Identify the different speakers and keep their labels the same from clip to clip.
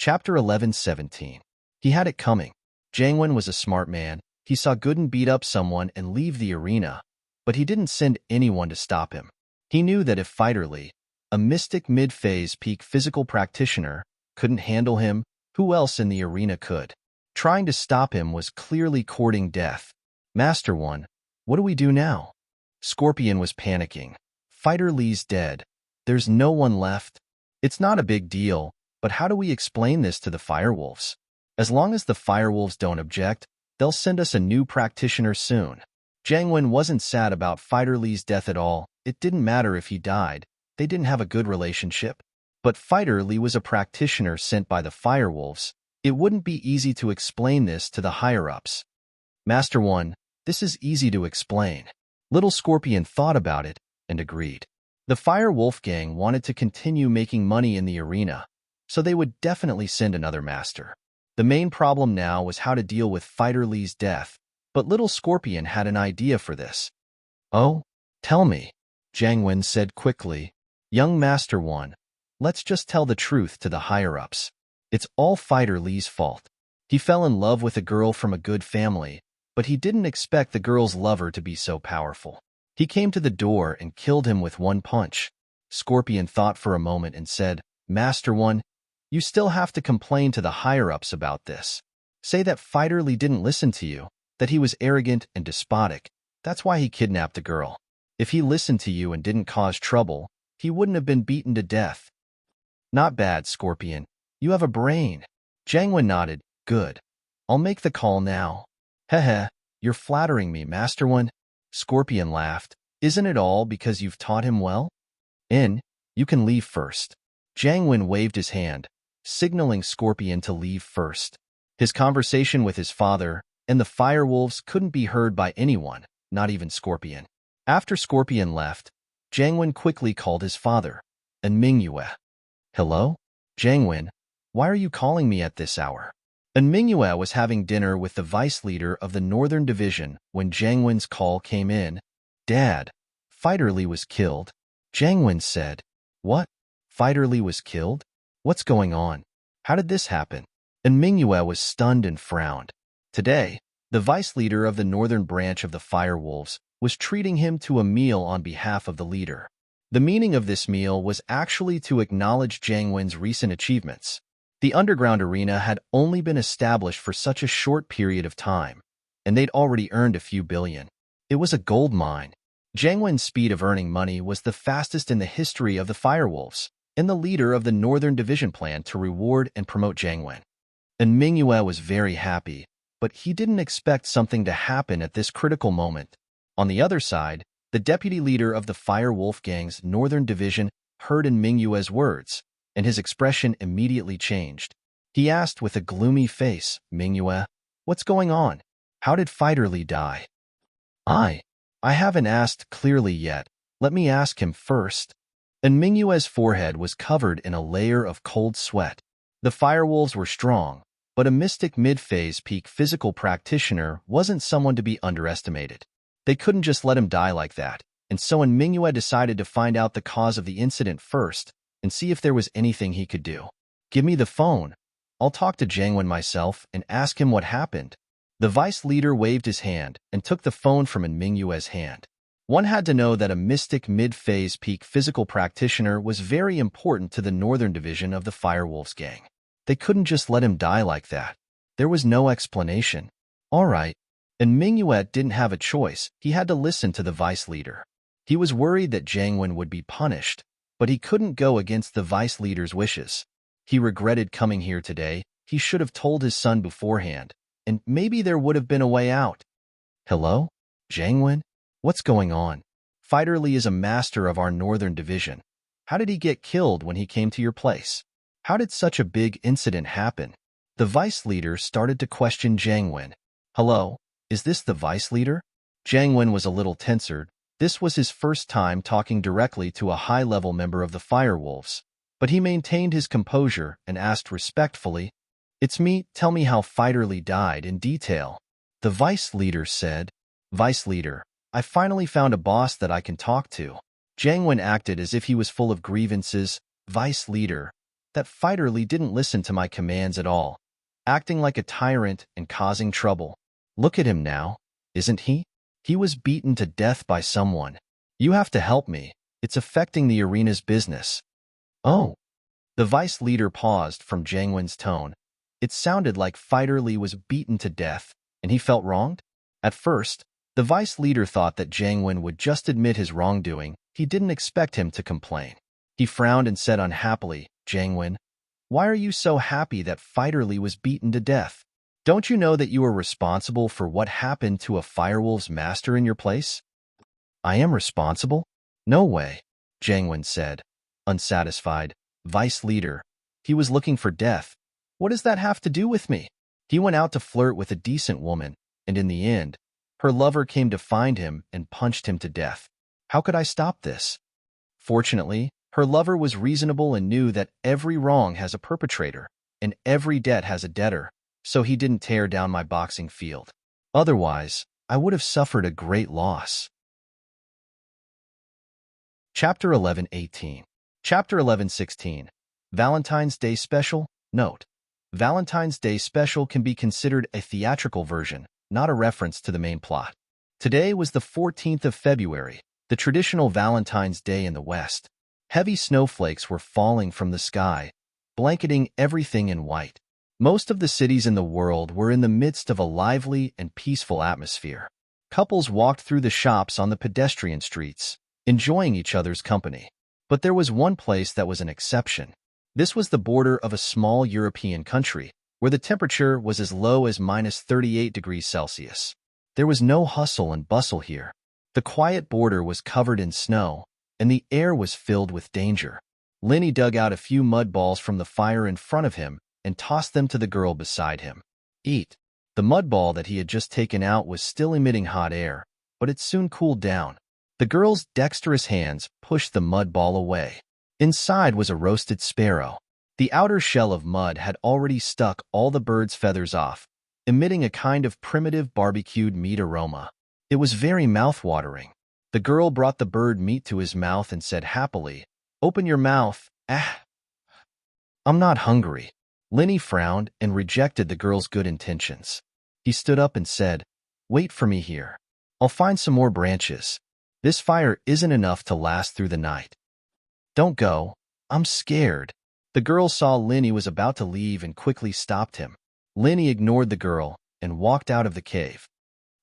Speaker 1: Chapter 11:17. He had it coming. Jiang Wen was a smart man. He saw Gooden beat up someone and leave the arena, but he didn't send anyone to stop him. He knew that if Fighter Lee, a mystic mid-phase peak physical practitioner, couldn't handle him, who else in the arena could? Trying to stop him was clearly courting death. Master One, what do we do now? Scorpion was panicking. Fighter Lee's dead. There's no one left. It's not a big deal, but how do we explain this to the Firewolves? As long as the Firewolves don't object, they'll send us a new practitioner soon. Jiang Wen wasn't sad about Fighter Lee's death at all. It didn't matter if he died. They didn't have a good relationship. But Fighter Lee was a practitioner sent by the Firewolves. It wouldn't be easy to explain this to the higher-ups. Master One, this is easy to explain. Little Scorpion thought about it and agreed. The Firewolf gang wanted to continue making money in the arena, so they would definitely send another master. The main problem now was how to deal with Fighter Lee's death, but Little Scorpion had an idea for this. Oh, tell me, Jiang Wen said quickly. Young Master One, let's just tell the truth to the higher-ups. It's all Fighter Lee's fault. He fell in love with a girl from a good family, but he didn't expect the girl's lover to be so powerful. He came to the door and killed him with one punch. Scorpion thought for a moment and said, Master One, you still have to complain to the higher-ups about this. Say that Fighter Lee didn't listen to you, that he was arrogant and despotic. That's why he kidnapped the girl. If he listened to you and didn't cause trouble, he wouldn't have been beaten to death. Not bad, Scorpion. You have a brain. Jiang Wen nodded. Good. I'll make the call now. Heh, you're flattering me, Master One. Scorpion laughed. Isn't it all because you've taught him well? You can leave first. Jiang Wen waved his hand, signaling Scorpion to leave first. His conversation with his father and the Firewolves couldn't be heard by anyone, not even Scorpion. After Scorpion left, Jiang Wen quickly called his father, and Mingyue. Hello? Jiang Wen, why are you calling me at this hour? And Mingyue was having dinner with the vice leader of the Northern Division when Jiang Wen's call came in. Dad, Fighter Lee was killed. Jiang Wen said. What? Fighter Lee was killed? What's going on? How did this happen? And Mingyue was stunned and frowned. Today, the vice leader of the northern branch of the Firewolves was treating him to a meal on behalf of the leader. The meaning of this meal was actually to acknowledge Jiang Wen's recent achievements. The underground arena had only been established for such a short period of time, and they'd already earned a few billion. It was a gold mine. Jiang Wen's speed of earning money was the fastest in the history of the Firewolves, and the leader of the Northern Division planned to reward and promote Jiang Wen. And Mingyue was very happy, but he didn't expect something to happen at this critical moment. On the other side, the deputy leader of the Firewolf gang's Northern Division heard in Mingyue's words, and his expression immediately changed. He asked with a gloomy face, Mingyue, what's going on? How did Fighter Lee die? I haven't asked clearly yet. Let me ask him first. And Mingyue's forehead was covered in a layer of cold sweat. The Firewolves were strong, but a mystic mid-phase peak physical practitioner wasn't someone to be underestimated. They couldn't just let him die like that, and so Mingyue decided to find out the cause of the incident first and see if there was anything he could do. Give me the phone. I'll talk to Jiang Wen myself and ask him what happened. The vice leader waved his hand and took the phone from Mingyue's hand. One had to know that a mystic mid-phase peak physical practitioner was very important to the Northern Division of the Firewolves gang. They couldn't just let him die like that. There was no explanation. All right. And Mingyue didn't have a choice. He had to listen to the vice leader. He was worried that Jiang Wen would be punished, but he couldn't go against the vice leader's wishes. He regretted coming here today. He should have told his son beforehand, and maybe there would have been a way out. Hello? Jiang Wen? What's going on? Fighter Lee is a master of our Northern Division. How did he get killed when he came to your place? How did such a big incident happen? The vice leader started to question Jiang Wen. Hello? Is this the vice leader? Jiang Wen was a little tensered. This was his first time talking directly to a high-level member of the Firewolves, but he maintained his composure and asked respectfully, It's me, tell me how Fighter Lee died in detail. The vice leader said, Vice leader, I finally found a boss that I can talk to. Jiang Wen acted as if he was full of grievances. Vice leader, that Fighter Lee didn't listen to my commands at all, acting like a tyrant and causing trouble. Look at him now, isn't he? He was beaten to death by someone. You have to help me. It's affecting the arena's business. Oh. The vice leader paused from Jangwon's tone. It sounded like Fighter Lee was beaten to death, and he felt wronged? At first, the vice leader thought that Jangwon would just admit his wrongdoing. He didn't expect him to complain. He frowned and said unhappily, Jangwon, why are you so happy that Fighter Lee was beaten to death? Don't you know that you are responsible for what happened to a Firewolf's master in your place? I am responsible? No way, Jangwon said, unsatisfied. Vice leader. He was looking for death. What does that have to do with me? He went out to flirt with a decent woman, and in the end, her lover came to find him and punched him to death. How could I stop this? Fortunately, her lover was reasonable and knew that every wrong has a perpetrator, and every debt has a debtor, so he didn't tear down my boxing field. Otherwise, I would have suffered a great loss. Chapter 11:18. Chapter 11:16. Valentine's Day Special. Note: Valentine's Day Special can be considered a theatrical version, not a reference to the main plot. Today was the 14th of February, the traditional Valentine's Day in the West. Heavy snowflakes were falling from the sky, blanketing everything in white. Most of the cities in the world were in the midst of a lively and peaceful atmosphere. Couples walked through the shops on the pedestrian streets, enjoying each other's company. But there was one place that was an exception. This was the border of a small European country, where the temperature was as low as -38 degrees Celsius. There was no hustle and bustle here. The quiet border was covered in snow, and the air was filled with danger. Lenny dug out a few mud balls from the fire in front of him and tossed them to the girl beside him. Eat. The mud ball that he had just taken out was still emitting hot air, but it soon cooled down. The girl's dexterous hands pushed the mud ball away. Inside was a roasted sparrow. The outer shell of mud had already stuck all the bird's feathers off, emitting a kind of primitive barbecued meat aroma. It was very mouth-watering. The girl brought the bird meat to his mouth and said happily, "Open your mouth, ah." "I'm not hungry." Lenny frowned and rejected the girl's good intentions. He stood up and said, "Wait for me here. I'll find some more branches. This fire isn't enough to last through the night." "Don't go. I'm scared." The girl saw Lenny was about to leave and quickly stopped him. Lenny ignored the girl and walked out of the cave.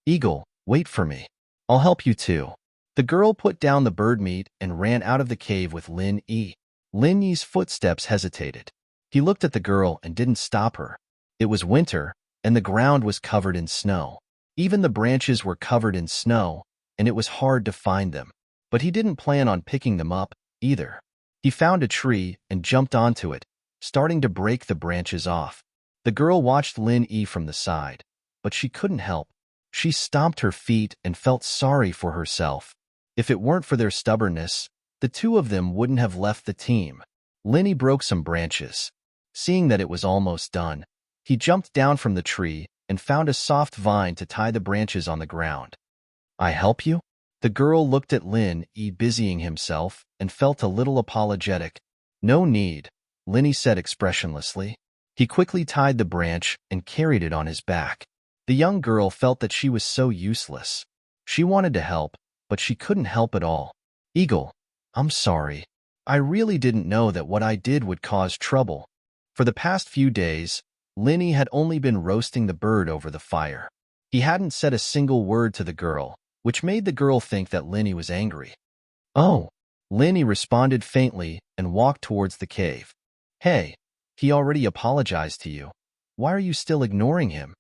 Speaker 1: "Eagle, wait for me. I'll help you too." The girl put down the bird meat and ran out of the cave with Lin Yi. Lin Yi's footsteps hesitated. He looked at the girl and didn't stop her. It was winter, and the ground was covered in snow. Even the branches were covered in snow, and it was hard to find them. But he didn't plan on picking them up, either. He found a tree and jumped onto it, starting to break the branches off. The girl watched Lin Yi from the side, but she couldn't help. She stomped her feet and felt sorry for herself. If it weren't for their stubbornness, the two of them wouldn't have left the team. Lin Yi broke some branches. Seeing that it was almost done, he jumped down from the tree and found a soft vine to tie the branches on the ground. "I help you?" The girl looked at Lin Yi busying himself and felt a little apologetic. "No need," Lin Yi said expressionlessly. He quickly tied the branch and carried it on his back. The young girl felt that she was so useless. She wanted to help, but she couldn't help at all. "Eagle, I'm sorry. I really didn't know that what I did would cause trouble." For the past few days, Lin Yi had only been roasting the bird over the fire. He hadn't said a single word to the girl, which made the girl think that Lin Yi was angry. "Oh," Lin Yi responded faintly and walked towards the cave. "Hey, he already apologized to you. Why are you still ignoring him?"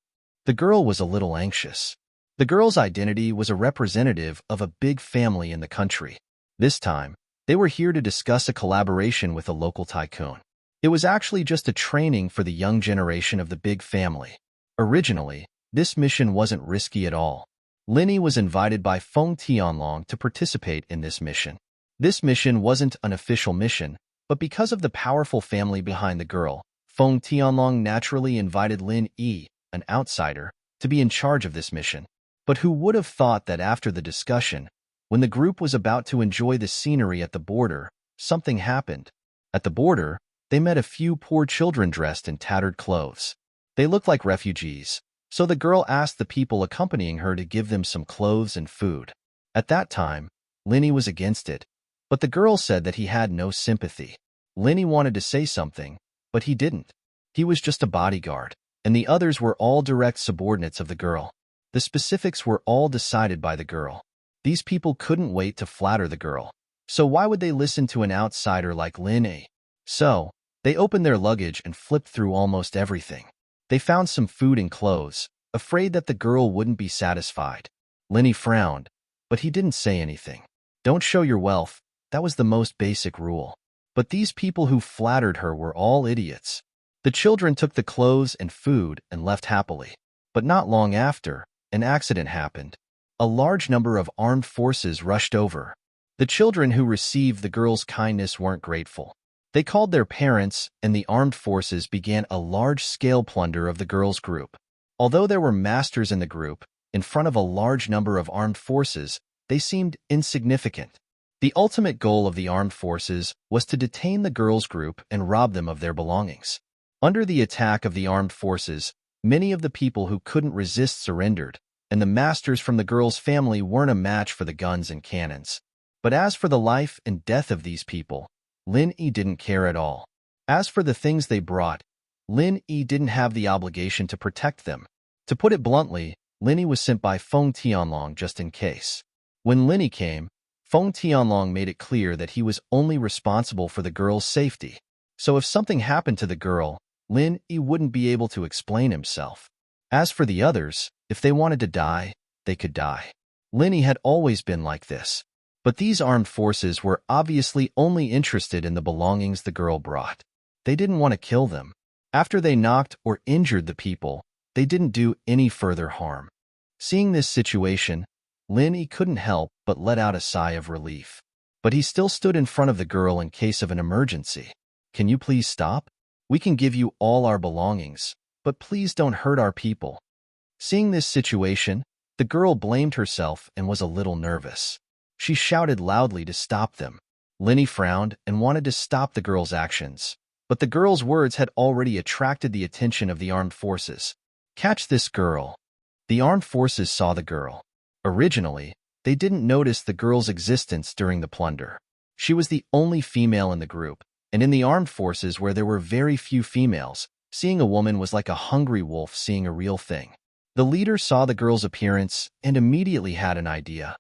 Speaker 1: The girl was a little anxious. The girl's identity was a representative of a big family in the country. This time, they were here to discuss a collaboration with a local tycoon. It was actually just a training for the young generation of the big family. Originally, this mission wasn't risky at all. Lin Yi was invited by Feng Tianlong to participate in this mission. This mission wasn't an official mission, but because of the powerful family behind the girl, Feng Tianlong naturally invited Lin Yi, an outsider, to be in charge of this mission. But who would have thought that after the discussion, when the group was about to enjoy the scenery at the border, something happened. At the border, they met a few poor children dressed in tattered clothes. They looked like refugees, so the girl asked the people accompanying her to give them some clothes and food. At that time, Linny was against it, but the girl said that he had no sympathy. Linny wanted to say something, but he didn't. He was just a bodyguard, and the others were all direct subordinates of the girl. The specifics were all decided by the girl. These people couldn't wait to flatter the girl, so why would they listen to an outsider like Linny? So, they opened their luggage and flipped through almost everything. They found some food and clothes, afraid that the girl wouldn't be satisfied. Linny frowned, but he didn't say anything. Don't show your wealth, that was the most basic rule. But these people who flattered her were all idiots. The children took the clothes and food and left happily. But not long after, an accident happened. A large number of armed forces rushed over. The children who received the girl's kindness weren't grateful. They called their parents, and the armed forces began a large-scale plunder of the girl's group. Although there were masters in the group, in front of a large number of armed forces, they seemed insignificant. The ultimate goal of the armed forces was to detain the girl's group and rob them of their belongings. Under the attack of the armed forces, many of the people who couldn't resist surrendered, and the masters from the girl's family weren't a match for the guns and cannons. But as for the life and death of these people, Lin-Yi didn't care at all. As for the things they brought, Lin-Yi didn't have the obligation to protect them. To put it bluntly, Lin-Yi was sent by Feng Tianlong just in case. When Lin-Yi came, Feng Tianlong made it clear that he was only responsible for the girl's safety. So if something happened to the girl, Lin-Yi wouldn't be able to explain himself. As for the others, if they wanted to die, they could die. Lin-Yi had always been like this. But these armed forces were obviously only interested in the belongings the girl brought. They didn't want to kill them. After they knocked or injured the people, they didn't do any further harm. Seeing this situation, Lin-Yi couldn't help but let out a sigh of relief. But he still stood in front of the girl in case of an emergency. Can you please stop? We can give you all our belongings, but please don't hurt our people. Seeing this situation, the girl blamed herself and was a little nervous. She shouted loudly to stop them. Lin-Yi frowned and wanted to stop the girl's actions, but the girl's words had already attracted the attention of the armed forces. Catch this girl. The armed forces saw the girl. Originally, they didn't notice the girl's existence during the plunder. She was the only female in the group, and in the armed forces where there were very few females, seeing a woman was like a hungry wolf seeing a real thing. The leader saw the girl's appearance and immediately had an idea.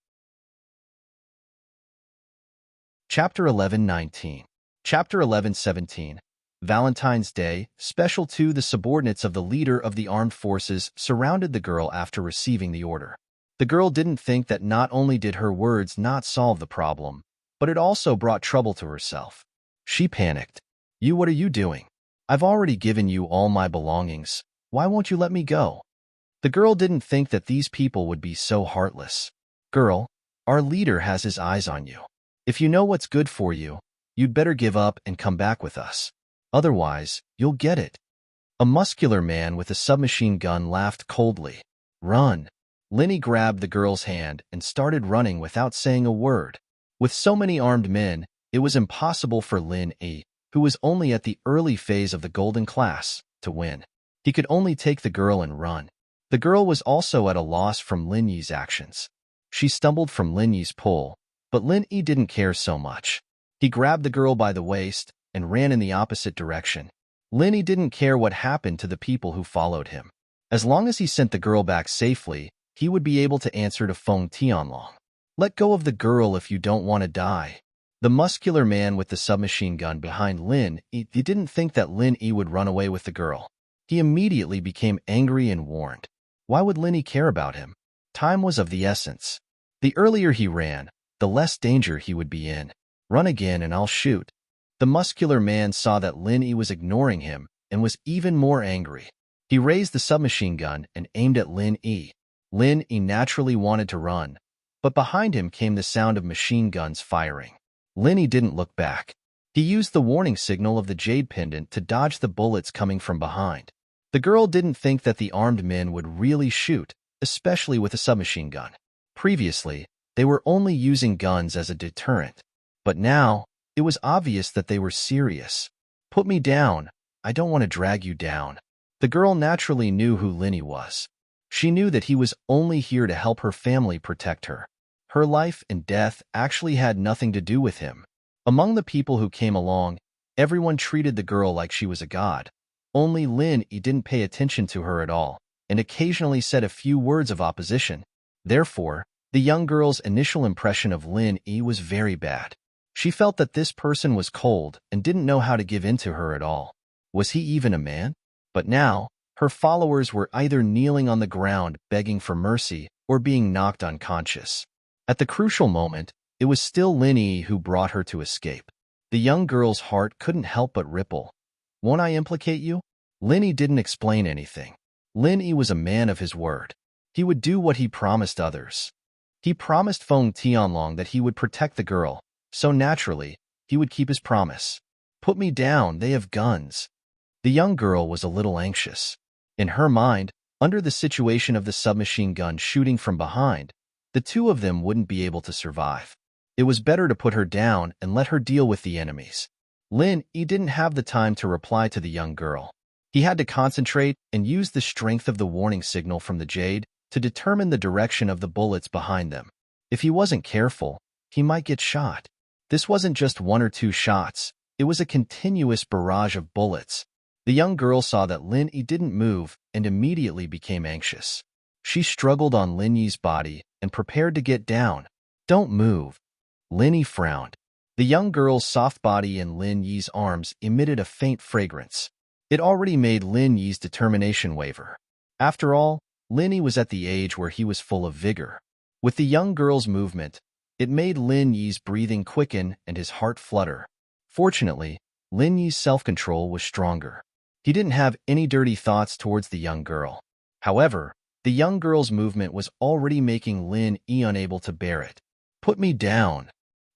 Speaker 1: Chapter 11:19. Chapter 11:17. Valentine's Day, Special 2. The subordinates of the leader of the armed forces surrounded the girl after receiving the order. The girl didn't think that not only did her words not solve the problem, but it also brought trouble to herself. She panicked. What are you doing? I've already given you all my belongings. Why won't you let me go? The girl didn't think that these people would be so heartless. Girl, our leader has his eyes on you. If you know what's good for you, you'd better give up and come back with us. Otherwise, you'll get it. A muscular man with a submachine gun laughed coldly. Run. Lin-Yi grabbed the girl's hand and started running without saying a word. With so many armed men, it was impossible for Lin-Yi, who was only at the early phase of the golden class, to win. He could only take the girl and run. The girl was also at a loss from Lin-Yi's actions. She stumbled from Lin-Yi's pull, but Lin-Yi didn't care so much. He grabbed the girl by the waist and ran in the opposite direction. Lin-Yi didn't care what happened to the people who followed him. As long as he sent the girl back safely, he would be able to answer to Feng Tianlong. Let go of the girl if you don't want to die. The muscular man with the submachine gun behind Lin-Yi didn't think that Lin-Yi would run away with the girl. He immediately became angry and warned. Why would Lin-Yi care about him? Time was of the essence. The earlier he ran, the less danger he would be in. Run again and I'll shoot. The muscular man saw that Lin-Yi was ignoring him and was even more angry. He raised the submachine gun and aimed at Lin-Yi. Lin-Yi naturally wanted to run, but behind him came the sound of machine guns firing. Lin-Yi didn't look back. He used the warning signal of the jade pendant to dodge the bullets coming from behind. The girl didn't think that the armed men would really shoot, especially with a submachine gun. Previously, they were only using guns as a deterrent, but now, it was obvious that they were serious. Put me down. I don't want to drag you down. The girl naturally knew who Linny was. She knew that he was only here to help her family protect her. Her life and death actually had nothing to do with him. Among the people who came along, everyone treated the girl like she was a god. Only Lin Yi didn't pay attention to her at all, and occasionally said a few words of opposition. Therefore, the young girl's initial impression of Lin Yi was very bad. She felt that this person was cold and didn't know how to give in to her at all. Was he even a man? But now, her followers were either kneeling on the ground begging for mercy or being knocked unconscious. At the crucial moment, it was still Lin Yi who brought her to escape. The young girl's heart couldn't help but ripple. Won't I implicate you? Lin Yi didn't explain anything. Lin Yi was a man of his word. He would do what he promised others. He promised Feng Tianlong that he would protect the girl, so naturally, he would keep his promise. Put me down, they have guns. The young girl was a little anxious. In her mind, under the situation of the submachine gun shooting from behind, the two of them wouldn't be able to survive. It was better to put her down and let her deal with the enemies. Lin Yi didn't have the time to reply to the young girl. He had to concentrate and use the strength of the warning signal from the jade to determine the direction of the bullets behind them. If he wasn't careful, he might get shot. This wasn't just one or two shots. It was a continuous barrage of bullets. The young girl saw that Lin Yi didn't move and immediately became anxious. She struggled on Lin Yi's body and prepared to get down. Don't move. Lin Yi frowned. The young girl's soft body in Lin Yi's arms emitted a faint fragrance. It already made Lin Yi's determination waver. After all, Lin Yi was at the age where he was full of vigor. With the young girl's movement, it made Lin Yi's breathing quicken and his heart flutter. Fortunately, Lin Yi's self-control was stronger. He didn't have any dirty thoughts towards the young girl. However, the young girl's movement was already making Lin Yi unable to bear it. Put me down,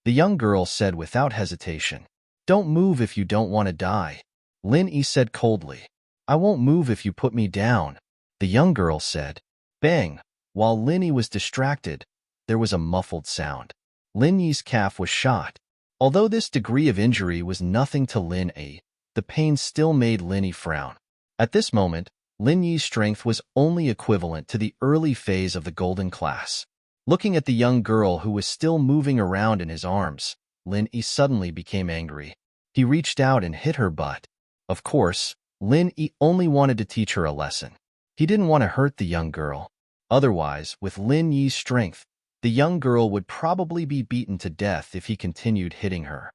Speaker 1: the young girl said without hesitation. Don't move if you don't want to die, Lin Yi said coldly. I won't move if you put me down, the young girl said. Bang! While Lin Yi was distracted, there was a muffled sound. Lin Yi's calf was shot. Although this degree of injury was nothing to Lin Yi, the pain still made Lin Yi frown. At this moment, Lin Yi's strength was only equivalent to the early phase of the golden class. Looking at the young girl who was still moving around in his arms, Lin Yi suddenly became angry. He reached out and hit her butt. Of course, Lin Yi only wanted to teach her a lesson. He didn't want to hurt the young girl. Otherwise, with Lin Yi's strength, the young girl would probably be beaten to death if he continued hitting her.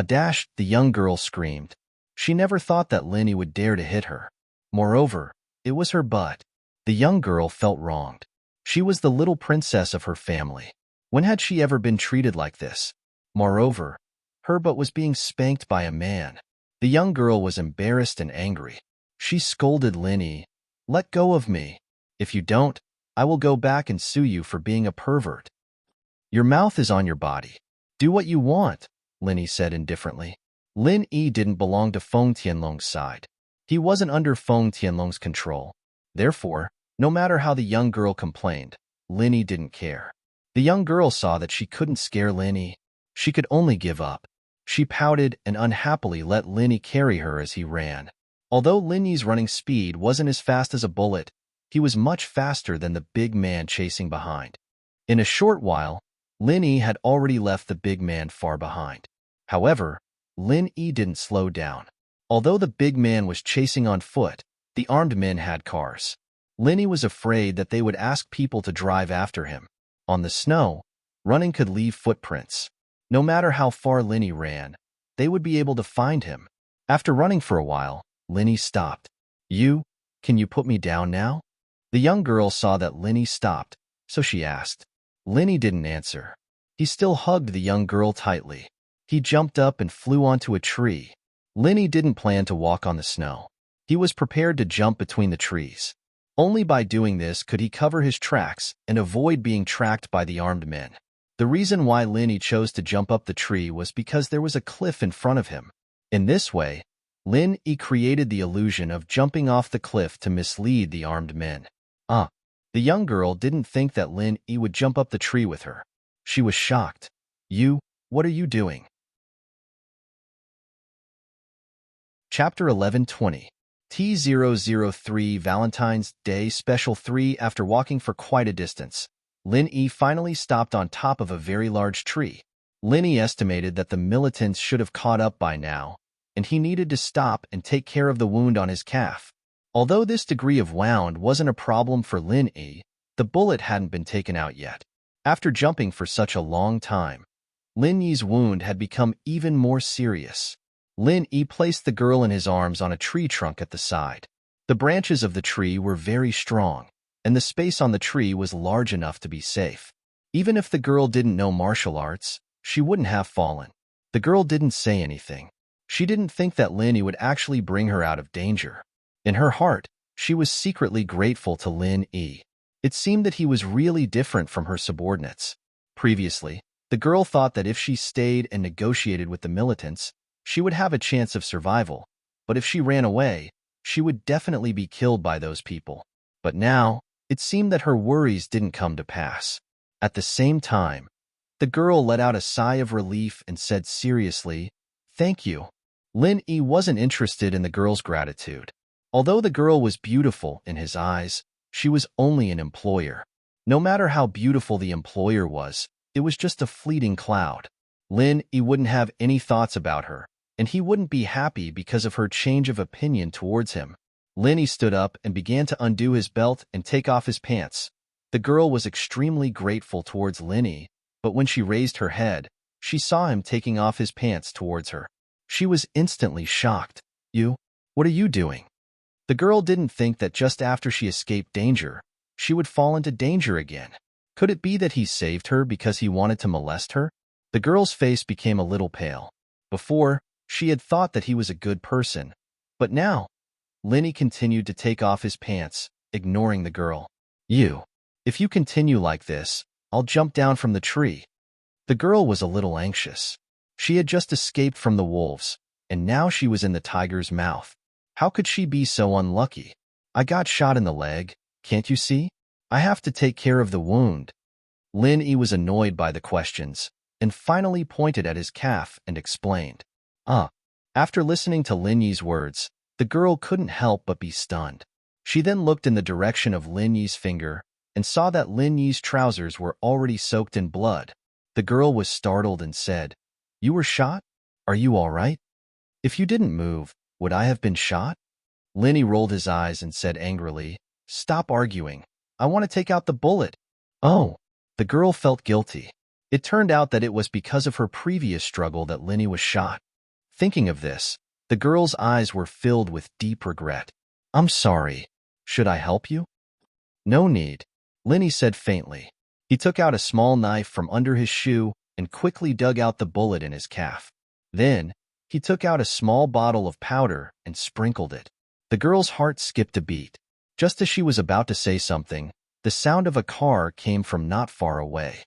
Speaker 1: Dash! The young girl screamed. She never thought that Lin Yi would dare to hit her. Moreover, it was her butt. The young girl felt wronged. She was the little princess of her family. When had she ever been treated like this? Moreover, her butt was being spanked by a man. The young girl was embarrassed and angry. She scolded Lin Yi. Let go of me. If you don't, I will go back and sue you for being a pervert. Your mouth is on your body. Do what you want, Lin Yi said indifferently. Lin Yi didn't belong to Feng Tianlong's side. He wasn't under Feng Tianlong's control. Therefore, no matter how the young girl complained, Lin Yi didn't care. The young girl saw that she couldn't scare Lin Yi. She could only give up. She pouted and unhappily let Lin Yi carry her as he ran. Although Lin Yi's running speed wasn't as fast as a bullet, he was much faster than the big man chasing behind. In a short while, Lin Yi had already left the big man far behind. However, Lin Yi didn't slow down. Although the big man was chasing on foot, the armed men had cars. Lin Yi was afraid that they would ask people to drive after him. On the snow, running could leave footprints. No matter how far Lin Yi ran, they would be able to find him. After running for a while, Lin Yi stopped. Can you put me down now? The young girl saw that Lin Yi stopped, so she asked. Lin Yi didn't answer. He still hugged the young girl tightly. He jumped up and flew onto a tree. Lin Yi didn't plan to walk on the snow. He was prepared to jump between the trees. Only by doing this could he cover his tracks and avoid being tracked by the armed men. The reason why Lin Yi chose to jump up the tree was because there was a cliff in front of him. In this way, Lin Yi created the illusion of jumping off the cliff to mislead the armed men. The young girl didn't think that Lin Yi would jump up the tree with her. She was shocked. What are you doing? Chapter 11:20. T003 Valentine's Day Special 3. After walking for quite a distance, Lin Yi finally stopped on top of a very large tree. Lin Yi estimated that the militants should have caught up by now, and he needed to stop and take care of the wound on his calf. Although this degree of wound wasn't a problem for Lin Yi, the bullet hadn't been taken out yet. After jumping for such a long time, Lin Yi's wound had become even more serious. Lin Yi placed the girl in his arms on a tree trunk at the side. The branches of the tree were very strong, and the space on the tree was large enough to be safe. Even if the girl didn't know martial arts, she wouldn't have fallen. The girl didn't say anything. She didn't think that Lin Yi would actually bring her out of danger. In her heart, she was secretly grateful to Lin Yi. It seemed that he was really different from her subordinates. Previously, the girl thought that if she stayed and negotiated with the militants, she would have a chance of survival, but if she ran away, she would definitely be killed by those people. But now, it seemed that her worries didn't come to pass. At the same time, the girl let out a sigh of relief and said seriously, "Thank you." Lin Yi wasn't interested in the girl's gratitude. Although the girl was beautiful in his eyes, she was only an employer. No matter how beautiful the employer was, it was just a fleeting cloud. Lin Yi wouldn't have any thoughts about her, and he wouldn't be happy because of her change of opinion towards him. Lin Yi stood up and began to undo his belt and take off his pants. The girl was extremely grateful towards Lin Yi, but when she raised her head, she saw him taking off his pants towards her. She was instantly shocked. What are you doing?" The girl didn't think that just after she escaped danger, she would fall into danger again. Could it be that he saved her because he wanted to molest her? The girl's face became a little pale. Before, she had thought that he was a good person, but now, Lin Yi continued to take off his pants, ignoring the girl. If you continue like this, I'll jump down from the tree." The girl was a little anxious. She had just escaped from the wolves, and now she was in the tiger's mouth. How could she be so unlucky? "I got shot in the leg, can't you see? I have to take care of the wound." Lin Yi was annoyed by the questions, and finally pointed at his calf and explained. After listening to Lin Yi's words, the girl couldn't help but be stunned. She then looked in the direction of Lin Yi's finger and saw that Lin Yi's trousers were already soaked in blood. The girl was startled and said, "You were shot? Are you all right? If you didn't move, would I have been shot?" Lin Yi rolled his eyes and said angrily, "Stop arguing. I want to take out the bullet." Oh, the girl felt guilty. It turned out that it was because of her previous struggle that Lin Yi was shot. Thinking of this, the girl's eyes were filled with deep regret. "I'm sorry. Should I help you?" "No need," Lin Yi said faintly. He took out a small knife from under his shoe and quickly dug out the bullet in his calf. Then, he took out a small bottle of powder and sprinkled it. The girl's heart skipped a beat. Just as she was about to say something, the sound of a car came from not far away.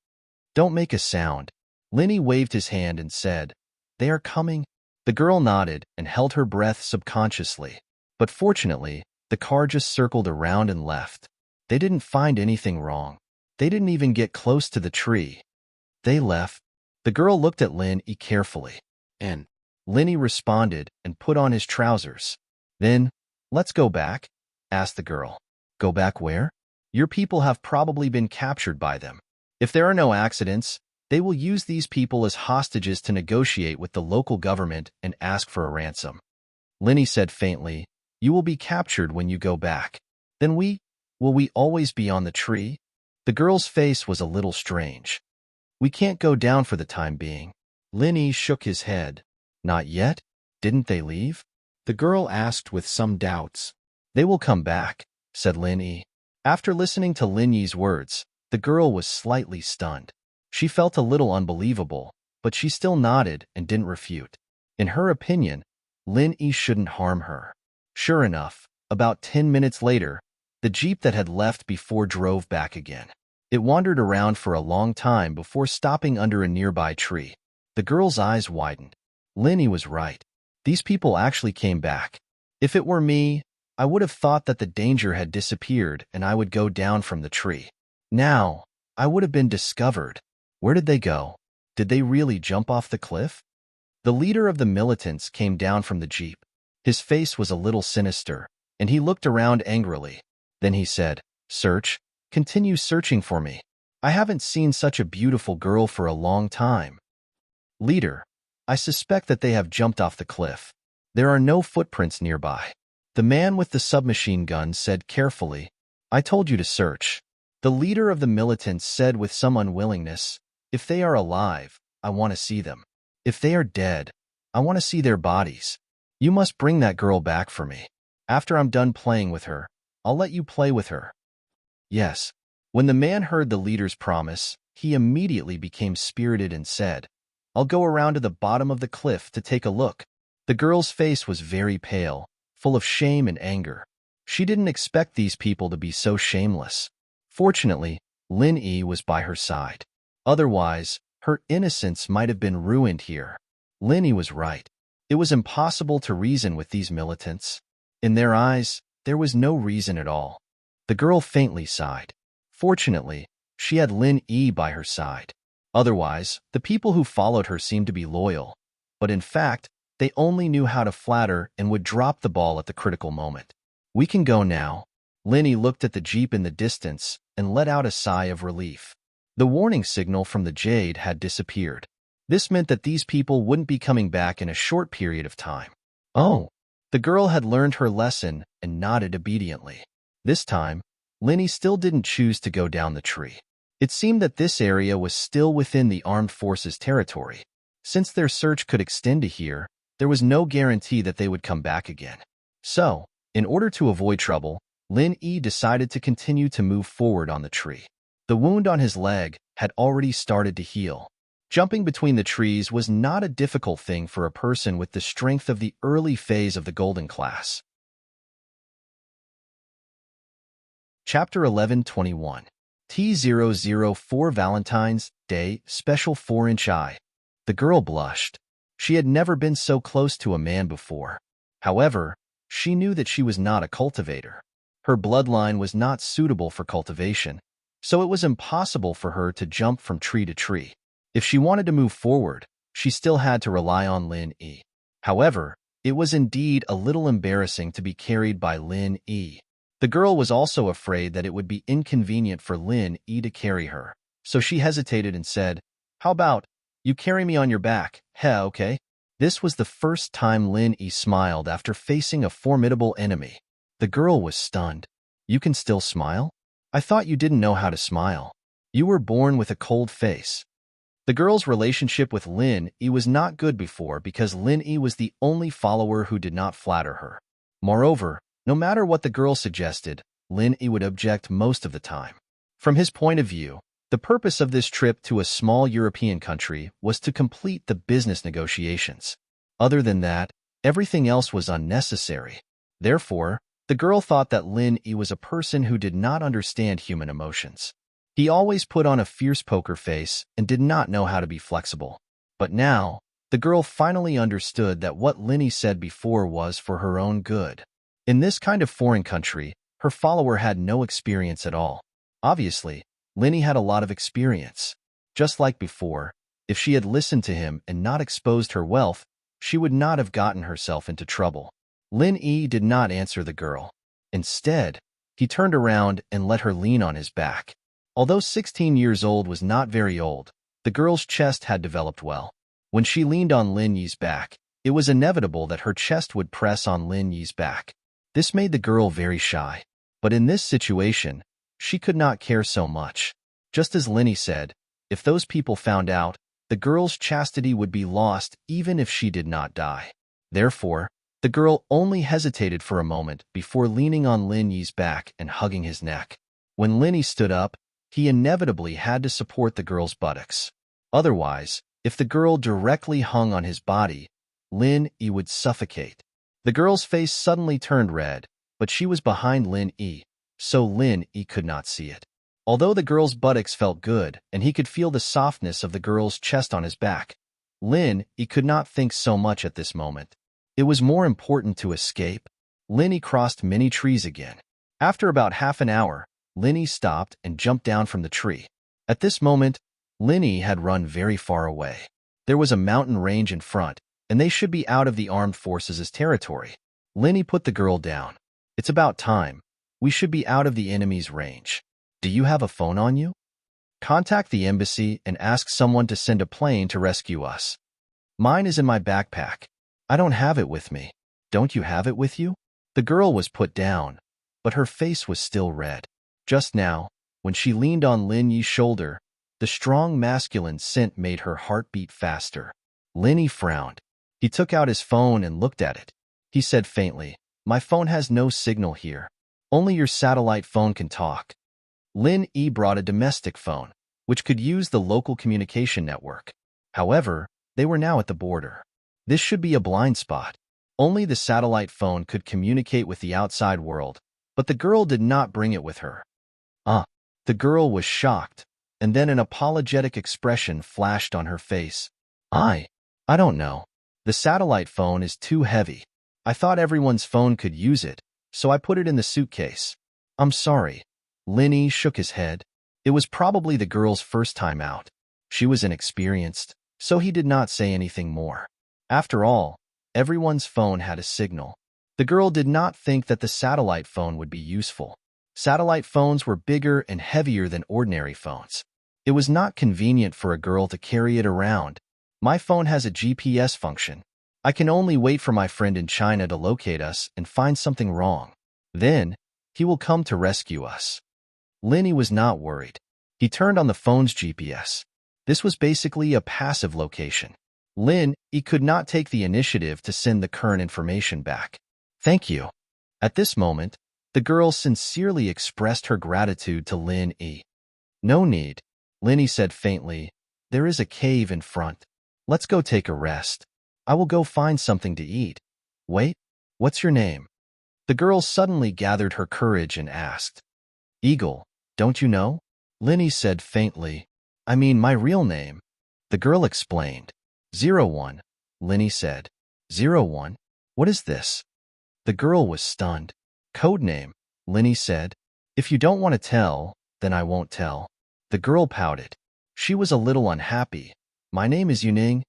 Speaker 1: "Don't make a sound." Lin Yi waved his hand and said, "They are coming." The girl nodded and held her breath subconsciously. But fortunately, the car just circled around and left. They didn't find anything wrong. They didn't even get close to the tree. They left. The girl looked at Lin Yi carefully. And Lin Yi responded and put on his trousers. "Then, let's go back?" asked the girl. "Go back where?" "Your people have probably been captured by them. If there are no accidents, they will use these people as hostages to negotiate with the local government and ask for a ransom." Lin Yi said faintly, "You will be captured when you go back. Then will we always be on the tree?" The girl's face was a little strange. "We can't go down for the time being." Lin Yi shook his head. "Not yet? Didn't they leave?" the girl asked with some doubts. "They will come back," said Lin Yi. After listening to Lin Yi's words, the girl was slightly stunned. She felt a little unbelievable, but she still nodded and didn't refute. In her opinion, Lin Yi shouldn't harm her. Sure enough, about 10 minutes later, the jeep that had left before drove back again. It wandered around for a long time before stopping under a nearby tree. The girl's eyes widened. Lin Yi was right. These people actually came back. If it were me, I would have thought that the danger had disappeared and I would go down from the tree. Now, I would have been discovered. Where did they go? Did they really jump off the cliff? The leader of the militants came down from the jeep. His face was a little sinister, and he looked around angrily. Then he said, "Search, continue searching for me. I haven't seen such a beautiful girl for a long time. Leader, I suspect that they have jumped off the cliff. There are no footprints nearby." The man with the submachine gun said carefully, "I told you to search." The leader of the militants said with some unwillingness, "If they are alive, I want to see them. If they are dead, I want to see their bodies. You must bring that girl back for me. After I'm done playing with her, I'll let you play with her." Yes. When the man heard the leader's promise, he immediately became spirited and said, "I'll go around to the bottom of the cliff to take a look." The girl's face was very pale, full of shame and anger. She didn't expect these people to be so shameless. Fortunately, Lin Yi was by her side. Otherwise, her innocence might have been ruined here. Lin Yi was right. It was impossible to reason with these militants. In their eyes, there was no reason at all. The girl faintly sighed. Fortunately, she had Lin Yi by her side. Otherwise, the people who followed her seemed to be loyal. But in fact, they only knew how to flatter and would drop the ball at the critical moment. "We can go now." Lin Yi looked at the jeep in the distance and let out a sigh of relief. The warning signal from the Jade had disappeared. This meant that these people wouldn't be coming back in a short period of time. Oh, the girl had learned her lesson and nodded obediently. This time, Lin Yi still didn't choose to go down the tree. It seemed that this area was still within the armed forces' territory. Since their search could extend to here, there was no guarantee that they would come back again. So, in order to avoid trouble, Lin Yi decided to continue to move forward on the tree. The wound on his leg had already started to heal. Jumping between the trees was not a difficult thing for a person with the strength of the early phase of the Golden Class. Chapter 11:21 T004 Valentine's Day Special 4-inch Eye. The girl blushed. She had never been so close to a man before. However, she knew that she was not a cultivator. Her bloodline was not suitable for cultivation, so it was impossible for her to jump from tree to tree. If she wanted to move forward, she still had to rely on Lin Yi. However, it was indeed a little embarrassing to be carried by Lin Yi. The girl was also afraid that it would be inconvenient for Lin Yi to carry her, so she hesitated and said, "How about you carry me on your back? Heh, okay?" This was the first time Lin Yi smiled after facing a formidable enemy. The girl was stunned. "You can still smile? I thought you didn't know how to smile. You were born with a cold face." The girl's relationship with Lin Yi was not good before because Lin Yi was the only follower who did not flatter her. Moreover, no matter what the girl suggested, Lin Yi would object most of the time. From his point of view, the purpose of this trip to a small European country was to complete the business negotiations. Other than that, everything else was unnecessary. Therefore, the girl thought that Lin Yi was a person who did not understand human emotions. He always put on a fierce poker face and did not know how to be flexible. But now, the girl finally understood that what Lin Yi said before was for her own good. In this kind of foreign country, her follower had no experience at all. Obviously, Lin Yi had a lot of experience. Just like before, if she had listened to him and not exposed her wealth, she would not have gotten herself into trouble. Lin Yi did not answer the girl. Instead, he turned around and let her lean on his back. Although 16 years old was not very old, the girl's chest had developed well. When she leaned on Lin Yi's back, it was inevitable that her chest would press on Lin Yi's back. This made the girl very shy. But in this situation, she could not care so much. Just as Lin Yi said, if those people found out, the girl's chastity would be lost even if she did not die. Therefore, the girl only hesitated for a moment before leaning on Lin Yi's back and hugging his neck. When Lin Yi stood up, he inevitably had to support the girl's buttocks. Otherwise, if the girl directly hung on his body, Lin Yi would suffocate. The girl's face suddenly turned red, but she was behind Lin Yi, so Lin Yi could not see it. Although the girl's buttocks felt good and he could feel the softness of the girl's chest on his back, Lin Yi could not think so much at this moment. It was more important to escape. Lin Yi crossed many trees again. After about half an hour, Lin Yi stopped and jumped down from the tree. At this moment, Lin Yi had run very far away. There was a mountain range in front, and they should be out of the armed forces' territory. Linny put the girl down. It's about time. We should be out of the enemy's range. Do you have a phone on you? Contact the embassy and ask someone to send a plane to rescue us. Mine is in my backpack. I don't have it with me. Don't you have it with you? The girl was put down, but her face was still red. Just now, when she leaned on Lin Yi's shoulder, the strong masculine scent made her heart beat faster. Linny frowned. He took out his phone and looked at it. He said faintly, "My phone has no signal here. Only your satellite phone can talk." Lin Yi brought a domestic phone, which could use the local communication network. However, they were now at the border. This should be a blind spot. Only the satellite phone could communicate with the outside world, but the girl did not bring it with her. The girl was shocked, and then an apologetic expression flashed on her face. I don't know. The satellite phone is too heavy. I thought everyone's phone could use it, so I put it in the suitcase. I'm sorry. Linny shook his head. It was probably the girl's first time out. She was inexperienced, so he did not say anything more. After all, everyone's phone had a signal. The girl did not think that the satellite phone would be useful. Satellite phones were bigger and heavier than ordinary phones. It was not convenient for a girl to carry it around. My phone has a GPS function. I can only wait for my friend in China to locate us and find something wrong. Then, he will come to rescue us. Linny was not worried. He turned on the phone's GPS. This was basically a passive location. He could not take the initiative to send the current information back. Thank you. At this moment, the girl sincerely expressed her gratitude to Lin Yi. No need, Linny said faintly. There is a cave in front. Let's go take a rest. I will go find something to eat. Wait, what's your name? The girl suddenly gathered her courage and asked. Eagle, don't you know? Linny said faintly. I mean my real name. The girl explained. 01, Linny said. 01? What is this? The girl was stunned. Code name, Linny said. If you don't want to tell, then I won't tell. The girl pouted. She was a little unhappy. My name is Yuning.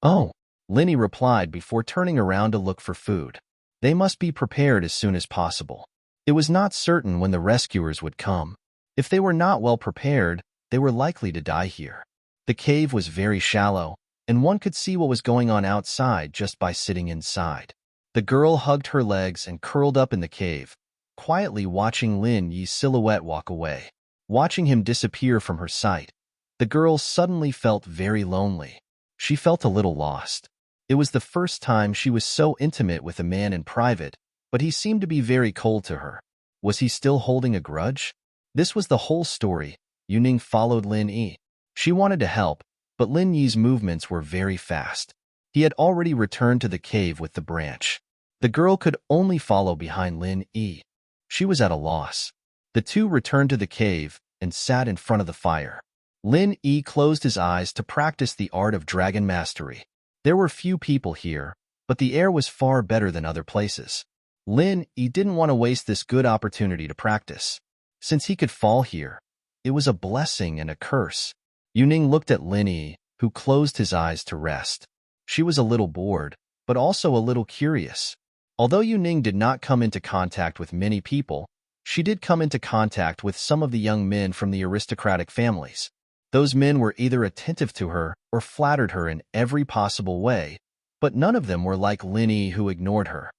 Speaker 1: Oh, Linny replied before turning around to look for food. They must be prepared as soon as possible. It was not certain when the rescuers would come. If they were not well prepared, they were likely to die here. The cave was very shallow, and one could see what was going on outside just by sitting inside. The girl hugged her legs and curled up in the cave, quietly watching Lin Yi's silhouette walk away. Watching him disappear from her sight, the girl suddenly felt very lonely. She felt a little lost. It was the first time she was so intimate with a man in private, but he seemed to be very cold to her. Was he still holding a grudge? This was the whole story. Yuning followed Lin Yi. She wanted to help, but Lin Yi's movements were very fast. He had already returned to the cave with the branch. The girl could only follow behind Lin Yi. She was at a loss. The two returned to the cave and sat in front of the fire. Lin Yi closed his eyes to practice the art of dragon mastery. There were few people here, but the air was far better than other places. Lin Yi didn't want to waste this good opportunity to practice. Since he could fall here, it was a blessing and a curse. Yuning looked at Lin Yi, who closed his eyes to rest. She was a little bored, but also a little curious. Although Yuning did not come into contact with many people, she did come into contact with some of the young men from the aristocratic families. Those men were either attentive to her or flattered her in every possible way, but none of them were like Lin Yi, who ignored her.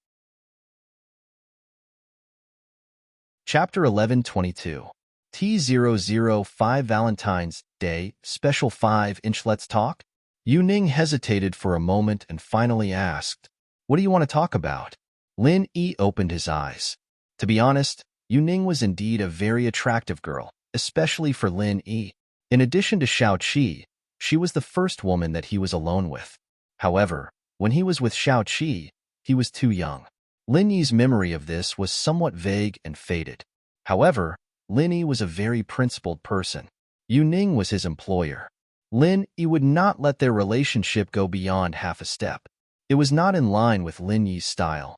Speaker 1: Chapter 11:22 T005 Valentine's Day Special 5-inch Let's Talk? Yuning hesitated for a moment and finally asked, What do you want to talk about? Lin Yi opened his eyes. To be honest, Yuning was indeed a very attractive girl, especially for Lin Yi. In addition to Xiao Qi, she was the first woman that he was alone with. However, when he was with Xiao Qi, he was too young. Lin Yi's memory of this was somewhat vague and faded. However, Lin Yi was a very principled person. Yuning was his employer. Lin Yi would not let their relationship go beyond half a step. It was not in line with Lin Yi's style.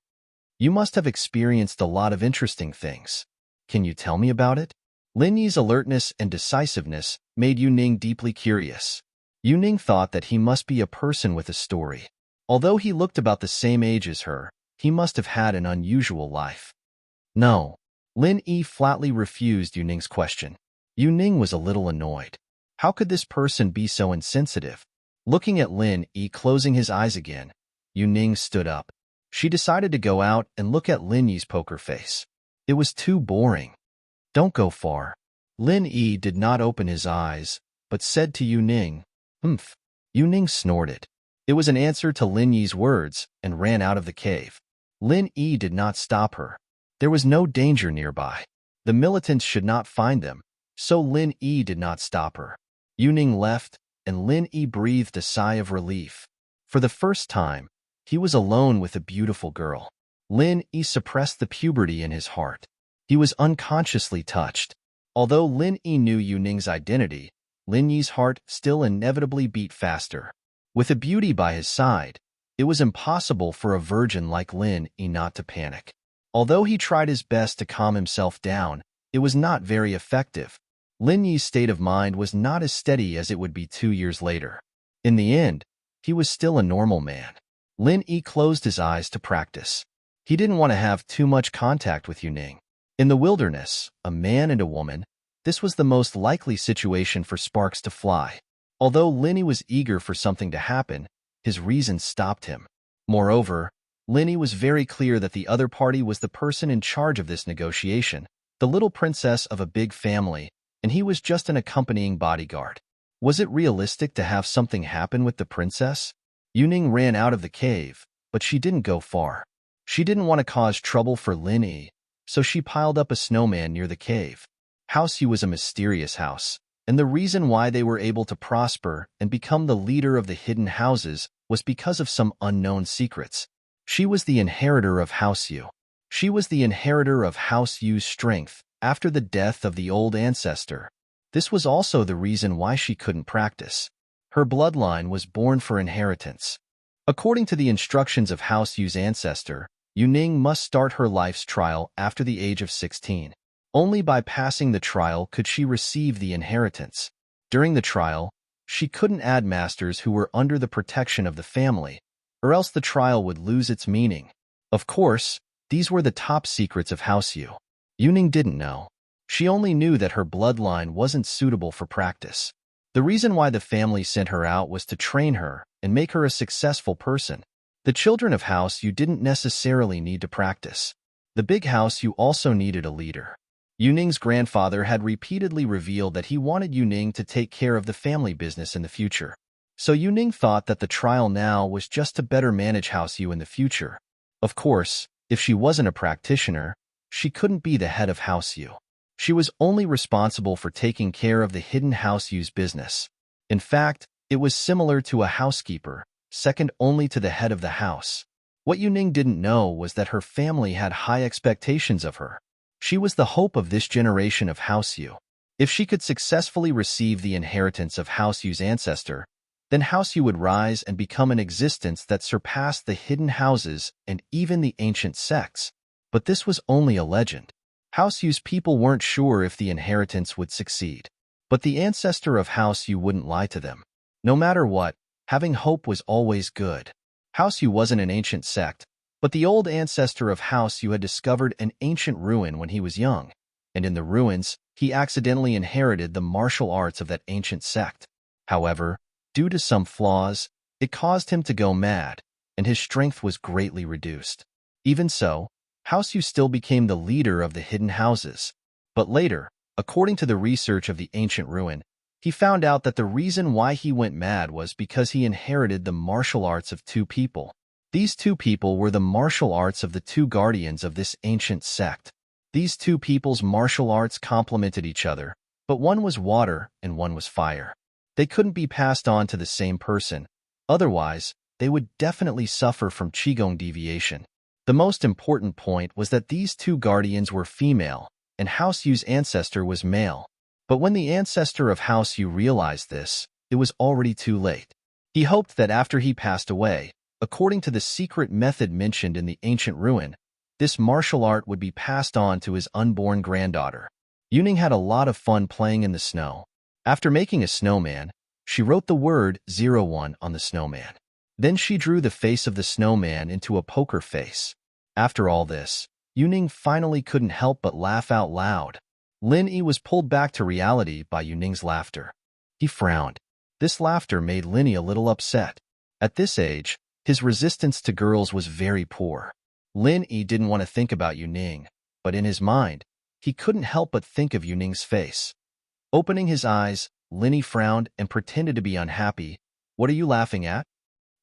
Speaker 1: You must have experienced a lot of interesting things. Can you tell me about it? Lin Yi's alertness and decisiveness made Yuning deeply curious. Yuning thought that he must be a person with a story. Although he looked about the same age as her, He must have had an unusual life. No. Lin Yi flatly refused Yu Ning's question. Yu Ning was a little annoyed. How could this person be so insensitive? Looking at Lin Yi closing his eyes again, Yu Ning stood up. She decided to go out and look at Lin Yi's poker face. It was too boring. Don't go far. Lin Yi did not open his eyes, but said to Yu Ning, "Humph." Yu Ning snorted. It was an answer to Lin Yi's words and ran out of the cave. Lin Yi did not stop her. There was no danger nearby. The militants should not find them, so Lin Yi did not stop her. Yu Ning left, and Lin Yi breathed a sigh of relief. For the first time, he was alone with a beautiful girl. Lin Yi suppressed the puberty in his heart. He was unconsciously touched. Although Lin Yi knew Yu Ning's identity, Lin Yi's heart still inevitably beat faster. With a beauty by his side, it was impossible for a virgin like Lin Yi not to panic. Although he tried his best to calm himself down, it was not very effective. Lin Yi's state of mind was not as steady as it would be 2 years later. In the end, he was still a normal man. Lin Yi closed his eyes to practice. He didn't want to have too much contact with Yu Ning. In the wilderness, a man and a woman, this was the most likely situation for sparks to fly. Although Lin Yi was eager for something to happen, his reason stopped him. Moreover, Lin Yi was very clear that the other party was the person in charge of this negotiation, the little princess of a big family, and he was just an accompanying bodyguard. Was it realistic to have something happen with the princess? Yu Ning ran out of the cave, but she didn't go far. She didn't want to cause trouble for Lin Yi, so she piled up a snowman near the cave. House Yu was a mysterious house, and the reason why they were able to prosper and become the leader of the hidden houses was because of some unknown secrets. She was the inheritor of House Yu. She was the inheritor of House Yu's strength after the death of the old ancestor. This was also the reason why she couldn't practice. Her bloodline was born for inheritance. According to the instructions of House Yu's ancestor, Yu Ning must start her life's trial after the age of 16. Only by passing the trial could she receive the inheritance. During the trial, she couldn't add masters who were under the protection of the family, or else the trial would lose its meaning. Of course, these were the top secrets of House Yu. Yu Ning didn't know. She only knew that her bloodline wasn't suitable for practice. The reason why the family sent her out was to train her and make her a successful person. The children of House Yu didn't necessarily need to practice. The big House Yu also needed a leader. Yu Ning's grandfather had repeatedly revealed that he wanted Yu Ning to take care of the family business in the future. So Yu Ning thought that the trial now was just to better manage House Yu in the future. Of course, if she wasn't a practitioner, she couldn't be the head of House Yu. She was only responsible for taking care of the hidden House Yu's business. In fact, it was similar to a housekeeper, second only to the head of the house. What Yu Ning didn't know was that her family had high expectations of her. She was the hope of this generation of House Yu. If she could successfully receive the inheritance of House Yu's ancestor, then House Yu would rise and become an existence that surpassed the hidden houses and even the ancient sects. But this was only a legend. House Yu's people weren't sure if the inheritance would succeed. But the ancestor of House Yu wouldn't lie to them. No matter what, having hope was always good. House Yu wasn't an ancient sect, but the old ancestor of House Yu had discovered an ancient ruin when he was young, and in the ruins, he accidentally inherited the martial arts of that ancient sect. However, due to some flaws, it caused him to go mad, and his strength was greatly reduced. Even so, House Yu still became the leader of the hidden houses. But later, according to the research of the ancient ruin, he found out that the reason why he went mad was because he inherited the martial arts of 2 people. These 2 people were the martial arts of the 2 guardians of this ancient sect. These 2 people's martial arts complemented each other, but one was water and one was fire. They couldn't be passed on to the same person. Otherwise, they would definitely suffer from Qigong deviation. The most important point was that these 2 guardians were female, and House Yu's ancestor was male. But when the ancestor of House Yu realized this, it was already too late. He hoped that after he passed away, according to the secret method mentioned in the ancient ruin, this martial art would be passed on to his unborn granddaughter. Yu Ning had a lot of fun playing in the snow. After making a snowman, she wrote the word 01 on the snowman. Then she drew the face of the snowman into a poker face. After all this, Yuning finally couldn't help but laugh out loud. Lin Yi was pulled back to reality by Yuning's laughter. He frowned. This laughter made Lin Yi a little upset. At this age, his resistance to girls was very poor. Lin Yi didn't want to think about Yuning, but in his mind, he couldn't help but think of Yuning's face. Opening his eyes, Lin Yi frowned and pretended to be unhappy. What are you laughing at?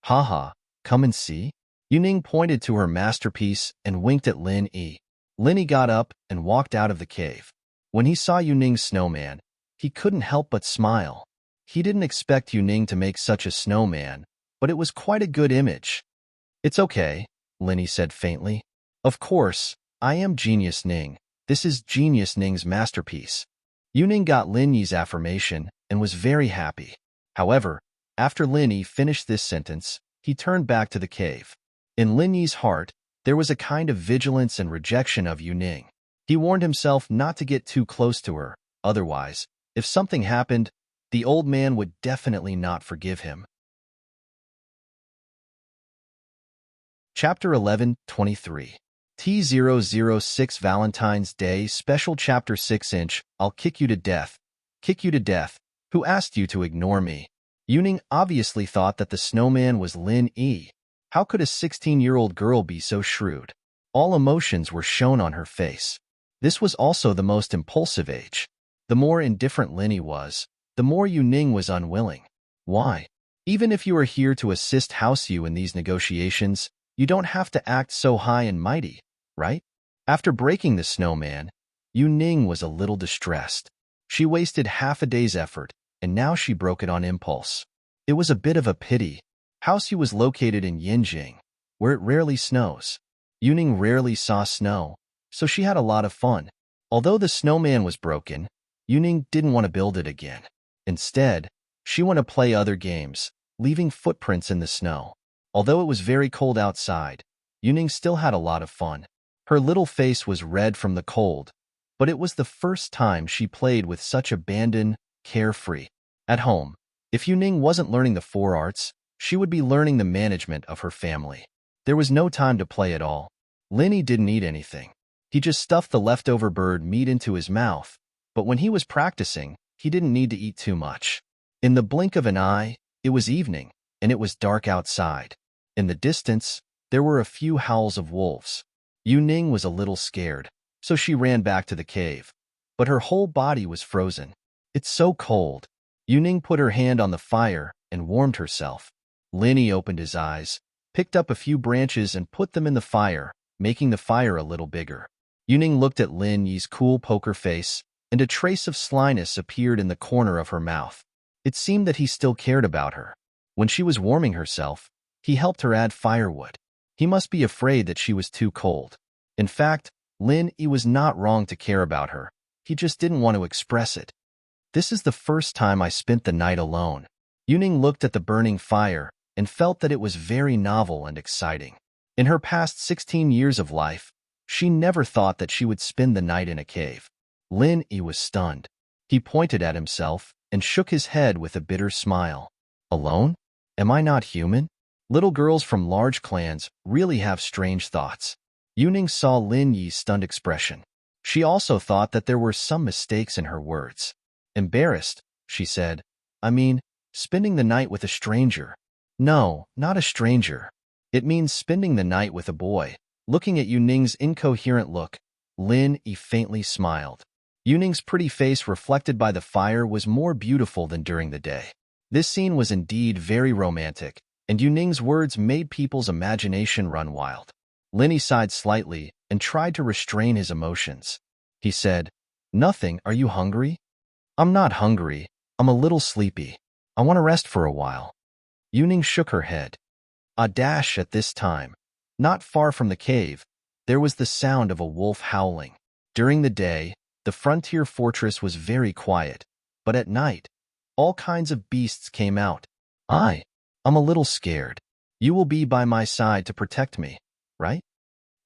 Speaker 1: Haha, come and see. Yuning pointed to her masterpiece and winked at Lin Yi. Lin Yi got up and walked out of the cave. When he saw Yuning's snowman, he couldn't help but smile. He didn't expect Yuning to make such a snowman, but it was quite a good image. It's okay, Lin Yi said faintly. Of course, I am Genius Ning. This is Genius Ning's masterpiece. Yuning got Lin Yi's affirmation and was very happy. However, after Lin Yi finished this sentence, he turned back to the cave. In Lin Yi's heart, there was a kind of vigilance and rejection of Yuning. He warned himself not to get too close to her, otherwise, if something happened, the old man would definitely not forgive him. Chapter 11:23 T006 Valentine's Day Special Chapter 6 I'll kick you to death. Kick you to death. Who asked you to ignore me? Yuning obviously thought that the snowman was Lin Yi. How could a 16-year-old girl be so shrewd? All emotions were shown on her face. This was also the most impulsive age. The more indifferent Lin Yi was, the more Yuning was unwilling. Why? Even if you are here to assist House Yu in these negotiations, you don't have to act so high and mighty, right? After breaking the snowman, Yuning was a little distressed. She wasted half a day's effort, and now she broke it on impulse. It was a bit of a pity. House Yu was located in Yinjing, where it rarely snows. Yuning rarely saw snow, so she had a lot of fun. Although the snowman was broken, Yuning didn't want to build it again. Instead, she wanted to play other games, leaving footprints in the snow. Although it was very cold outside, Yuning still had a lot of fun. Her little face was red from the cold, but it was the first time she played with such abandon, carefree. At home, if Yuning wasn't learning the four arts, she would be learning the management of her family. There was no time to play at all. Lin Yi didn't eat anything. He just stuffed the leftover bird meat into his mouth, but when he was practicing, he didn't need to eat too much. In the blink of an eye, it was evening, and it was dark outside. In the distance, there were a few howls of wolves. Yuning was a little scared, so she ran back to the cave. But her whole body was frozen. It's so cold. Yuning put her hand on the fire and warmed herself. Lin Yi opened his eyes, picked up a few branches and put them in the fire, making the fire a little bigger. Yuning looked at Lin Yi's cool poker face, and a trace of slyness appeared in the corner of her mouth. It seemed that he still cared about her. When she was warming herself, he helped her add firewood. He must be afraid that she was too cold. In fact, Lin Yi was not wrong to care about her. He just didn't want to express it. This is the first time I spent the night alone. Yuning looked at the burning fire and felt that it was very novel and exciting. In her past 16 years of life, she never thought that she would spend the night in a cave. Lin Yi was stunned. He pointed at himself and shook his head with a bitter smile. Alone? Am I not human? Little girls from large clans really have strange thoughts. Yuning saw Lin Yi's stunned expression. She also thought that there were some mistakes in her words. Embarrassed, she said, I mean, spending the night with a stranger. No, not a stranger. It means spending the night with a boy. Looking at Yuning's incoherent look, Lin Yi faintly smiled. Yuning's pretty face reflected by the fire was more beautiful than during the day. This scene was indeed very romantic, and Yuning's words made people's imagination run wild. Lin Yi sighed slightly and tried to restrain his emotions. He said, Nothing, are you hungry? I'm not hungry, I'm a little sleepy. I want to rest for a while. Yuning shook her head. At this time, not far from the cave, there was the sound of a wolf howling. During the day, the frontier fortress was very quiet, but at night, all kinds of beasts came out. I'm a little scared. You will be by my side to protect me, right?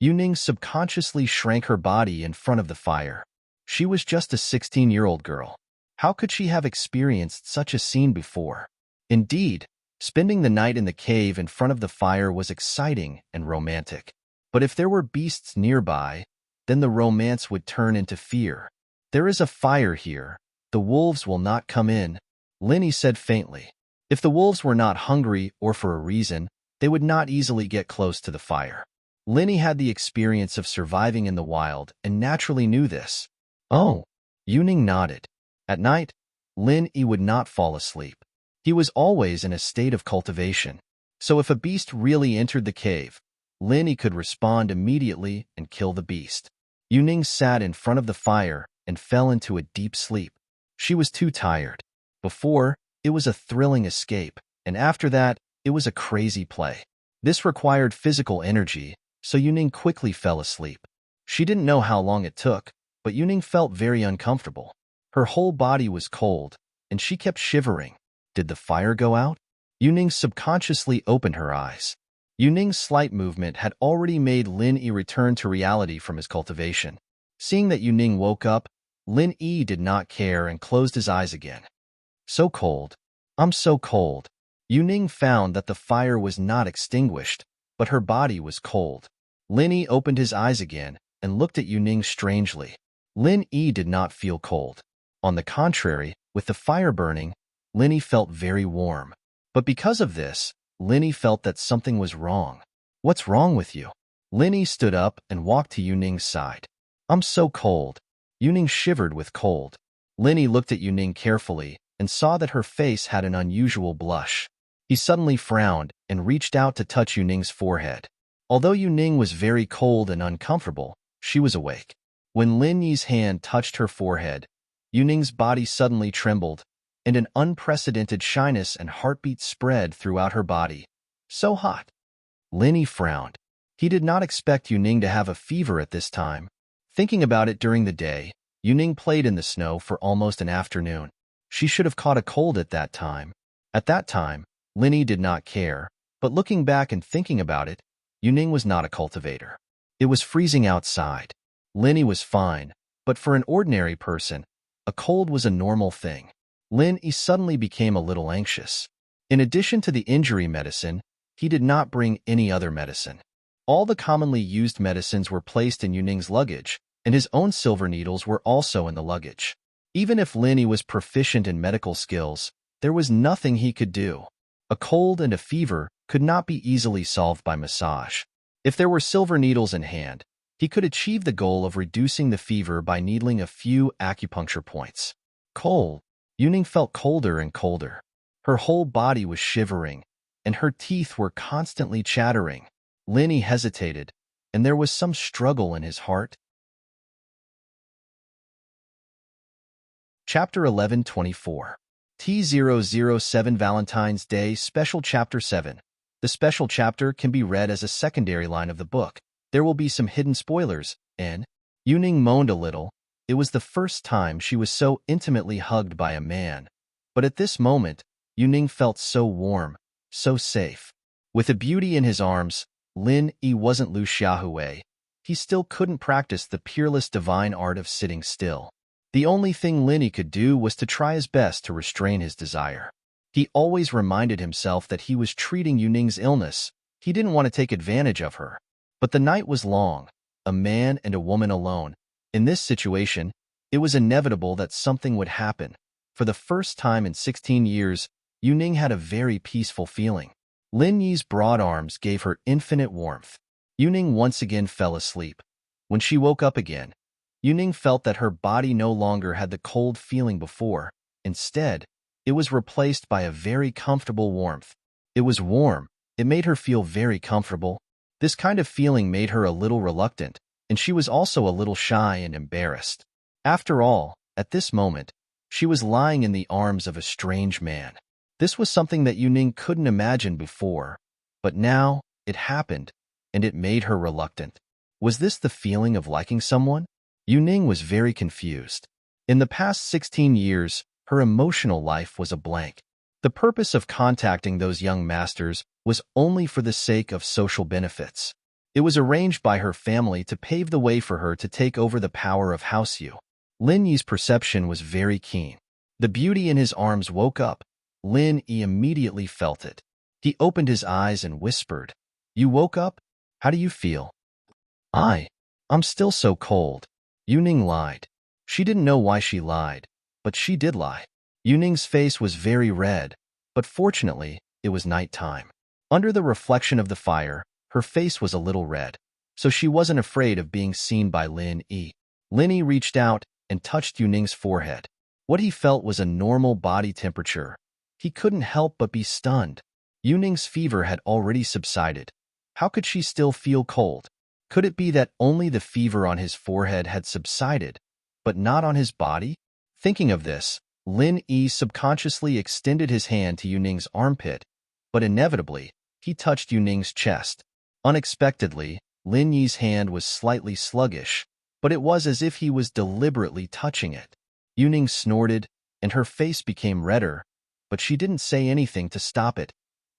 Speaker 1: Yuning subconsciously shrank her body in front of the fire. She was just a 16-year-old girl. How could she have experienced such a scene before? Indeed, spending the night in the cave in front of the fire was exciting and romantic. But if there were beasts nearby, then the romance would turn into fear. There is a fire here. The wolves will not come in, Linny said faintly. If the wolves were not hungry or for a reason, they would not easily get close to the fire. Linny had the experience of surviving in the wild and naturally knew this. Oh, Yuning nodded. At night, Lin Yi would not fall asleep. He was always in a state of cultivation. So if a beast really entered the cave, Lin Yi could respond immediately and kill the beast. Yuning sat in front of the fire and fell into a deep sleep. She was too tired. Before, it was a thrilling escape, and after that, it was a crazy play. This required physical energy, so Yuning quickly fell asleep. She didn't know how long it took, but Yuning felt very uncomfortable. Her whole body was cold, and she kept shivering. Did the fire go out? Yuning subconsciously opened her eyes. Yuning's slight movement had already made Lin Yi return to reality from his cultivation. Seeing that Yuning woke up, Lin Yi did not care and closed his eyes again. So cold. I'm so cold. Yuning found that the fire was not extinguished, but her body was cold. Lin Yi opened his eyes again and looked at Yuning strangely. Lin Yi did not feel cold. On the contrary, with the fire burning, Lin Yi felt very warm. But because of this, Lin Yi felt that something was wrong. What's wrong with you? Lin Yi stood up and walked to Yuning's side. I'm so cold. Yuning shivered with cold. Lin Yi looked at Yuning carefully and saw that her face had an unusual blush. He suddenly frowned and reached out to touch Yuning's forehead. Although Yuning was very cold and uncomfortable, she was awake. When Lin Yi's hand touched her forehead, Yuning's body suddenly trembled, and an unprecedented shyness and heartbeat spread throughout her body. So hot. Lin Yi frowned. He did not expect Yuning to have a fever at this time. Thinking about it during the day, Yuning played in the snow for almost an afternoon. She should have caught a cold at that time. At that time, Lin Yi did not care, but looking back and thinking about it, Yuning was not a cultivator. It was freezing outside. Lin Yi was fine, but for an ordinary person, a cold was a normal thing. Lin Yi suddenly became a little anxious. In addition to the injury medicine, he did not bring any other medicine. All the commonly used medicines were placed in Yuning's luggage, and his own silver needles were also in the luggage. Even if Lin Yi was proficient in medical skills, there was nothing he could do. A cold and a fever could not be easily solved by massage. If there were silver needles in hand, he could achieve the goal of reducing the fever by needling a few acupuncture points. Cold. Yuning felt colder and colder. Her whole body was shivering, and her teeth were constantly chattering. Lin Yi hesitated, and there was some struggle in his heart. Chapter 11:24. T007 Valentine's Day Special Chapter 7. The special chapter can be read as a secondary line of the book. There will be some hidden spoilers, and Yuning moaned a little. It was the first time she was so intimately hugged by a man. But at this moment, Yuning felt so warm, so safe. With a beauty in his arms, Lin Yi wasn't Lu Xiaohui. He still couldn't practice the peerless divine art of sitting still. The only thing Lin Yi could do was to try his best to restrain his desire. He always reminded himself that he was treating Yuning's illness. He didn't want to take advantage of her. But the night was long, a man and a woman alone. In this situation, it was inevitable that something would happen. For the first time in 16 years, Yuning had a very peaceful feeling. Lin Yi's broad arms gave her infinite warmth. Yuning once again fell asleep. When she woke up again, Yuning felt that her body no longer had the cold feeling before. Instead, it was replaced by a very comfortable warmth. It was warm. It made her feel very comfortable. This kind of feeling made her a little reluctant, and she was also a little shy and embarrassed. After all, at this moment, she was lying in the arms of a strange man. This was something that Yuning couldn't imagine before, but now it happened, and it made her reluctant. Was this the feeling of liking someone? Yuning was very confused. In the past 16 years, her emotional life was a blank. The purpose of contacting those young masters was only for the sake of social benefits. It was arranged by her family to pave the way for her to take over the power of House Yu. Lin Yi's perception was very keen. The beauty in his arms woke up. Lin Yi immediately felt it. He opened his eyes and whispered, "You woke up? How do you feel?" I'm still so cold. Yuning lied. She didn't know why she lied, but she did lie. Yuning's face was very red, but fortunately, it was nighttime. Under the reflection of the fire, her face was a little red, so she wasn't afraid of being seen by Lin Yi. Lin Yi reached out and touched Yuning's forehead. What he felt was a normal body temperature. He couldn't help but be stunned. Yuning's fever had already subsided. How could she still feel cold? Could it be that only the fever on his forehead had subsided, but not on his body? Thinking of this, Lin Yi subconsciously extended his hand to Yuning's armpit, but inevitably, he touched Yuning's chest. Unexpectedly, Lin Yi's hand was slightly sluggish, but it was as if he was deliberately touching it. Yuning snorted, and her face became redder, but she didn't say anything to stop it,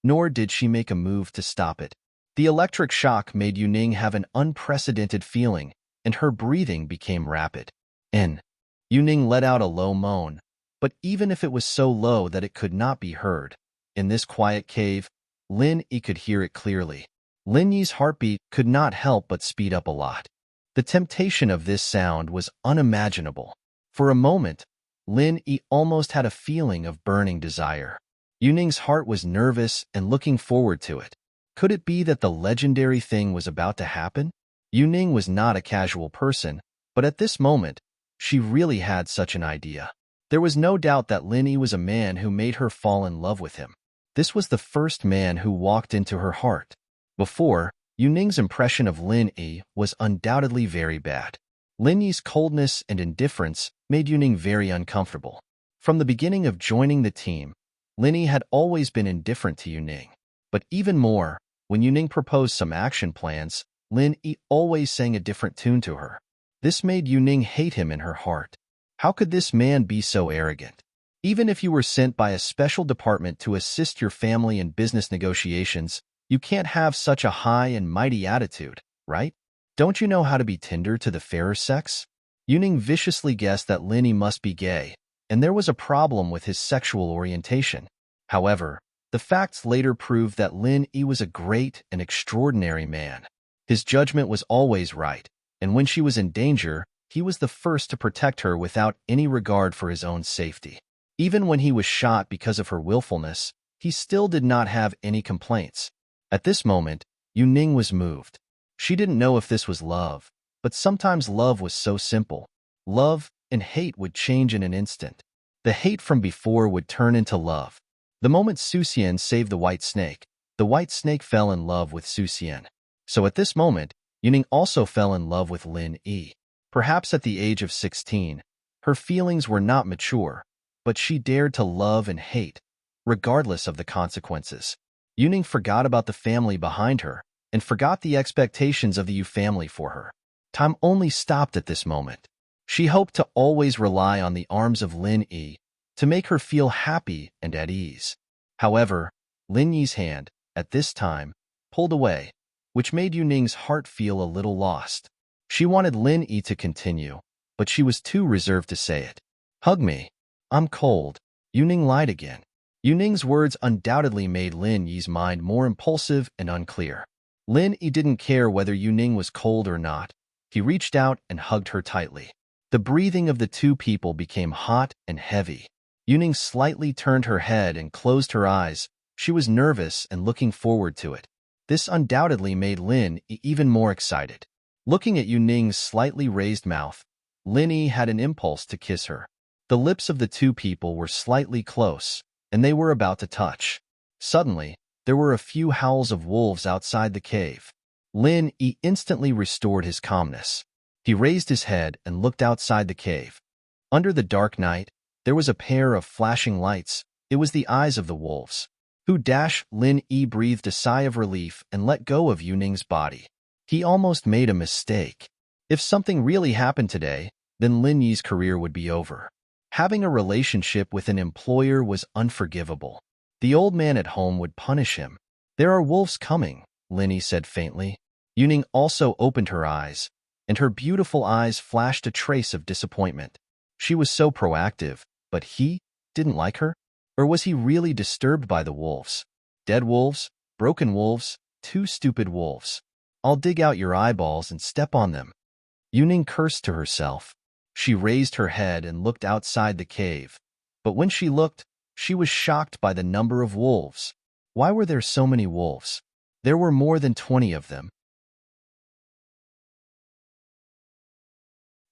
Speaker 1: nor did she make a move to stop it. The electric shock made Yuning have an unprecedented feeling, and her breathing became rapid. Yuning let out a low moan, but even if it was so low that it could not be heard, in this quiet cave, Lin Yi could hear it clearly. Lin Yi's heartbeat could not help but speed up a lot. The temptation of this sound was unimaginable. For a moment, Lin Yi almost had a feeling of burning desire. Yuning's heart was nervous and looking forward to it. Could it be that the legendary thing was about to happen? Yuning was not a casual person, but at this moment, she really had such an idea. There was no doubt that Lin Yi was a man who made her fall in love with him. This was the first man who walked into her heart. Before, Yuning's impression of Lin Yi was undoubtedly very bad. Lin Yi's coldness and indifference made Yuning very uncomfortable. From the beginning of joining the team, Lin Yi had always been indifferent to Yuning. But even more, when Yuning proposed some action plans, Lin Yi always sang a different tune to her. This made Yuning hate him in her heart. How could this man be so arrogant? Even if you were sent by a special department to assist your family in business negotiations, you can't have such a high and mighty attitude, right? Don't you know how to be tender to the fairer sex? Yuning viciously guessed that Lin Yi must be gay, and there was a problem with his sexual orientation. However, the facts later proved that Lin Yi was a great and extraordinary man. His judgment was always right, and when she was in danger, he was the first to protect her without any regard for his own safety. Even when he was shot because of her willfulness, he still did not have any complaints. At this moment, Yuning was moved. She didn't know if this was love, but sometimes love was so simple. Love and hate would change in an instant. The hate from before would turn into love. The moment Su Xian saved the white snake fell in love with Su Xian. So at this moment, Yuning also fell in love with Lin Yi. Perhaps at the age of 16, her feelings were not mature, but she dared to love and hate, regardless of the consequences. Yuning forgot about the family behind her and forgot the expectations of the Yu family for her. Time only stopped at this moment. She hoped to always rely on the arms of Lin Yi to make her feel happy and at ease. However, Lin Yi's hand, at this time, pulled away, which made Yuning's heart feel a little lost. She wanted Lin Yi to continue, but she was too reserved to say it. "Hug me. I'm cold." Yuning lied again. Yuning's words undoubtedly made Lin Yi's mind more impulsive and unclear. Lin Yi didn't care whether Yuning was cold or not. He reached out and hugged her tightly. The breathing of the two people became hot and heavy. Yuning slightly turned her head and closed her eyes. She was nervous and looking forward to it. This undoubtedly made Lin Yi even more excited. Looking at Yuning's slightly raised mouth, Lin Yi had an impulse to kiss her. The lips of the two people were slightly close, and they were about to touch. Suddenly, there were a few howls of wolves outside the cave. Lin Yi instantly restored his calmness. He raised his head and looked outside the cave. Under the dark night, there was a pair of flashing lights. It was the eyes of the wolves. Lin Yi breathed a sigh of relief and let go of Yuning's body. He almost made a mistake. If something really happened today, then Lin Yi's career would be over. Having a relationship with an employer was unforgivable. The old man at home would punish him. "There are wolves coming," Lin Yi said faintly. Yuning also opened her eyes, and her beautiful eyes flashed a trace of disappointment. She was so proactive, but he didn't like her? Or was he really disturbed by the wolves? Dead wolves? Broken wolves? Two stupid wolves. I'll dig out your eyeballs and step on them." Yuning cursed to herself. She raised her head and looked outside the cave. But when she looked, she was shocked by the number of wolves. Why were there so many wolves? There were more than 20 of them.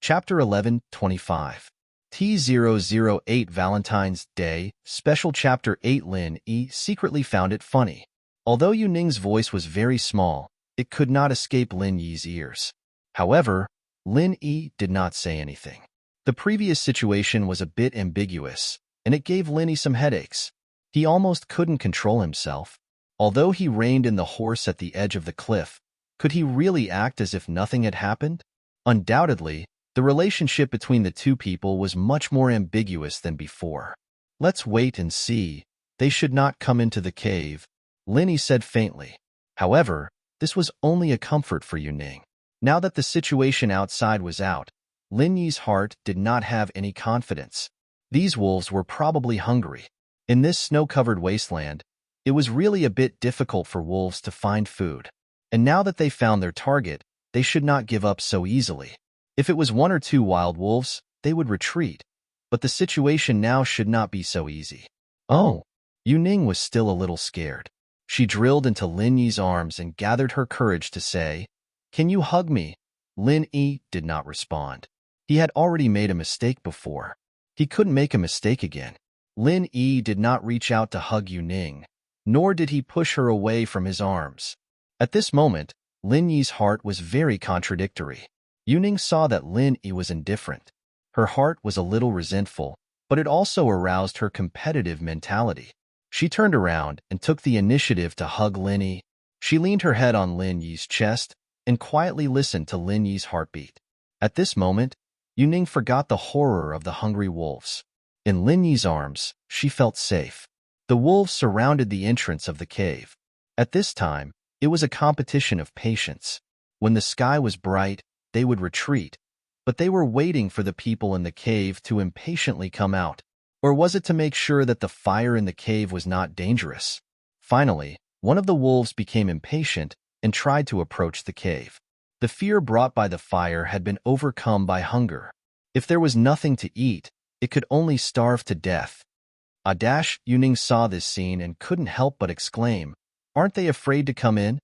Speaker 1: Chapter 11:25. T008 Valentine's Day, Special Chapter 8. Lin Yi secretly found it funny. Although Yu Ning's voice was very small, it could not escape Lin Yi's ears. However, Lin Yi did not say anything. The previous situation was a bit ambiguous, and it gave Lin Yi some headaches. He almost couldn't control himself. Although he reined in the horse at the edge of the cliff, could he really act as if nothing had happened? Undoubtedly, the relationship between the two people was much more ambiguous than before. "Let's wait and see. They should not come into the cave," Lin Yi said faintly. However, this was only a comfort for Yu Ning. Now that the situation outside was out, Lin Yi's heart did not have any confidence. These wolves were probably hungry. In this snow-covered wasteland, it was really a bit difficult for wolves to find food. And now that they found their target, they should not give up so easily. If it was one or two wild wolves, they would retreat. But the situation now should not be so easy. Oh, Yu Ning was still a little scared. She drilled into Lin Yi's arms and gathered her courage to say, "Can you hug me?" Lin Yi did not respond. He had already made a mistake before. He couldn't make a mistake again. Lin Yi did not reach out to hug Yu Ning, nor did he push her away from his arms. At this moment, Lin Yi's heart was very contradictory. Yu Ning saw that Lin Yi was indifferent. Her heart was a little resentful, but it also aroused her competitive mentality. She turned around and took the initiative to hug Lin Yi. She leaned her head on Lin Yi's chest and quietly listened to Lin Yi's heartbeat. At this moment, Yu Ning forgot the horror of the hungry wolves. In Lin Yi's arms, she felt safe. The wolves surrounded the entrance of the cave. At this time, it was a competition of patience. When the sky was bright, they would retreat, but they were waiting for the people in the cave to impatiently come out. Or was it to make sure that the fire in the cave was not dangerous? Finally, one of the wolves became impatient and tried to approach the cave. The fear brought by the fire had been overcome by hunger. If there was nothing to eat, it could only starve to death. Yu Ning saw this scene and couldn't help but exclaim, "Aren't they afraid to come in?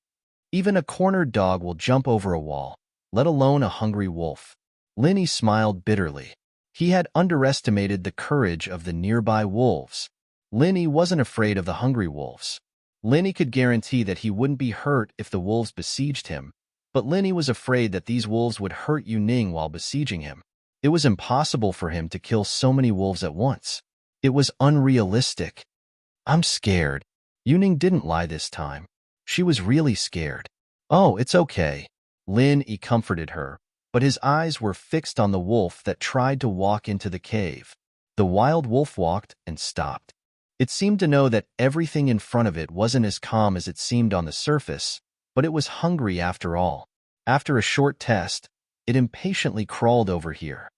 Speaker 1: Even a cornered dog will jump over a wall, let alone a hungry wolf." Lin Yi smiled bitterly. He had underestimated the courage of the nearby wolves. Lin Yi wasn't afraid of the hungry wolves. Lin Yi could guarantee that he wouldn't be hurt if the wolves besieged him, but Lin Yi was afraid that these wolves would hurt Yu Ning while besieging him. It was impossible for him to kill so many wolves at once. It was unrealistic. "I'm scared." Yu Ning didn't lie this time. She was really scared. "Oh, it's okay." Lin Yi comforted her, but his eyes were fixed on the wolf that tried to walk into the cave. The wild wolf walked and stopped. It seemed to know that everything in front of it wasn't as calm as it seemed on the surface, but it was hungry after all. After a short test, it impatiently crawled over here.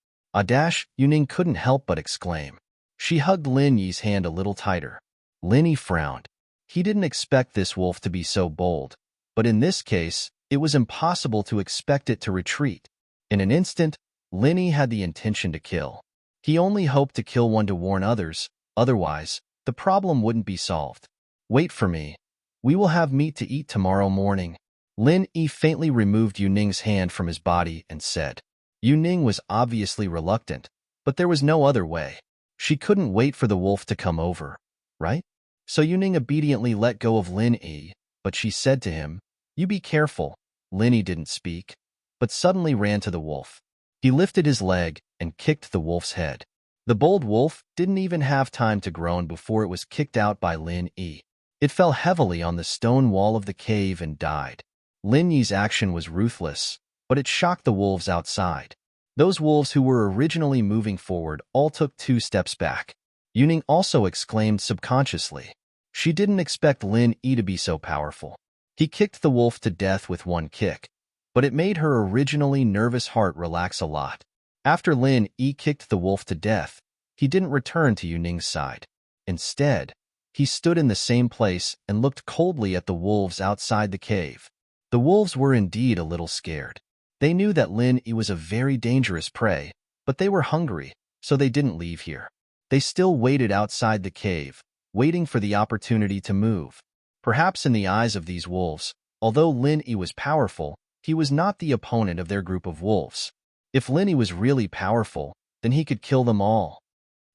Speaker 1: Yu Ning couldn't help but exclaim. She hugged Lin Yi's hand a little tighter. Lin Yi frowned. He didn't expect this wolf to be so bold, but in this case, it was impossible to expect it to retreat. In an instant, Lin Yi had the intention to kill. He only hoped to kill one to warn others, otherwise, the problem wouldn't be solved. "Wait for me. We will have meat to eat tomorrow morning." Lin Yi faintly removed Yu Ning's hand from his body and said. Yu Ning was obviously reluctant, but there was no other way. She couldn't wait for the wolf to come over, right? So Yu Ning obediently let go of Lin Yi, but she said to him, "You be careful." Lin Yi didn't speak, but suddenly ran to the wolf. He lifted his leg and kicked the wolf's head. The bold wolf didn't even have time to groan before it was kicked out by Lin Yi. It fell heavily on the stone wall of the cave and died. Lin Yi's action was ruthless, but it shocked the wolves outside. Those wolves who were originally moving forward all took 2 steps back. Yu Ning also exclaimed subconsciously. She didn't expect Lin Yi to be so powerful. He kicked the wolf to death with one kick, but it made her originally nervous heart relax a lot. After Lin Yi kicked the wolf to death, he didn't return to Yu Ning's side. Instead, he stood in the same place and looked coldly at the wolves outside the cave. The wolves were indeed a little scared. They knew that Lin Yi was a very dangerous prey, but they were hungry, so they didn't leave here. They still waited outside the cave, waiting for the opportunity to move. Perhaps in the eyes of these wolves, although Lin Yi was powerful, he was not the opponent of their group of wolves. If Lin Yi was really powerful, then he could kill them all.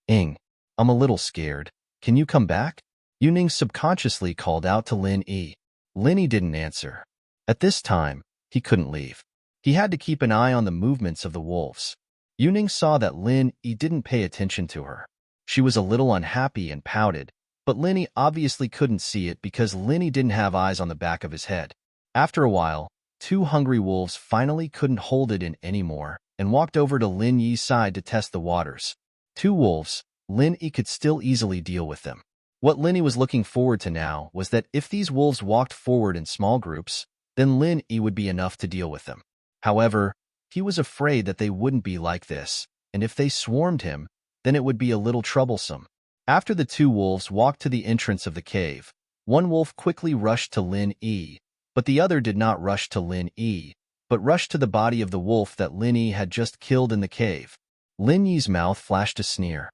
Speaker 1: Ing, I'm a little scared. Can you come back? Yuning subconsciously called out to Lin Yi. Lin Yi didn't answer. At this time, he couldn't leave. He had to keep an eye on the movements of the wolves. Yuning saw that Lin Yi didn't pay attention to her. She was a little unhappy and pouted, but Lin Yi obviously couldn't see it because Lin Yi didn't have eyes on the back of his head. After a while, two hungry wolves finally couldn't hold it in anymore and walked over to Lin Yi's side to test the waters. Two wolves, Lin Yi could still easily deal with them. What Lin Yi was looking forward to now was that if these wolves walked forward in small groups, then Lin Yi would be enough to deal with them. However, he was afraid that they wouldn't be like this, and if they swarmed him, then it would be a little troublesome. After the two wolves walked to the entrance of the cave, one wolf quickly rushed to Lin Yi, but the other did not rush to Lin Yi, but rushed to the body of the wolf that Lin Yi had just killed in the cave. Lin Yi's mouth flashed a sneer.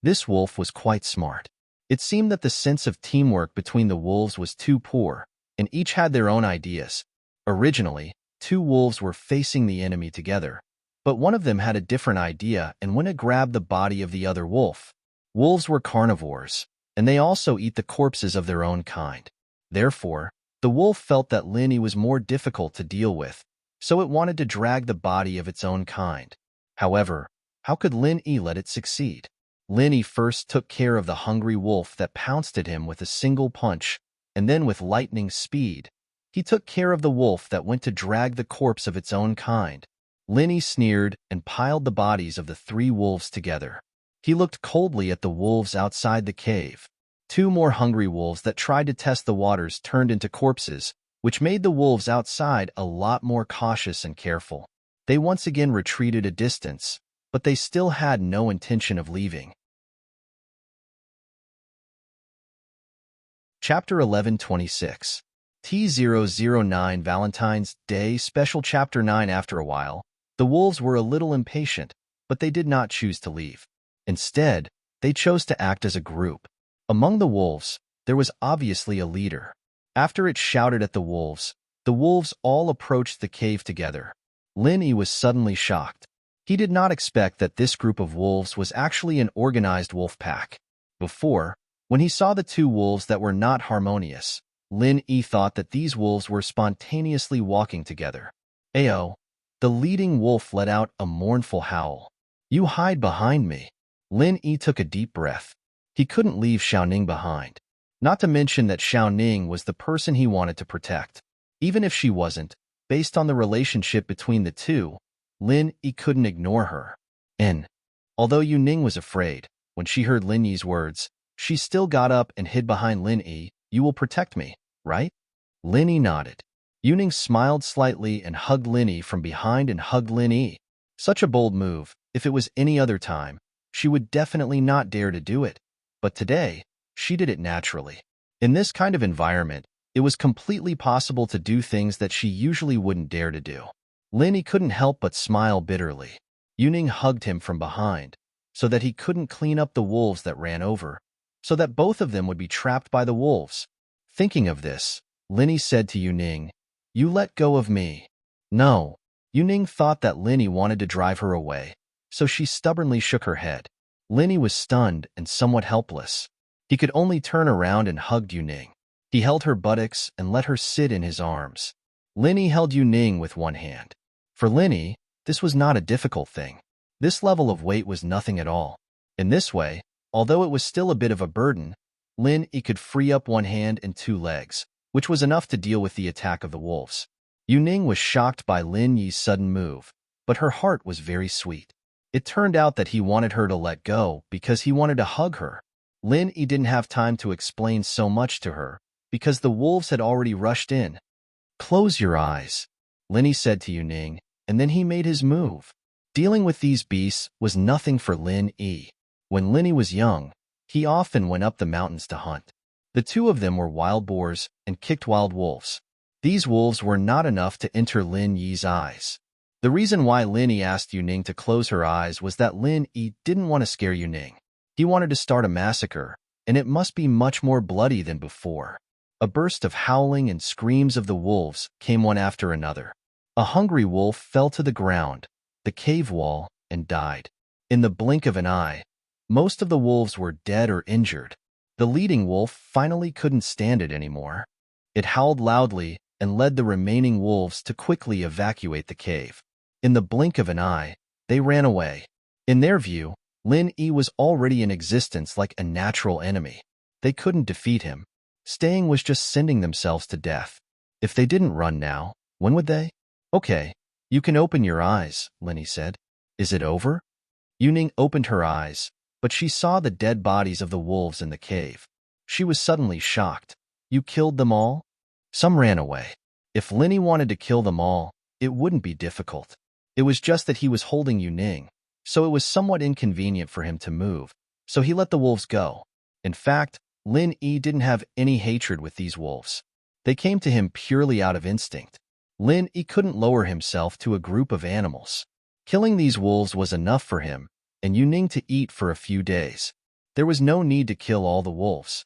Speaker 1: This wolf was quite smart. It seemed that the sense of teamwork between the wolves was too poor, and each had their own ideas. Originally, two wolves were facing the enemy together, but one of them had a different idea and went to grab the body of the other wolf. Wolves were carnivores, and they also eat the corpses of their own kind. Therefore, the wolf felt that Lin Yi was more difficult to deal with, so it wanted to drag the body of its own kind. However, how could Lin Yi let it succeed? Lin Yi first took care of the hungry wolf that pounced at him with a single punch, and then with lightning speed, he took care of the wolf that went to drag the corpse of its own kind. Lin Yi sneered and piled the bodies of the three wolves together. He looked coldly at the wolves outside the cave. Two more hungry wolves that tried to test the waters turned into corpses, which made the wolves outside a lot more cautious and careful. They once again retreated a distance, but they still had no intention of leaving. Chapter 1126 T009 Valentine's Day Special Chapter 9 After a while, the wolves were a little impatient, but they did not choose to leave. Instead, they chose to act as a group. Among the wolves, there was obviously a leader. After it shouted at the wolves all approached the cave together. Lin Yi was suddenly shocked. He did not expect that this group of wolves was actually an organized wolf pack. Before, when he saw the two wolves that were not harmonious, Lin Yi thought that these wolves were spontaneously walking together. Ayo! The leading wolf let out a mournful howl. You hide behind me. Lin Yi took a deep breath. He couldn't leave Xiaoning behind. Not to mention that Xiaoning was the person he wanted to protect. Even if she wasn't, based on the relationship between the two, Lin Yi couldn't ignore her. And although Yuning was afraid, when she heard Lin Yi's words, she still got up and hid behind Lin Yi. You will protect me, right? Lin Yi nodded. Yuning smiled slightly and hugged Lin Yi from behind and hugged Lin Yi. Such a bold move. If it was any other time, she would definitely not dare to do it. But today, she did it naturally. In this kind of environment, it was completely possible to do things that she usually wouldn't dare to do. Lin Yi couldn't help but smile bitterly. Yuning hugged him from behind, so that he couldn't clean up the wolves that ran over, so that both of them would be trapped by the wolves. Thinking of this, Lin Yi said to Yuning, You let go of me. No. Yuning thought that Lin Yi wanted to drive her away, so she stubbornly shook her head. Lin Yi was stunned and somewhat helpless. He could only turn around and hugged Yuning. He held her buttocks and let her sit in his arms. Lin Yi held Yuning with one hand. For Lin Yi, this was not a difficult thing. This level of weight was nothing at all. In this way, although it was still a bit of a burden, Lin Yi could free up one hand and two legs, which was enough to deal with the attack of the wolves. Yuning was shocked by Lin Yi's sudden move, but her heart was very sweet. It turned out that he wanted her to let go because he wanted to hug her. Lin Yi didn't have time to explain so much to her, because the wolves had already rushed in. Close your eyes, Lin Yi said to Yuning, and then he made his move. Dealing with these beasts was nothing for Lin Yi. When Lin Yi was young, he often went up the mountains to hunt. The two of them were wild boars and kicked wild wolves. These wolves were not enough to enter Lin Yi's eyes. The reason why Lin Yi asked Yu Ning to close her eyes was that Lin Yi didn't want to scare Yu Ning. He wanted to start a massacre, and it must be much more bloody than before. A burst of howling and screams of the wolves came one after another. A hungry wolf fell to the ground, the cave wall, and died. In the blink of an eye, most of the wolves were dead or injured. The leading wolf finally couldn't stand it anymore. It howled loudly and led the remaining wolves to quickly evacuate the cave. In the blink of an eye, they ran away. In their view, Lin Yi was already in existence like a natural enemy. They couldn't defeat him. Staying was just sending themselves to death. If they didn't run now, when would they? Okay, you can open your eyes, Lin Yi said. Is it over? Yu Ning opened her eyes, but she saw the dead bodies of the wolves in the cave. She was suddenly shocked. You killed them all? Some ran away. If Lin Yi wanted to kill them all, it wouldn't be difficult. It was just that he was holding Yu Ning, so it was somewhat inconvenient for him to move, so he let the wolves go. In fact, Lin Yi didn't have any hatred with these wolves. They came to him purely out of instinct. Lin Yi couldn't lower himself to a group of animals. Killing these wolves was enough for him, and Yu Ning to eat for a few days. There was no need to kill all the wolves.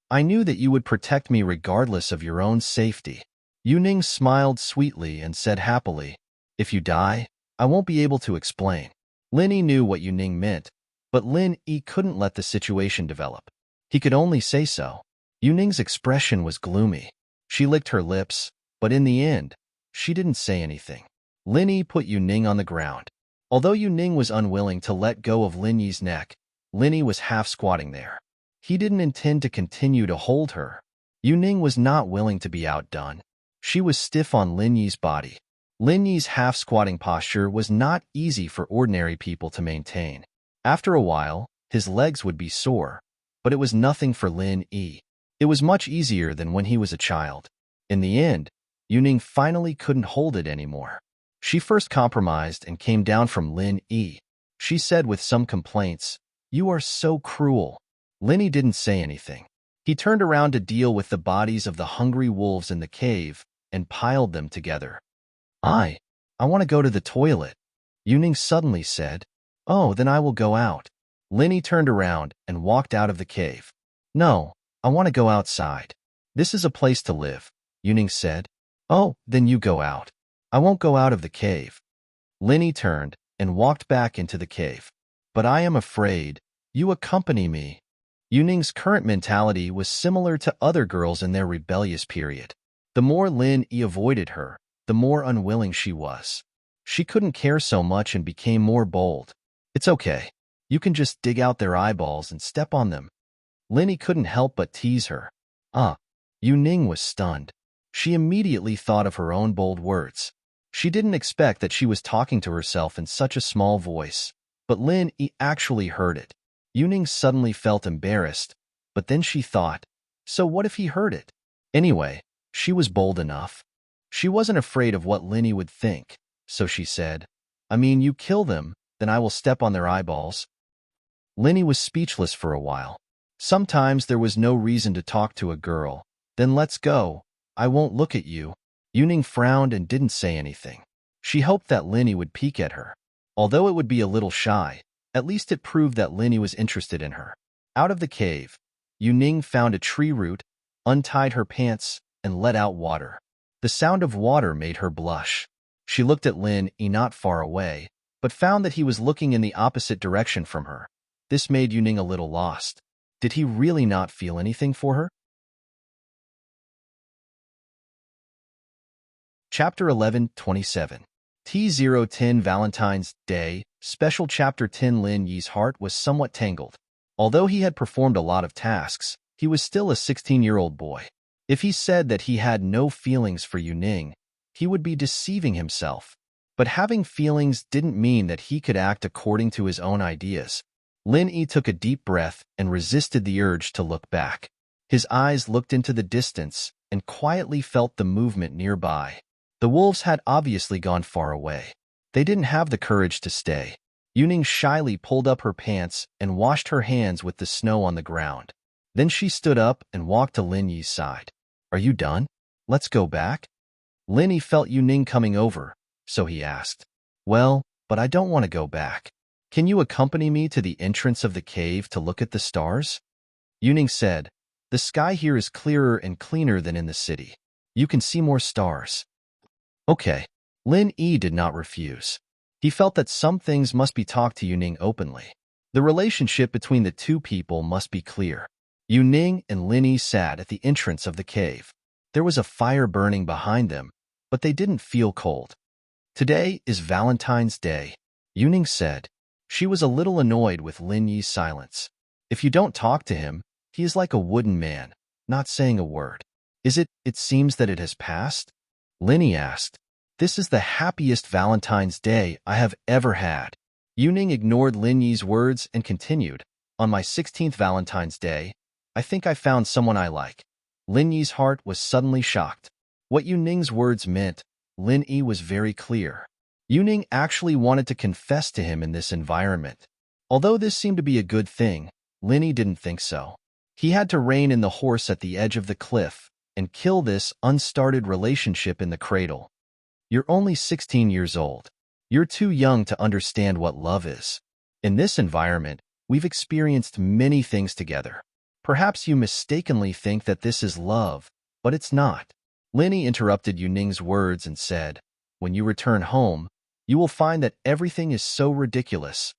Speaker 1: I knew that you would protect me regardless of your own safety. Yu Ning smiled sweetly and said happily, if you die, I won't be able to explain. Lin Yi knew what Yu Ning meant, but Lin Yi couldn't let the situation develop. He could only say so. Yu Ning's expression was gloomy. She licked her lips, but in the end, she didn't say anything. Lin Yi put Yu Ning on the ground. Although Yu Ning was unwilling to let go of Lin Yi's neck, Lin Yi was half squatting there. He didn't intend to continue to hold her. Yu Ning was not willing to be outdone. She was stiff on Lin Yi's body. Lin Yi's half-squatting posture was not easy for ordinary people to maintain. After a while, his legs would be sore, but it was nothing for Lin Yi. It was much easier than when he was a child. In the end, Yu Ning finally couldn't hold it anymore. She first compromised and came down from Lin Yi. She said with some complaints, "You are so cruel." Lin Yi didn't say anything. He turned around to deal with the bodies of the hungry wolves in the cave and piled them together. I want to go to the toilet," Yu Ning suddenly said. "Oh, then I will go out." Lin Yi turned around and walked out of the cave. "No, I want to go outside. This is a place to live," Yu Ning said. "Oh, then you go out. I won't go out of the cave." Lin Yi turned and walked back into the cave. "But I am afraid. You accompany me." Yu Ning's current mentality was similar to other girls in their rebellious period. The more Lin Yi avoided her, the more unwilling she was. She couldn't care so much and became more bold. "It's okay. You can just dig out their eyeballs and step on them." Lin Yi couldn't help but tease her. Yu Ning was stunned. She immediately thought of her own bold words. She didn't expect that she was talking to herself in such a small voice, but Lin Yi actually heard it. Yu Ning suddenly felt embarrassed, but then she thought, so what if he heard it? Anyway, she was bold enough. She wasn't afraid of what Lin Yi would think, so she said, "I mean, you kill them, then I will step on their eyeballs." Lin Yi was speechless for a while. Sometimes there was no reason to talk to a girl. "Then let's go. I won't look at you." Yu Ning frowned and didn't say anything. She hoped that Lin Yi would peek at her. Although it would be a little shy, at least it proved that Lin Yi was interested in her. Out of the cave, Yu Ning found a tree root, untied her pants, and let out water. The sound of water made her blush. She looked at Lin Yi not far away, but found that he was looking in the opposite direction from her. This made Yu Ning a little lost. Did he really not feel anything for her? Chapter 11:27. T010 Valentine's Day, Special Chapter 10. Lin Yi's heart was somewhat tangled. Although he had performed a lot of tasks, he was still a 16-year-old boy. If he said that he had no feelings for Yu Ning, he would be deceiving himself. But having feelings didn't mean that he could act according to his own ideas. Lin Yi took a deep breath and resisted the urge to look back. His eyes looked into the distance and quietly felt the movement nearby. The wolves had obviously gone far away. They didn't have the courage to stay. Yu Ning shyly pulled up her pants and washed her hands with the snow on the ground. Then she stood up and walked to Lin Yi's side. "Are you done? Let's go back?" Lin Yi felt Yuning coming over, so he asked, "Well, but I don't want to go back. Can you accompany me to the entrance of the cave to look at the stars?" Yuning said, "The sky here is clearer and cleaner than in the city. You can see more stars." Okay. Lin Yi did not refuse. He felt that some things must be talked to Yuning openly. The relationship between the two people must be clear. Yuning and Lin Yi sat at the entrance of the cave. There was a fire burning behind them, but they didn't feel cold. "Today is Valentine's Day," Yuning said. She was a little annoyed with Lin Yi's silence. If you don't talk to him, he is like a wooden man, not saying a word. It seems that it has passed?" Lin Yi asked. "This is the happiest Valentine's Day I have ever had." Yuning ignored Lin Yi's words and continued, "On my 16th Valentine's Day, I think I found someone I like." Lin Yi's heart was suddenly shocked. What Yuning's words meant, Lin Yi was very clear. Yuning actually wanted to confess to him in this environment. Although this seemed to be a good thing, Lin Yi didn't think so. He had to rein in the horse at the edge of the cliff and kill this unstarted relationship in the cradle. "You're only 16 years old. You're too young to understand what love is. In this environment, we've experienced many things together. Perhaps you mistakenly think that this is love, but it's not." Lin Yi interrupted Yuning's words and said, "When you return home, you will find that everything is so ridiculous."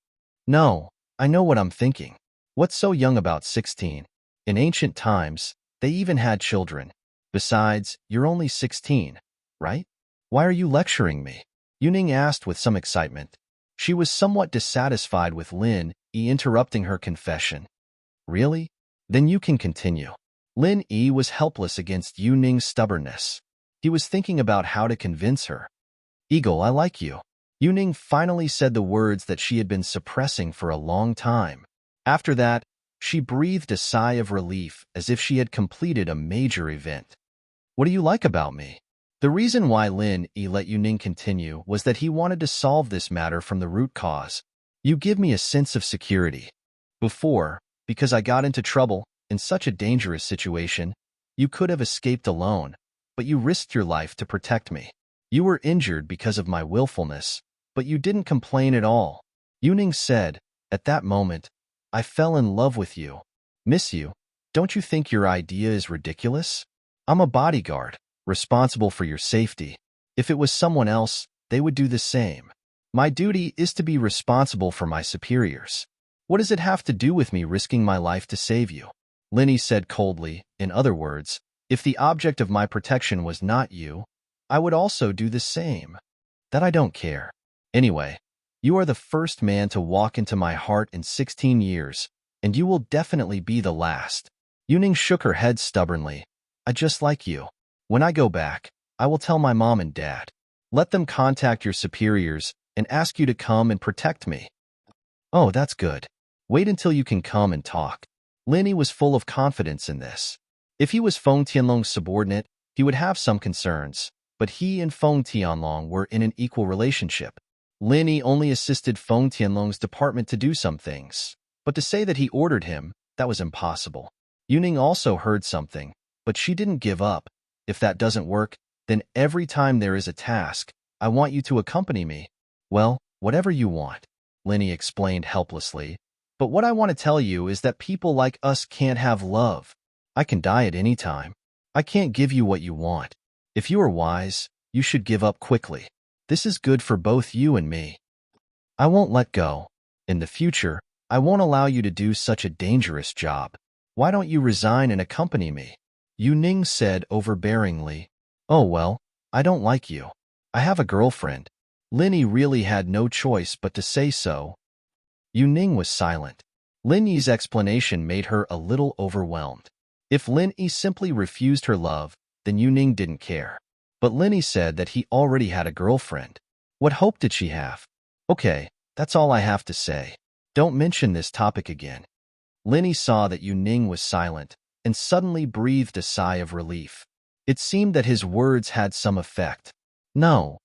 Speaker 1: "No, I know what I'm thinking. What's so young about 16? In ancient times, they even had children. Besides, you're only 16, right? Why are you lecturing me?" Yuning asked with some excitement. She was somewhat dissatisfied with Lin Yi interrupting her confession. "Really? Then you can continue." Lin Yi was helpless against Yuning's stubbornness. He was thinking about how to convince her. "Eagle, I like you." Yuning finally said the words that she had been suppressing for a long time. After that, she breathed a sigh of relief as if she had completed a major event. "What do you like about me?" The reason why Lin Yi let Yuning continue was that he wanted to solve this matter from the root cause. "You give me a sense of security. Before, because I got into trouble, in such a dangerous situation, you could have escaped alone, but you risked your life to protect me. You were injured because of my willfulness, but you didn't complain at all." Yuning said, "At that moment, I fell in love with you. Miss you. Don't you think your idea is ridiculous? I'm a bodyguard, responsible for your safety. If it was someone else, they would do the same. My duty is to be responsible for my superiors. What does it have to do with me risking my life to save you?" Lin Yi said coldly. "In other words, if the object of my protection was not you, I would also do the same. That I don't care. Anyway, you are the first man to walk into my heart in 16 years, and you will definitely be the last." Yuning shook her head stubbornly. "I just like you. When I go back, I will tell my mom and dad. Let them contact your superiors and ask you to come and protect me." "Oh, that's good. Wait until you can come and talk." Lin Yi was full of confidence in this. If he was Feng Tianlong's subordinate, he would have some concerns, but he and Feng Tianlong were in an equal relationship. Lin Yi only assisted Feng Tianlong's department to do some things, but to say that he ordered him, that was impossible. Yuning also heard something, but she didn't give up. "If that doesn't work, then every time there is a task, I want you to accompany me." "Well, whatever you want," Lin Yi explained helplessly. "But what I want to tell you is that people like us can't have love. I can die at any time. I can't give you what you want. If you are wise, you should give up quickly. This is good for both you and me. I won't let go. In the future, I won't allow you to do such a dangerous job. Why don't you resign and accompany me?" Yuning said overbearingly. "Oh well, I don't like you. I have a girlfriend." Lin Yi really had no choice but to say so. Yuning was silent. Lin Yi's explanation made her a little overwhelmed. If Lin Yi simply refused her love, then Yuning didn't care. But Lin Yi said that he already had a girlfriend. What hope did she have? "Okay, that's all I have to say. Don't mention this topic again." Lin Yi saw that Yuning was silent and suddenly breathed a sigh of relief. It seemed that his words had some effect. "No,"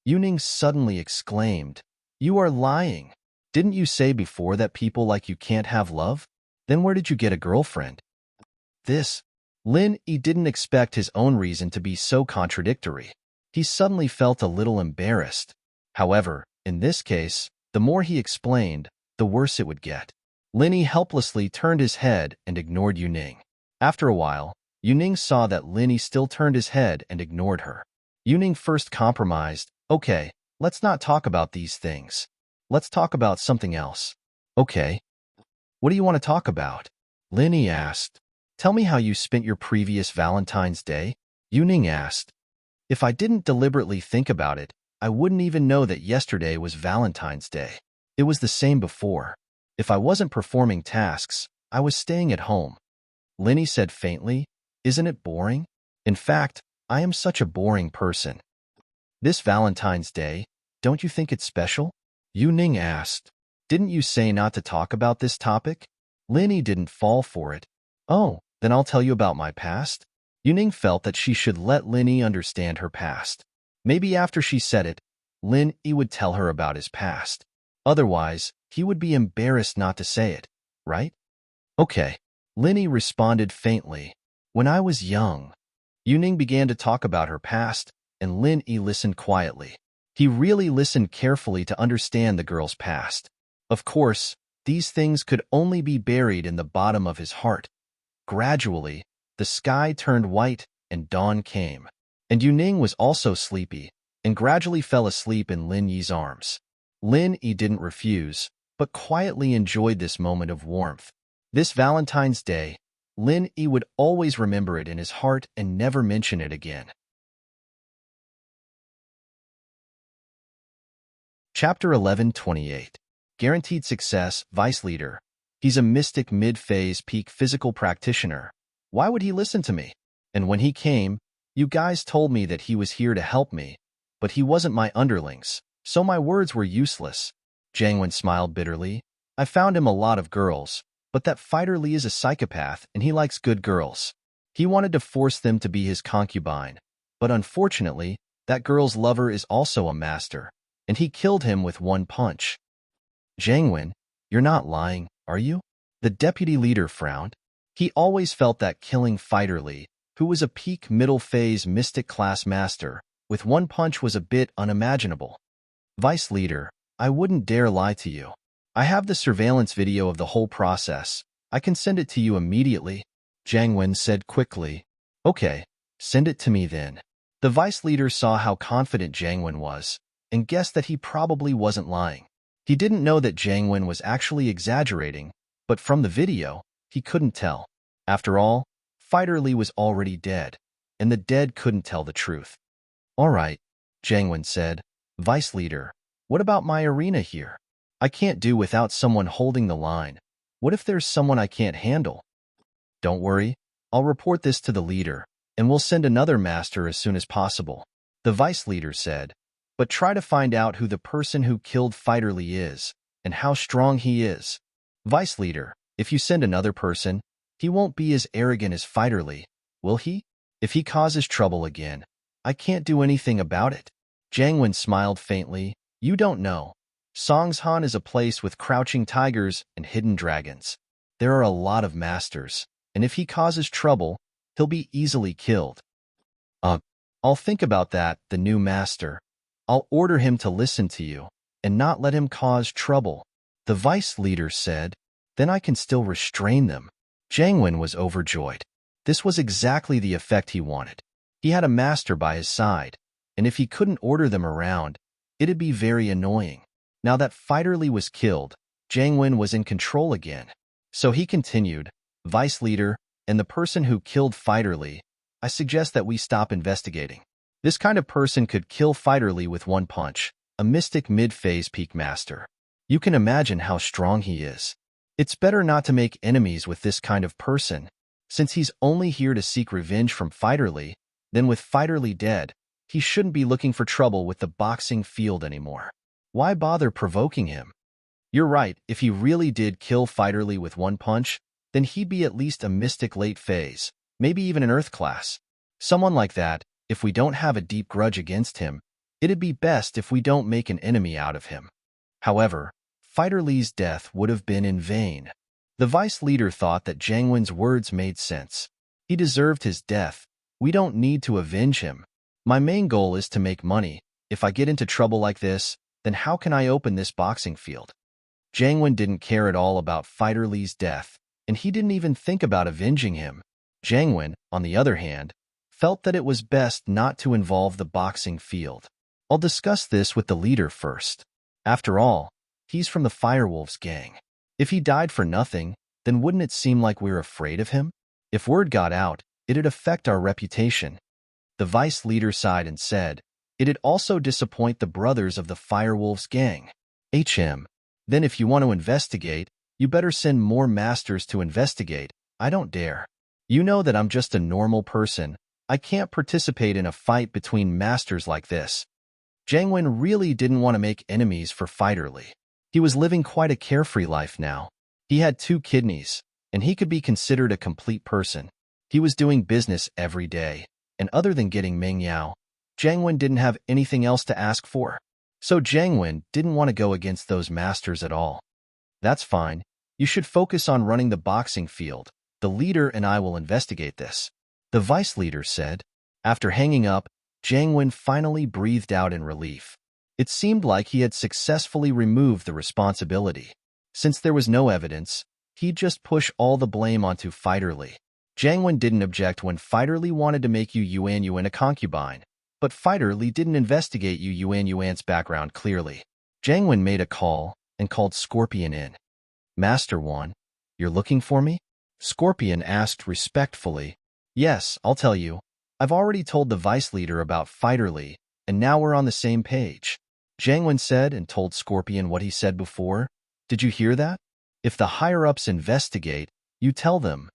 Speaker 1: Yuning suddenly exclaimed. "You are lying. Didn't you say before that people like you can't have love? Then where did you get a girlfriend?" Lin Yi didn't expect his own reason to be so contradictory. He suddenly felt a little embarrassed. However, in this case, the more he explained, the worse it would get. Linny helplessly turned his head and ignored Yuning. After a while, Yuning saw that Linny still turned his head and ignored her. Yuning first compromised. Okay, let's not talk about these things. Let's talk about something else. Okay. What do you want to talk about? Linny asked. Tell me how you spent your previous Valentine's Day. Yuning asked. If I didn't deliberately think about it, I wouldn't even know that yesterday was Valentine's Day. It was the same before. If I wasn't performing tasks, I was staying at home. Linny said faintly, Isn't it boring? In fact, I am such a boring person. This Valentine's Day, don't you think it's special? Yuning asked. Didn't you say not to talk about this topic? Linny didn't fall for it. Oh, then I'll tell you about my past. Yuning felt that she should let Linny understand her past. Maybe after she said it, Linny would tell her about his past. Otherwise, he would be embarrassed not to say it, right? Okay. Linny responded faintly. When I was young. Yuning began to talk about her past, and Linny listened quietly. He really listened carefully to understand the girl's past. Of course, these things could only be buried in the bottom of his heart. Gradually, the sky turned white and dawn came. And Yuning was also sleepy, and gradually fell asleep in Lin Yi's arms. Lin Yi didn't refuse, but quietly enjoyed this moment of warmth. This Valentine's Day, Lin Yi would always remember it in his heart and never mention it again. Chapter 11:28. Guaranteed Success, Vice Leader. He's a mystic mid-phase peak physical practitioner. Why would he listen to me? And when he came, you guys told me that he was here to help me, but he wasn't my underlings, so my words were useless. Jiangwen smiled bitterly. I found him a lot of girls, but that Fighter Li is a psychopath and he likes good girls. He wanted to force them to be his concubine, but unfortunately, that girl's lover is also a master, and he killed him with one punch. Jiangwen, you're not lying, are you? The deputy leader frowned. He always felt that killing Fighter Li, who was a peak middle phase mystic class master, with one punch was a bit unimaginable. Vice Leader, I wouldn't dare lie to you. I have the surveillance video of the whole process. I can send it to you immediately, Jiangwen said quickly. Okay, send it to me then. The Vice Leader saw how confident Jiangwen was, and guessed that he probably wasn't lying. He didn't know that Jiangwen was actually exaggerating, but from the video, he couldn't tell. After all, Fighter Li was already dead, and the dead couldn't tell the truth. All right, Jiangwen said. Vice Leader, what about my arena here? I can't do without someone holding the line. What if there's someone I can't handle? Don't worry, I'll report this to the leader, and we'll send another master as soon as possible, the Vice Leader said. But try to find out who the person who killed Fighter Li is, and how strong he is. Vice Leader, if you send another person, he won't be as arrogant as Fighter Li, will he? If he causes trouble again, I can't do anything about it. Jiangwen smiled faintly. You don't know. Songshan is a place with crouching tigers and hidden dragons. There are a lot of masters, and if he causes trouble, he'll be easily killed. I'll think about that, the new master. I'll order him to listen to you, and not let him cause trouble, the Vice Leader said. Then I can still restrain them. Jiangwen was overjoyed. This was exactly the effect he wanted. He had a master by his side, and if he couldn't order them around, it'd be very annoying. Now that Fighter Li was killed, Jiangwen was in control again. So he continued, Vice Leader, and the person who killed Fighter Li, I suggest that we stop investigating. This kind of person could kill Fighter Li with one punch, a mystic mid-phase peak master. You can imagine how strong he is. It's better not to make enemies with this kind of person, since he's only here to seek revenge from Fighter Li. Then with Fighter Li dead, he shouldn't be looking for trouble with the boxing field anymore. Why bother provoking him? You're right, if he really did kill Fighter Li with one punch, then he'd be at least a mystic late phase, maybe even an earth class. Someone like that, if we don't have a deep grudge against him, it'd be best if we don't make an enemy out of him. However, Fighter Li's death would have been in vain. The Vice Leader thought that Jiangwen's words made sense. He deserved his death. We don't need to avenge him. My main goal is to make money. If I get into trouble like this, then how can I open this boxing field? Jiang Wen didn't care at all about Fighter Li's death, and he didn't even think about avenging him. Jiang Wen, on the other hand, felt that it was best not to involve the boxing field. I'll discuss this with the leader first. After all, he's from the Firewolves gang. If he died for nothing, then wouldn't it seem like we're afraid of him? If word got out, it'd affect our reputation. The vice leader sighed and said, it'd also disappoint the brothers of the Firewolves gang. Then if you want to investigate, you better send more masters to investigate. I don't dare. You know that I'm just a normal person. I can't participate in a fight between masters like this. Jiang Wen really didn't want to make enemies for Fighter Li. He was living quite a carefree life now. He had 2 kidneys, and he could be considered a complete person. He was doing business every day, and other than getting Meng Yao, Jiang Wen didn't have anything else to ask for. So Jiang Wen didn't want to go against those masters at all. That's fine. You should focus on running the boxing field. The leader and I will investigate this. The vice leader said. After hanging up, Jiang Wen finally breathed out in relief. It seemed like he had successfully removed the responsibility. Since there was no evidence, he'd just push all the blame onto Fighter Li. Jiang Wen didn't object when Fighter Li wanted to make Yuan Yuan a concubine, but Fighter Li didn't investigate Yuan Yuan's background clearly. Jiang Wen made a call and called Scorpion in. Master Wan, you're looking for me? Scorpion asked respectfully. Yes, I'll tell you. I've already told the vice leader about Fighter Li, and now we're on the same page. Jiang Wen said and told Scorpion what he said before. Did you hear that? If the higher-ups investigate, you tell them.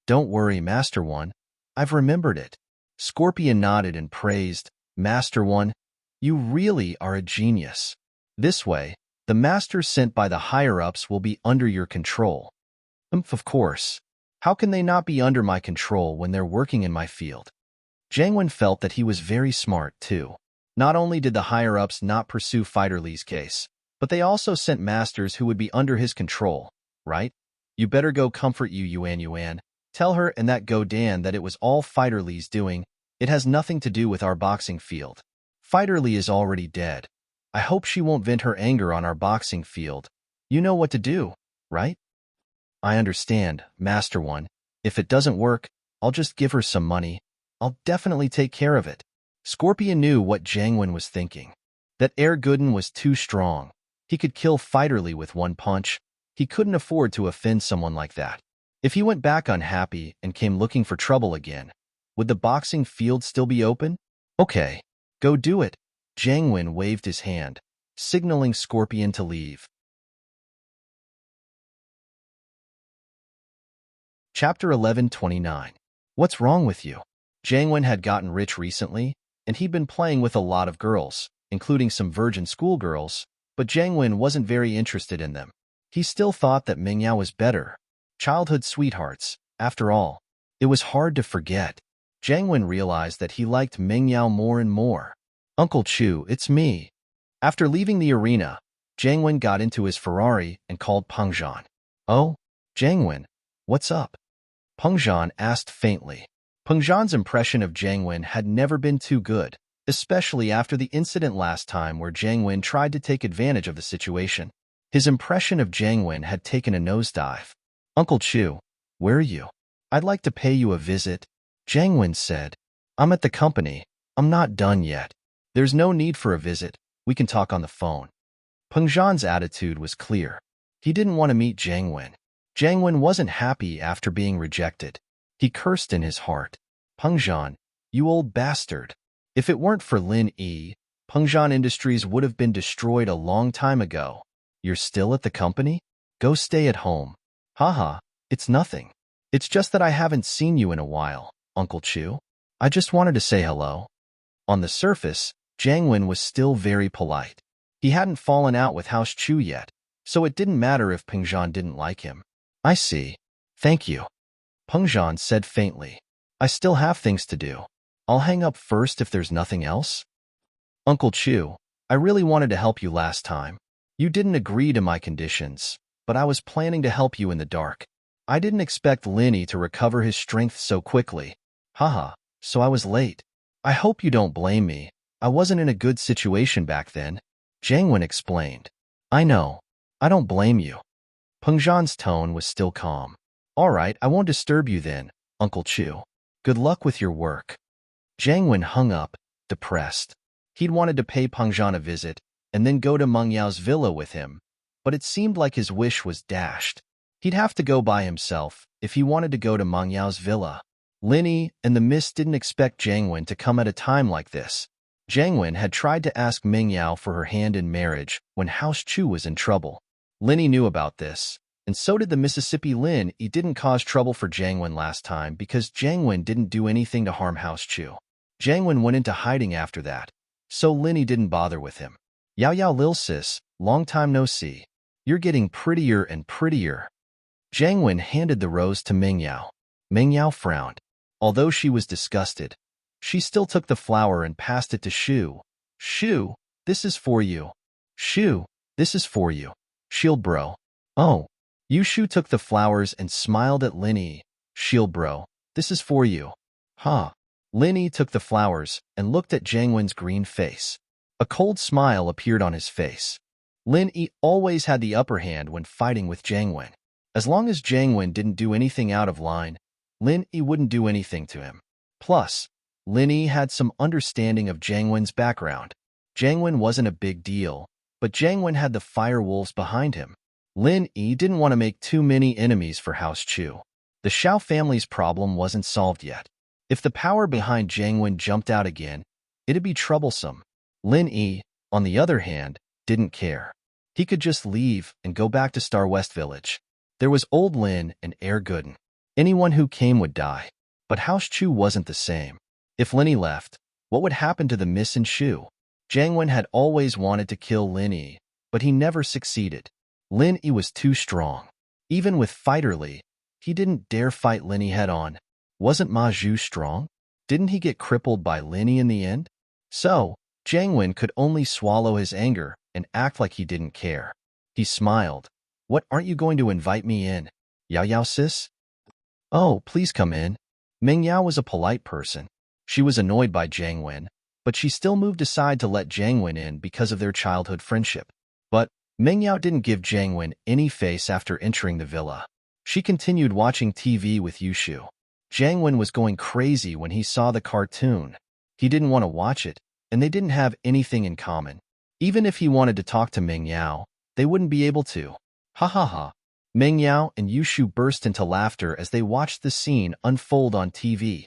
Speaker 1: Don't worry, Master One. I've remembered it. Scorpion nodded and praised. Master One, you really are a genius. This way, the masters sent by the higher-ups will be under your control. Of course. How can they not be under my control when they're working in my field? Jiang Wen felt that he was very smart, too. Not only did the higher-ups not pursue Fighter Li's case, but they also sent masters who would be under his control, right? You better go comfort Yuan Yuan. Tell her and that Godan that it was all Fighter Li's doing. It has nothing to do with our boxing field. Fighter Li is already dead. I hope she won't vent her anger on our boxing field. You know what to do, right? I understand, Master One. If it doesn't work, I'll just give her some money. I'll definitely take care of it. Scorpion knew what Jiang Wen was thinking. That Goodan was too strong. He could kill Fighter Li with one punch. He couldn't afford to offend someone like that. If he went back unhappy and came looking for trouble again, would the boxing field still be open? Okay, go do it. Jiang Wen waved his hand, signaling Scorpion to leave. Chapter 11:29. What's wrong with you? Jiang Wen had gotten rich recently, and he'd been playing with a lot of girls, including some virgin schoolgirls, but Jiang Wen wasn't very interested in them. He still thought that Meng Yao was better. Childhood sweethearts, after all. It was hard to forget. Jiang Wen realized that he liked Meng Yao more and more. Uncle Chu, it's me. After leaving the arena, Jiang Wen got into his Ferrari and called Peng Zhan. Oh, Jiang Wen, what's up? Peng Zhan asked faintly. Peng Zhan's impression of Jiang Wen had never been too good, especially after the incident last time where Jiang Wen tried to take advantage of the situation. His impression of Jiang Wen had taken a nosedive. Uncle Chu, where are you? I'd like to pay you a visit. Jiang Wen said. I'm at the company. I'm not done yet. There's no need for a visit. We can talk on the phone. Peng Zhan's attitude was clear. He didn't want to meet Jiang Wen. Jiang Wen wasn't happy after being rejected. He cursed in his heart. Peng Zhan, you old bastard. If it weren't for Lin Yi, Peng Zhan Industries would have been destroyed a long time ago. You're still at the company? Go stay at home. Haha, it's nothing. It's just that I haven't seen you in a while, Uncle Chu. I just wanted to say hello. On the surface, Jiang Wen was still very polite. He hadn't fallen out with House Chu yet, so it didn't matter if Peng Zhan didn't like him. I see. Thank you. Peng Zhan said faintly. I still have things to do. I'll hang up first if there's nothing else. Uncle Chu, I really wanted to help you last time. You didn't agree to my conditions, but I was planning to help you in the dark. I didn't expect Linny to recover his strength so quickly. Haha, so I was late. I hope you don't blame me. I wasn't in a good situation back then. Jangwon explained. I know. I don't blame you. Pengzhan's tone was still calm. All right, I won't disturb you then, Uncle Chu. Good luck with your work. Jangwon hung up, depressed. He'd wanted to pay Pengzhan a visit and then go to Meng Yao's villa with him, but it seemed like his wish was dashed. He'd have to go by himself if he wanted to go to Meng Yao's villa. Linny and the Mist didn't expect Jangwon to come at a time like this. Jangwon had tried to ask Meng Yao for her hand in marriage when House Chu was in trouble. Linny knew about this, and so did the Mississippi Lin. He didn't cause trouble for Jangwon last time because Jangwon didn't do anything to harm House Chu. Jangwon went into hiding after that, so Linny didn't bother with him. Yao Yao Lil Sis, long time no see. You're getting prettier and prettier. Jangwon handed the rose to Meng Yao. Meng Yao frowned. Although she was disgusted, she still took the flower and passed it to Shu. Shu, this is for you. Shu, this is for you. Shield bro. Oh. Yushu took the flowers and smiled at Linny. Shield bro, this is for you. Huh. Linny took the flowers and looked at Jangwon's green face. A cold smile appeared on his face. Linny always had the upper hand when fighting with Jangwon. As long as Jangwon didn't do anything out of line, Linny wouldn't do anything to him. Plus, Linny had some understanding of Jangwon's background. Jangwon wasn't a big deal, but Jangwon had the fire wolves behind him. Linny didn't want to make too many enemies for House Chu. The Xiao family's problem wasn't solved yet. If the power behind Jangwon jumped out again, it'd be troublesome. Linny, on the other hand, didn't care. He could just leave and go back to Star West Village. There was Old Lin and Air Gooden. Anyone who came would die. But House Chu wasn't the same. If Linny left, what would happen to the Miss and Shu? Jangwon had always wanted to kill Linny, but he never succeeded. Linny was too strong. Even with Fighter Li, he didn't dare fight Linny head-on. Wasn't Ma Zhu strong? Didn't he get crippled by Linny in the end? So, Jangwon could only swallow his anger and act like he didn't care. He smiled. What, aren't you going to invite me in? Yao Yao sis? Oh, please come in. Meng Yao was a polite person. She was annoyed by Jangwon, but she still moved aside to let Jangwon in because of their childhood friendship. But Meng Yao didn't give Jangwon any face after entering the villa. She continued watching TV with Yushu. Jangwon was going crazy when he saw the cartoon. He didn't want to watch it, and they didn't have anything in common. Even if he wanted to talk to Meng Yao, they wouldn't be able to. Ha ha ha. Meng Yao and Yushu burst into laughter as they watched the scene unfold on TV.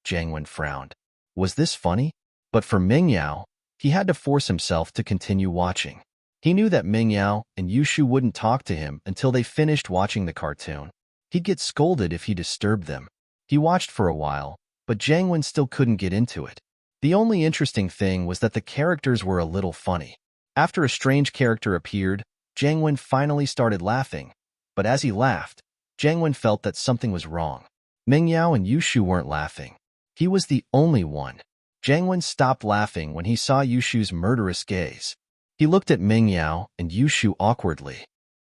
Speaker 1: Jangwon frowned. Was this funny? But for Meng Yao, he had to force himself to continue watching. He knew that Meng Yao and Yushu wouldn't talk to him until they finished watching the cartoon. He'd get scolded if he disturbed them. He watched for a while, but Jangwon still couldn't get into it. The only interesting thing was that the characters were a little funny. After a strange character appeared, Jangwon finally started laughing. But as he laughed, Jangwon felt that something was wrong. Meng Yao and Yushu weren't laughing. He was the only one. Jangwon stopped laughing when he saw Yushu's murderous gaze. He looked at Meng Yao and Yushu awkwardly.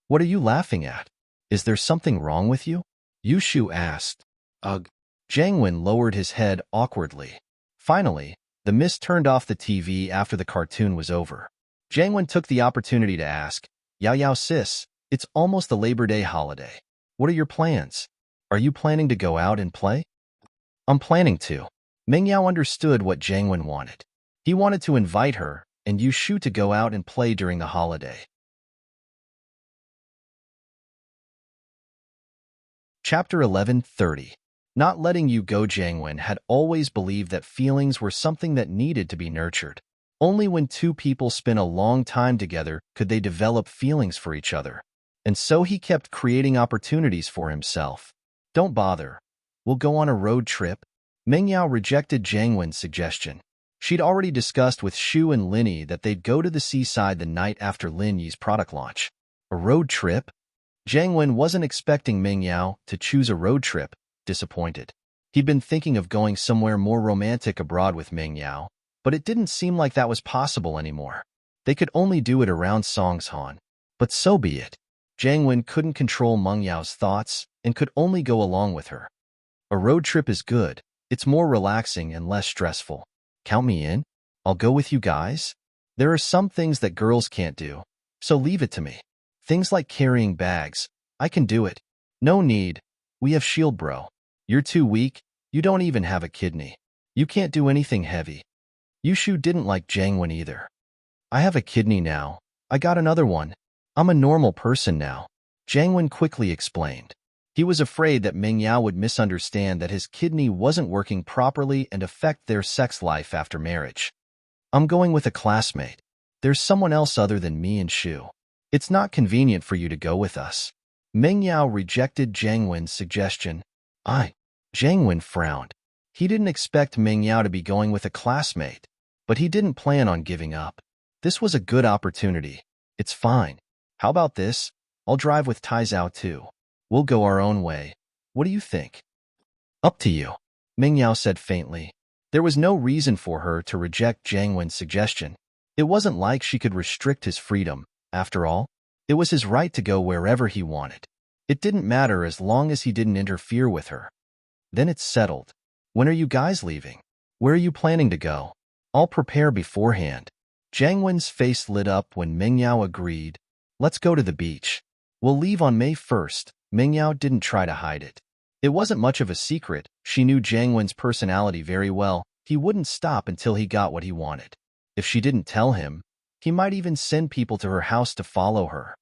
Speaker 1: What are you laughing at? Is there something wrong with you? Yushu asked. Ugh. Jangwon lowered his head awkwardly. Finally, the Mist turned off the TV after the cartoon was over. Jangwon took the opportunity to ask, Yao Yao sis, it's almost the Labor Day holiday. What are your plans? Are you planning to go out and play? I'm planning to. Meng Yao understood what Jangwon wanted. He wanted to invite her and Yushu to go out and play during the holiday. Chapter 11:30. Not letting you go. Jangwon had always believed that feelings were something that needed to be nurtured. Only when two people spend a long time together could they develop feelings for each other. And so he kept creating opportunities for himself. Don't bother. We'll go on a road trip. Meng Yao rejected Jangwon's suggestion. She'd already discussed with Shu and Linny that they'd go to the seaside the night after Lin Yi's product launch. A road trip? Jangwon wasn't expecting Meng Yao to choose a road trip. Disappointed. He'd been thinking of going somewhere more romantic abroad with Meng Yao, but it didn't seem like that was possible anymore. They could only do it around Songshan. But so be it. Jangwon couldn't control Meng Yao's thoughts and could only go along with her. A road trip is good. It's more relaxing and less stressful. Count me in. I'll go with you guys. There are some things that girls can't do, so leave it to me. Things like carrying bags. I can do it. No need. We have shield, bro. You're too weak. You don't even have a kidney. You can't do anything heavy. Yushu didn't like Jangwon either. I have a kidney now. I got another one. I'm a normal person now. Jangwon quickly explained. He was afraid that Mingyao would misunderstand that his kidney wasn't working properly and affect their sex life after marriage. I'm going with a classmate. There's someone else other than me and Shu. It's not convenient for you to go with us. Mingyao rejected Jangwon's suggestion. Jangwon frowned. He didn't expect Mingyao to be going with a classmate, but he didn't plan on giving up. This was a good opportunity. It's fine. How about this? I'll drive with Taizao too. We'll go our own way. What do you think? Up to you, Mingyao said faintly. There was no reason for her to reject Jangwon's suggestion. It wasn't like she could restrict his freedom. After all, it was his right to go wherever he wanted. It didn't matter as long as he didn't interfere with her. Then it's settled. When are you guys leaving? Where are you planning to go? I'll prepare beforehand. Jangwon's face lit up when Mingyao agreed. Let's go to the beach. We'll leave on May 1st. Mingyao didn't try to hide it. It wasn't much of a secret. She knew Jangwon's personality very well. He wouldn't stop until he got what he wanted. If she didn't tell him, he might even send people to her house to follow her.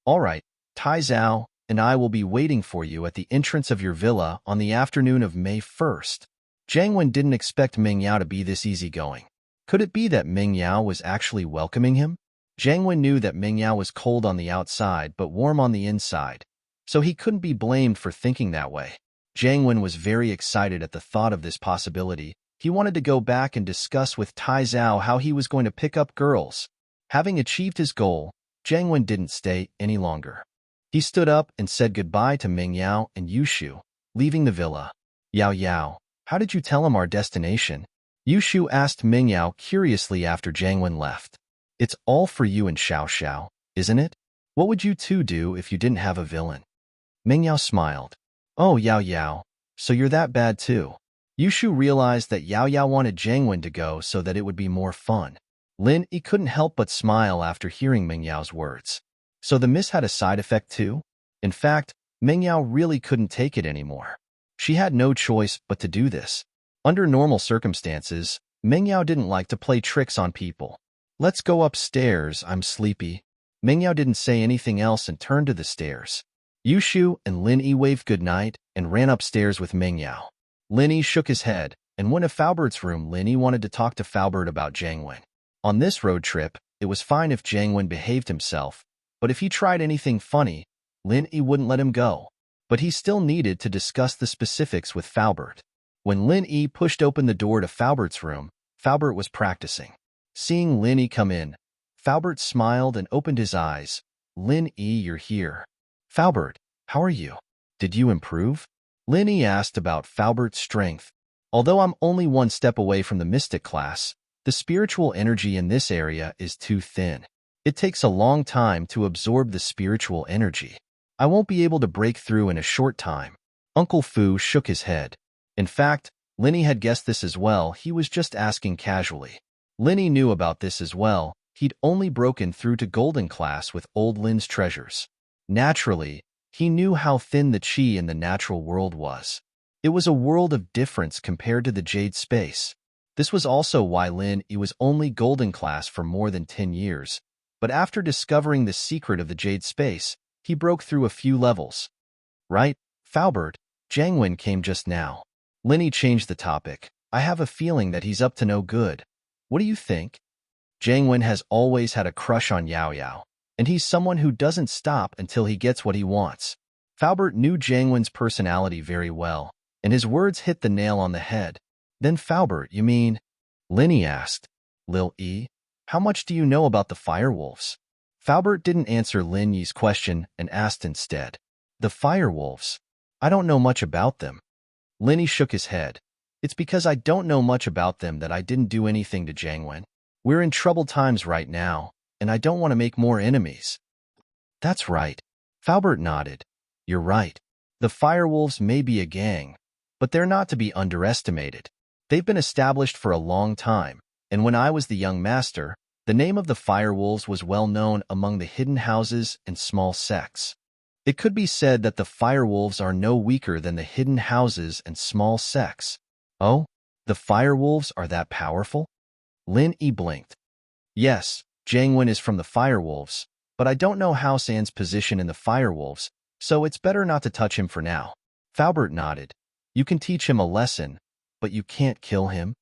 Speaker 1: All right, Taizao and I will be waiting for you at the entrance of your villa on the afternoon of May 1st. Jangwon didn't expect Mingyao to be this easygoing. Could it be that Mingyao was actually welcoming him? Jangwon knew that Mingyao was cold on the outside but warm on the inside, so he couldn't be blamed for thinking that way. Jangwon was very excited at the thought of this possibility. He wanted to go back and discuss with Taizao how he was going to pick up girls. Having achieved his goal, Jangwon didn't stay any longer. He stood up and said goodbye to Mingyao and Yushu, leaving the villa. Yao Yao, how did you tell him our destination? Yushu asked Mingyao curiously after Jangwon left. It's all for you and Xiao Xiao, isn't it? What would you two do if you didn't have a villain? Mingyao smiled. Oh, Yao Yao, so you're that bad too. Yushu realized that Yao Yao wanted Jangwon to go so that it would be more fun. Lin Yi couldn't help but smile after hearing Mingyao's words. So the miss had a side effect too? In fact, Mingyao really couldn't take it anymore. She had no choice but to do this. Under normal circumstances, Mingyao didn't like to play tricks on people. Let's go upstairs, I'm sleepy. Mingyao didn't say anything else and turned to the stairs. Yushu and Lin Yi waved goodnight and ran upstairs with Mingyao. Lin Yi shook his head and went to Falbert's room. Lin Yi wanted to talk to Falbert about Jangwon. On this road trip, it was fine if Jangwon behaved himself, but if he tried anything funny, Lin Yi wouldn't let him go. But he still needed to discuss the specifics with Falbert. When Lin Yi pushed open the door to Falbert's room, Falbert was practicing. Seeing Lin Yi come in, Falbert smiled and opened his eyes. Lin Yi, you're here. Falbert, how are you? Did you improve? Lin Yi asked about Falbert's strength. Although I'm only one step away from the mystic class, the spiritual energy in this area is too thin. It takes a long time to absorb the spiritual energy. I won't be able to break through in a short time. Uncle Fu shook his head. In fact, Lin Yi had guessed this as well. He was just asking casually. Lin Yi knew about this as well. He'd only broken through to golden class with old Lin's treasures. Naturally, he knew how thin the chi in the natural world was. It was a world of difference compared to the jade space. This was also why Lin Yi was only golden class for more than 10 years. But after discovering the secret of the jade space, he broke through a few levels. Right, Falbert, Jangwon came just now. Lin Yi changed the topic. I have a feeling that he's up to no good. What do you think? Jangwon has always had a crush on Yao Yao, and he's someone who doesn't stop until he gets what he wants. Falbert knew Jangwon's personality very well, and his words hit the nail on the head. Then Falbert, you mean? Lin Yi asked. Lil Yi, how much do you know about the firewolves? Falbert didn't answer Lin Yi's question and asked instead. The firewolves? I don't know much about them. Lin Yi shook his head. It's because I don't know much about them that I didn't do anything to Jangwon. We're in troubled times right now, and I don't want to make more enemies. That's right. Falbert nodded. You're right. The firewolves may be a gang, but they're not to be underestimated. They've been established for a long time, and when I was the young master, the name of the firewolves was well known among the hidden houses and small sects. It could be said that the firewolves are no weaker than the hidden houses and small sects. Oh, the firewolves are that powerful? Lin Yi blinked. Yes, Jiang Wen is from the firewolves, but I don't know House An's position in the firewolves, so it's better not to touch him for now. Faubert nodded. You can teach him a lesson, but you can't kill him.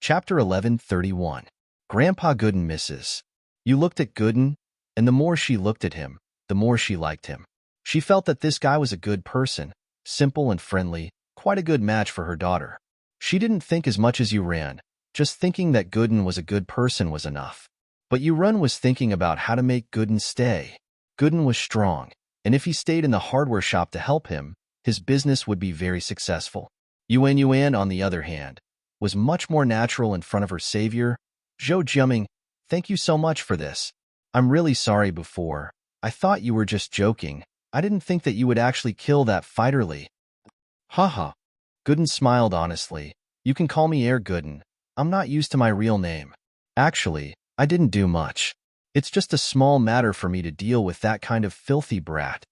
Speaker 1: Chapter 11:31. Grandpa Gooden misses. You looked at Gooden, and the more she looked at him, the more she liked him. She felt that this guy was a good person, simple and friendly, quite a good match for her daughter. She didn't think as much as Yuran, just thinking that Gooden was a good person was enough. But Yuran was thinking about how to make Gooden stay. Gooden was strong, and if he stayed in the hardware shop to help him, his business would be very successful. Yuan, on the other hand, was much more natural in front of her savior. Zhou Jiaming, thank you so much for this. I'm really sorry before. I thought you were just joking. I didn't think that you would actually kill that fighter Li. Haha. Gooden smiled honestly. You can call me Air Gooden. I'm not used to my real name. Actually, I didn't do much. It's just a small matter for me to deal with that kind of filthy brat.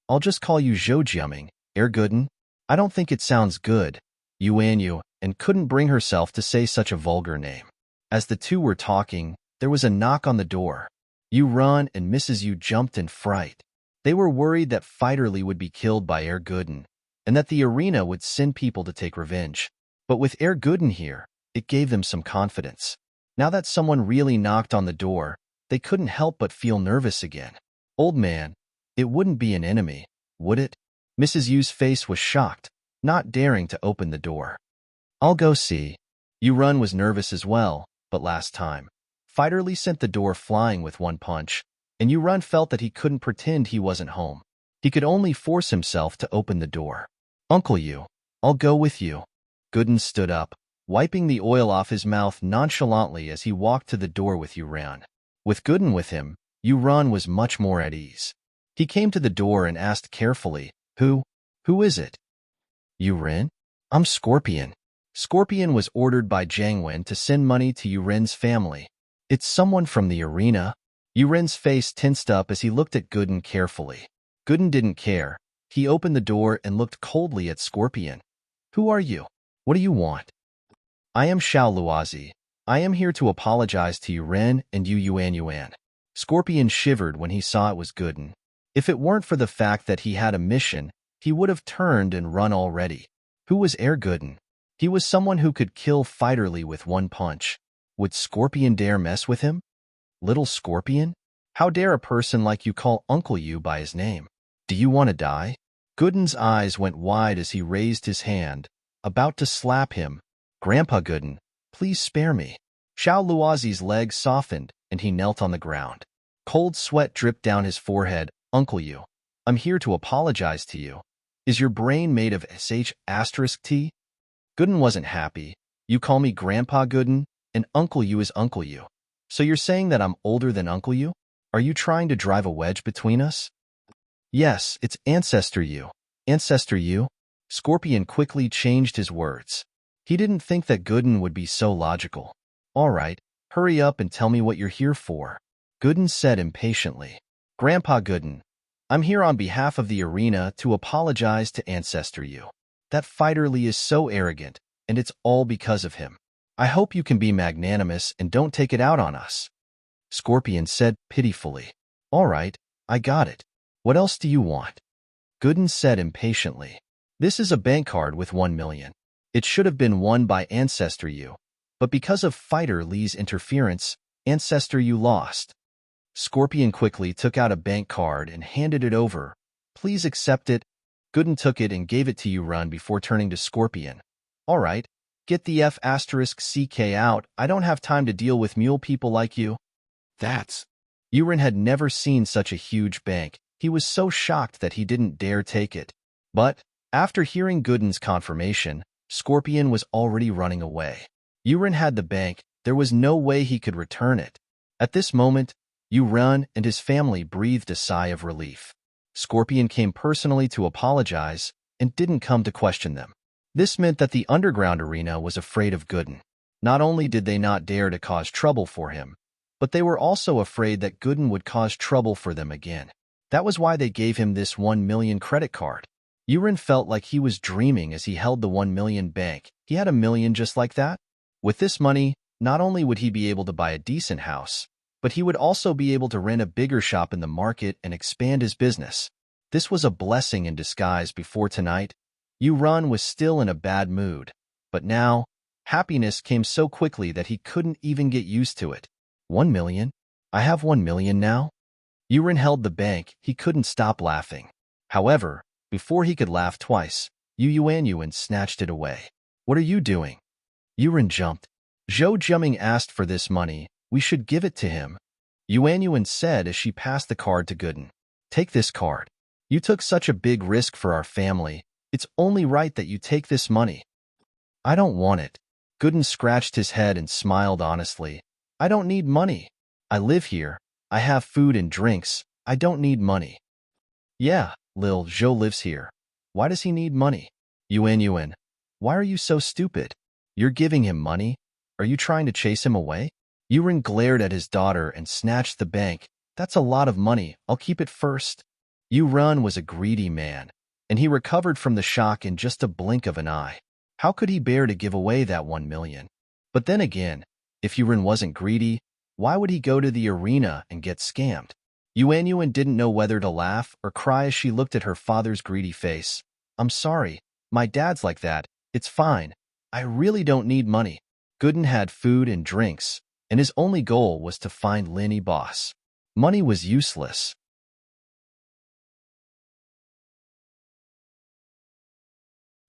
Speaker 1: I'll just call you Zhou Jiaming, Air Gooden. I don't think it sounds good. Yuan and couldn't bring herself to say such a vulgar name. As the two were talking, there was a knock on the door. Yuran and Mrs. Yu jumped in fright. They were worried that Fighter Li would be killed by Air Gooden, and that the arena would send people to take revenge. But with Air Gooden here, it gave them some confidence. Now that someone really knocked on the door, they couldn't help but feel nervous again. Old man, it wouldn't be an enemy, would it? Mrs. Yu's face was shocked, not daring to open the door. I'll go see. Yuran was nervous as well, but last time, Fighter Li sent the door flying with one punch, and Yuran felt that he couldn't pretend he wasn't home. He could only force himself to open the door. Uncle Yu, I'll go with you. Gooden stood up, wiping the oil off his mouth nonchalantly as he walked to the door with Yuran. With Gooden with him, Yuran was much more at ease. He came to the door and asked carefully, Who is it? Yuran? I'm Scorpion. Scorpion was ordered by Jiang Wen to send money to Yuren's family. It's someone from the arena. Yuren's face tensed up as he looked at Gooden carefully. Gooden didn't care. He opened the door and looked coldly at Scorpion. Who are you? What do you want? I am Xiao Luozi. I am here to apologize to Yuren and Yuan. Scorpion shivered when he saw it was Gooden. If it weren't for the fact that he had a mission, he would have turned and run already. Who was Air Gooden? He was someone who could kill Fighter Li with one punch. Would Scorpion dare mess with him? Little Scorpion? How dare a person like you call Uncle Yu by his name? Do you want to die? Gooden's eyes went wide as he raised his hand, about to slap him. Grandpa Gooden, please spare me. Xiao Luozi's legs softened, and he knelt on the ground. Cold sweat dripped down his forehead. Uncle Yu, I'm here to apologize to you. Is your brain made of **T? Gooden wasn't happy. You call me Grandpa Gooden, and Uncle Yu is Uncle Yu. So you're saying that I'm older than Uncle Yu? Are you trying to drive a wedge between us? Yes, it's Ancestor Yu. Ancestor Yu? Scorpion quickly changed his words. He didn't think that Gooden would be so logical. All right, hurry up and tell me what you're here for. Gooden said impatiently. Grandpa Gooden, I'm here on behalf of the arena to apologize to Ancestor Yu. That Fighter Li is so arrogant, and it's all because of him. I hope you can be magnanimous and don't take it out on us. Scorpion said pitifully. All right, I got it. What else do you want? Gooden said impatiently. This is a bank card with 1 million. It should have been won by Ancestor Yu, but because of Fighter Li's interference, Ancestor Yu lost. Scorpion quickly took out a bank card and handed it over. Please accept it. Gooden took it and gave it to Yuran before turning to Scorpion. All right, get the F***ck out. I don't have time to deal with mule people like you. That's... Yuran had never seen such a huge bank. He was so shocked that he didn't dare take it. But, after hearing Gooden's confirmation, Scorpion was already running away. Yuran had the bank. There was no way he could return it. At this moment, Yuran and his family breathed a sigh of relief. Scorpion came personally to apologize and didn't come to question them. This meant that the underground arena was afraid of Gooden. Not only did they not dare to cause trouble for him, but they were also afraid that Gooden would cause trouble for them again. That was why they gave him this 1 million credit card. Urin felt like he was dreaming as he held the 1 million bank. He had 1 million just like that. With this money, not only would he be able to buy a decent house, but he would also be able to rent a bigger shop in the market and expand his business. This was a blessing in disguise. Before tonight, Uran was still in a bad mood, but now, happiness came so quickly that he couldn't even get used to it. 1 million? I have 1 million now? Uran held the bank. He couldn't stop laughing. However, before he could laugh twice, Yuan snatched it away. What are you doing? Uran jumped. Zhou Jiaming asked for this money. We should give it to him. Yuan said as she passed the card to Gooden. Take this card. You took such a big risk for our family. It's only right that you take this money. I don't want it. Gooden scratched his head and smiled honestly. I don't need money. I live here. I have food and drinks. I don't need money. Yeah, Lil Zhou lives here. Why does he need money? Yuan, why are you so stupid? You're giving him money? Are you trying to chase him away? Yuan glared at his daughter and snatched the bank. That's a lot of money. I'll keep it first. Yuan was a greedy man, and he recovered from the shock in just a blink of an eye. How could he bear to give away that 1 million? But then again, if Yuan wasn't greedy, why would he go to the arena and get scammed? Yuan didn't know whether to laugh or cry as she looked at her father's greedy face. I'm sorry. My dad's like that. It's fine. I really don't need money. Gooden had food and drinks, and his only goal was to find Linny Boss. Money was useless.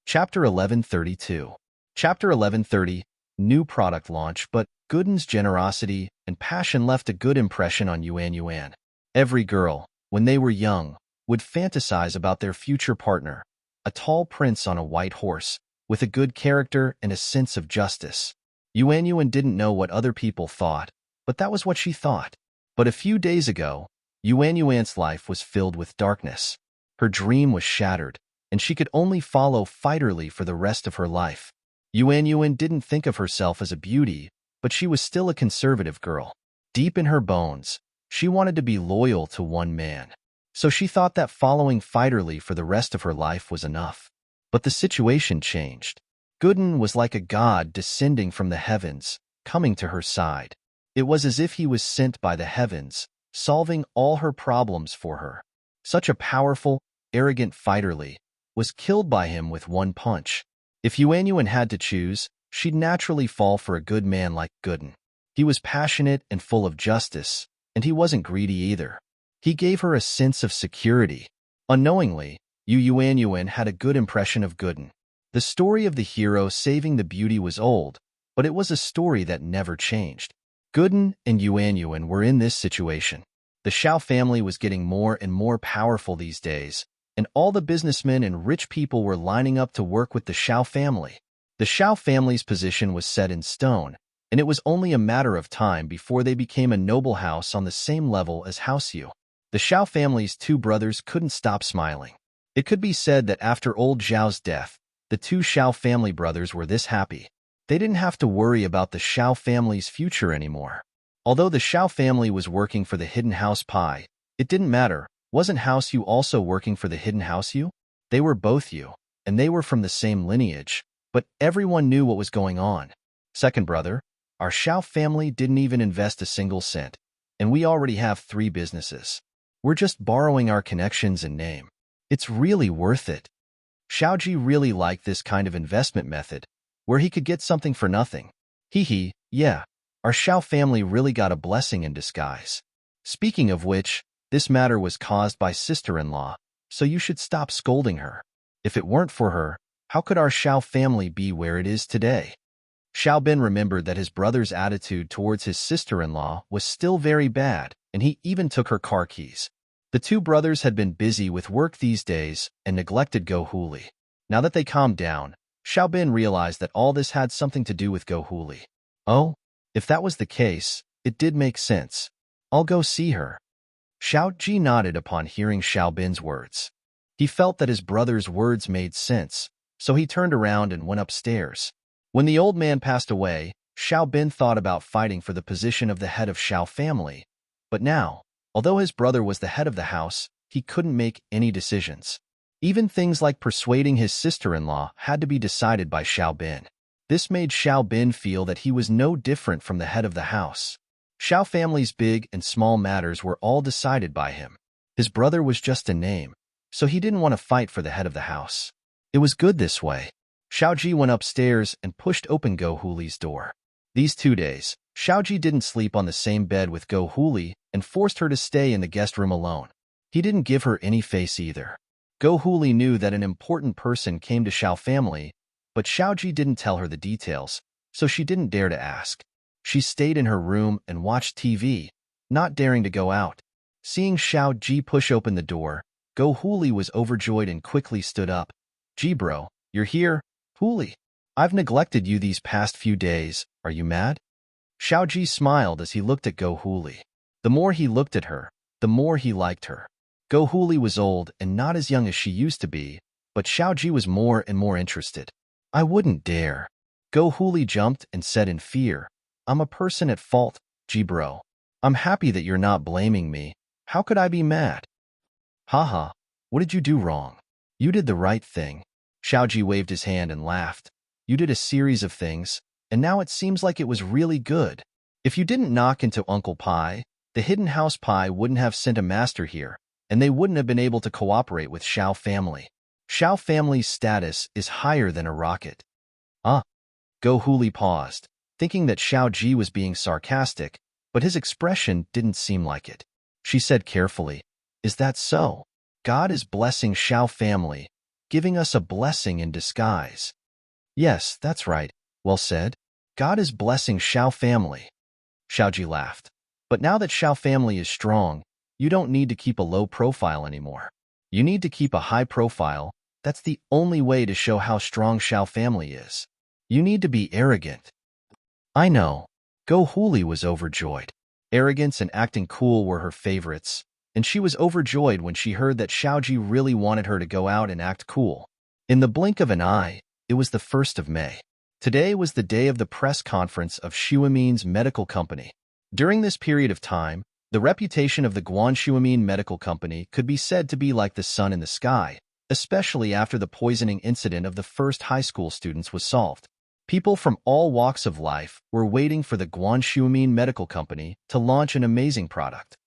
Speaker 1: Chapter 1132. Chapter 1130. New product launch, but Gooden's generosity and passion left a good impression on Yuan. Every girl, when they were young, would fantasize about their future partner, a tall prince on a white horse, with a good character and a sense of justice. Yuan didn't know what other people thought, but that was what she thought. But a few days ago, Yuan's life was filled with darkness. Her dream was shattered, and she could only follow Fighterly for the rest of her life. Yuan didn't think of herself as a beauty, but she was still a conservative girl. Deep in her bones, she wanted to be loyal to one man. So she thought that following Fighterly for the rest of her life was enough. But the situation changed. Gooden was like a god descending from the heavens, coming to her side. It was as if he was sent by the heavens, solving all her problems for her. Such a powerful, arrogant Fighterly was killed by him with one punch. If Yuan had to choose, she'd naturally fall for a good man like Gooden. He was passionate and full of justice, and he wasn't greedy either. He gave her a sense of security. Unknowingly, Yuan had a good impression of Gooden. The story of the hero saving the beauty was old, but it was a story that never changed. Gooden and Yuan were in this situation. The Xiao family was getting more and more powerful these days, and all the businessmen and rich people were lining up to work with the Xiao family. The Xiao family's position was set in stone, and it was only a matter of time before they became a noble house on the same level as House Yu. The Xiao family's two brothers couldn't stop smiling. It could be said that after old Zhao's death, the two Xiao family brothers were this happy. They didn't have to worry about the Xiao family's future anymore. Although the Xiao family was working for the Hidden House Pie, it didn't matter. Wasn't House Yu also working for the Hidden House Yu? They were both Yu, and they were from the same lineage, but everyone knew what was going on. Second brother, our Xiao family didn't even invest a single cent, and we already have 3 businesses. We're just borrowing our connections and name. It's really worth it. Xiaoji really liked this kind of investment method, where he could get something for nothing. Yeah, our Xiao family really got a blessing in disguise. Speaking of which, this matter was caused by sister-in-law, so you should stop scolding her. If it weren't for her, how could our Xiao family be where it is today? Xiao Bin remembered that his brother's attitude towards his sister-in-law was still very bad, and he even took her car keys. The two brothers had been busy with work these days and neglected Go Huli. Now that they calmed down, Xiao Bin realized that all this had something to do with Go Huli. Oh, if that was the case, it did make sense. I'll go see her. Xiao Ji nodded upon hearing Xiao Bin's words. He felt that his brother's words made sense, so he turned around and went upstairs. When the old man passed away, Xiao Bin thought about fighting for the position of the head of Xiao family. But now, although his brother was the head of the house, he couldn't make any decisions. Even things like persuading his sister-in-law had to be decided by Xiao Bin. This made Xiao Bin feel that he was no different from the head of the house. Xiao family's big and small matters were all decided by him. His brother was just a name, so he didn't want to fight for the head of the house. It was good this way. Xiao Ji went upstairs and pushed open Go Huli's door. These 2 days, Xiao Ji didn't sleep on the same bed with Go Huli and forced her to stay in the guest room alone. He didn't give her any face either. Go Huli knew that an important person came to Xiao family, but Xiao Ji didn't tell her the details, so she didn't dare to ask. She stayed in her room and watched TV, not daring to go out. Seeing Xiao Ji push open the door, Go Huli was overjoyed and quickly stood up. "Ji bro, you're here? Huli, I've neglected you these past few days. Are you mad?" Xiao Ji smiled as he looked at Go Huli. The more he looked at her, the more he liked her. Go Huli was old and not as young as she used to be, but Xiao Ji was more and more interested. "I wouldn't dare." Go Huli jumped and said in fear, "I'm a person at fault, Ji bro. I'm happy that you're not blaming me. How could I be mad?" "Haha, what did you do wrong? You did the right thing." Xiao Ji waved his hand and laughed. "You did a series of things, and now it seems like it was really good. If you didn't knock into Uncle Pai, the hidden house Pai wouldn't have sent a master here, and they wouldn't have been able to cooperate with Xiao family. Xiao family's status is higher than a rocket." Go Huli paused, thinking that Xiao Ji was being sarcastic, but his expression didn't seem like it. She said carefully, "Is that so? God is blessing Xiao family, giving us a blessing in disguise." "Yes, that's right. Well said. God is blessing Xiao family." Xiao Ji laughed. "But now that Xiao family is strong, you don't need to keep a low profile anymore. You need to keep a high profile. That's the only way to show how strong Xiao family is. You need to be arrogant." "I know." Go Huli was overjoyed. Arrogance and acting cool were her favorites, and she was overjoyed when she heard that Xiao Ji really wanted her to go out and act cool. In the blink of an eye, it was the 1st of May. Today was the day of the press conference of Xuemin's medical company. During this period of time, the reputation of the Guan Xuemin medical company could be said to be like the sun in the sky, especially after the poisoning incident of the first high school students was solved. People from all walks of life were waiting for the Guan Xuemin medical company to launch an amazing product.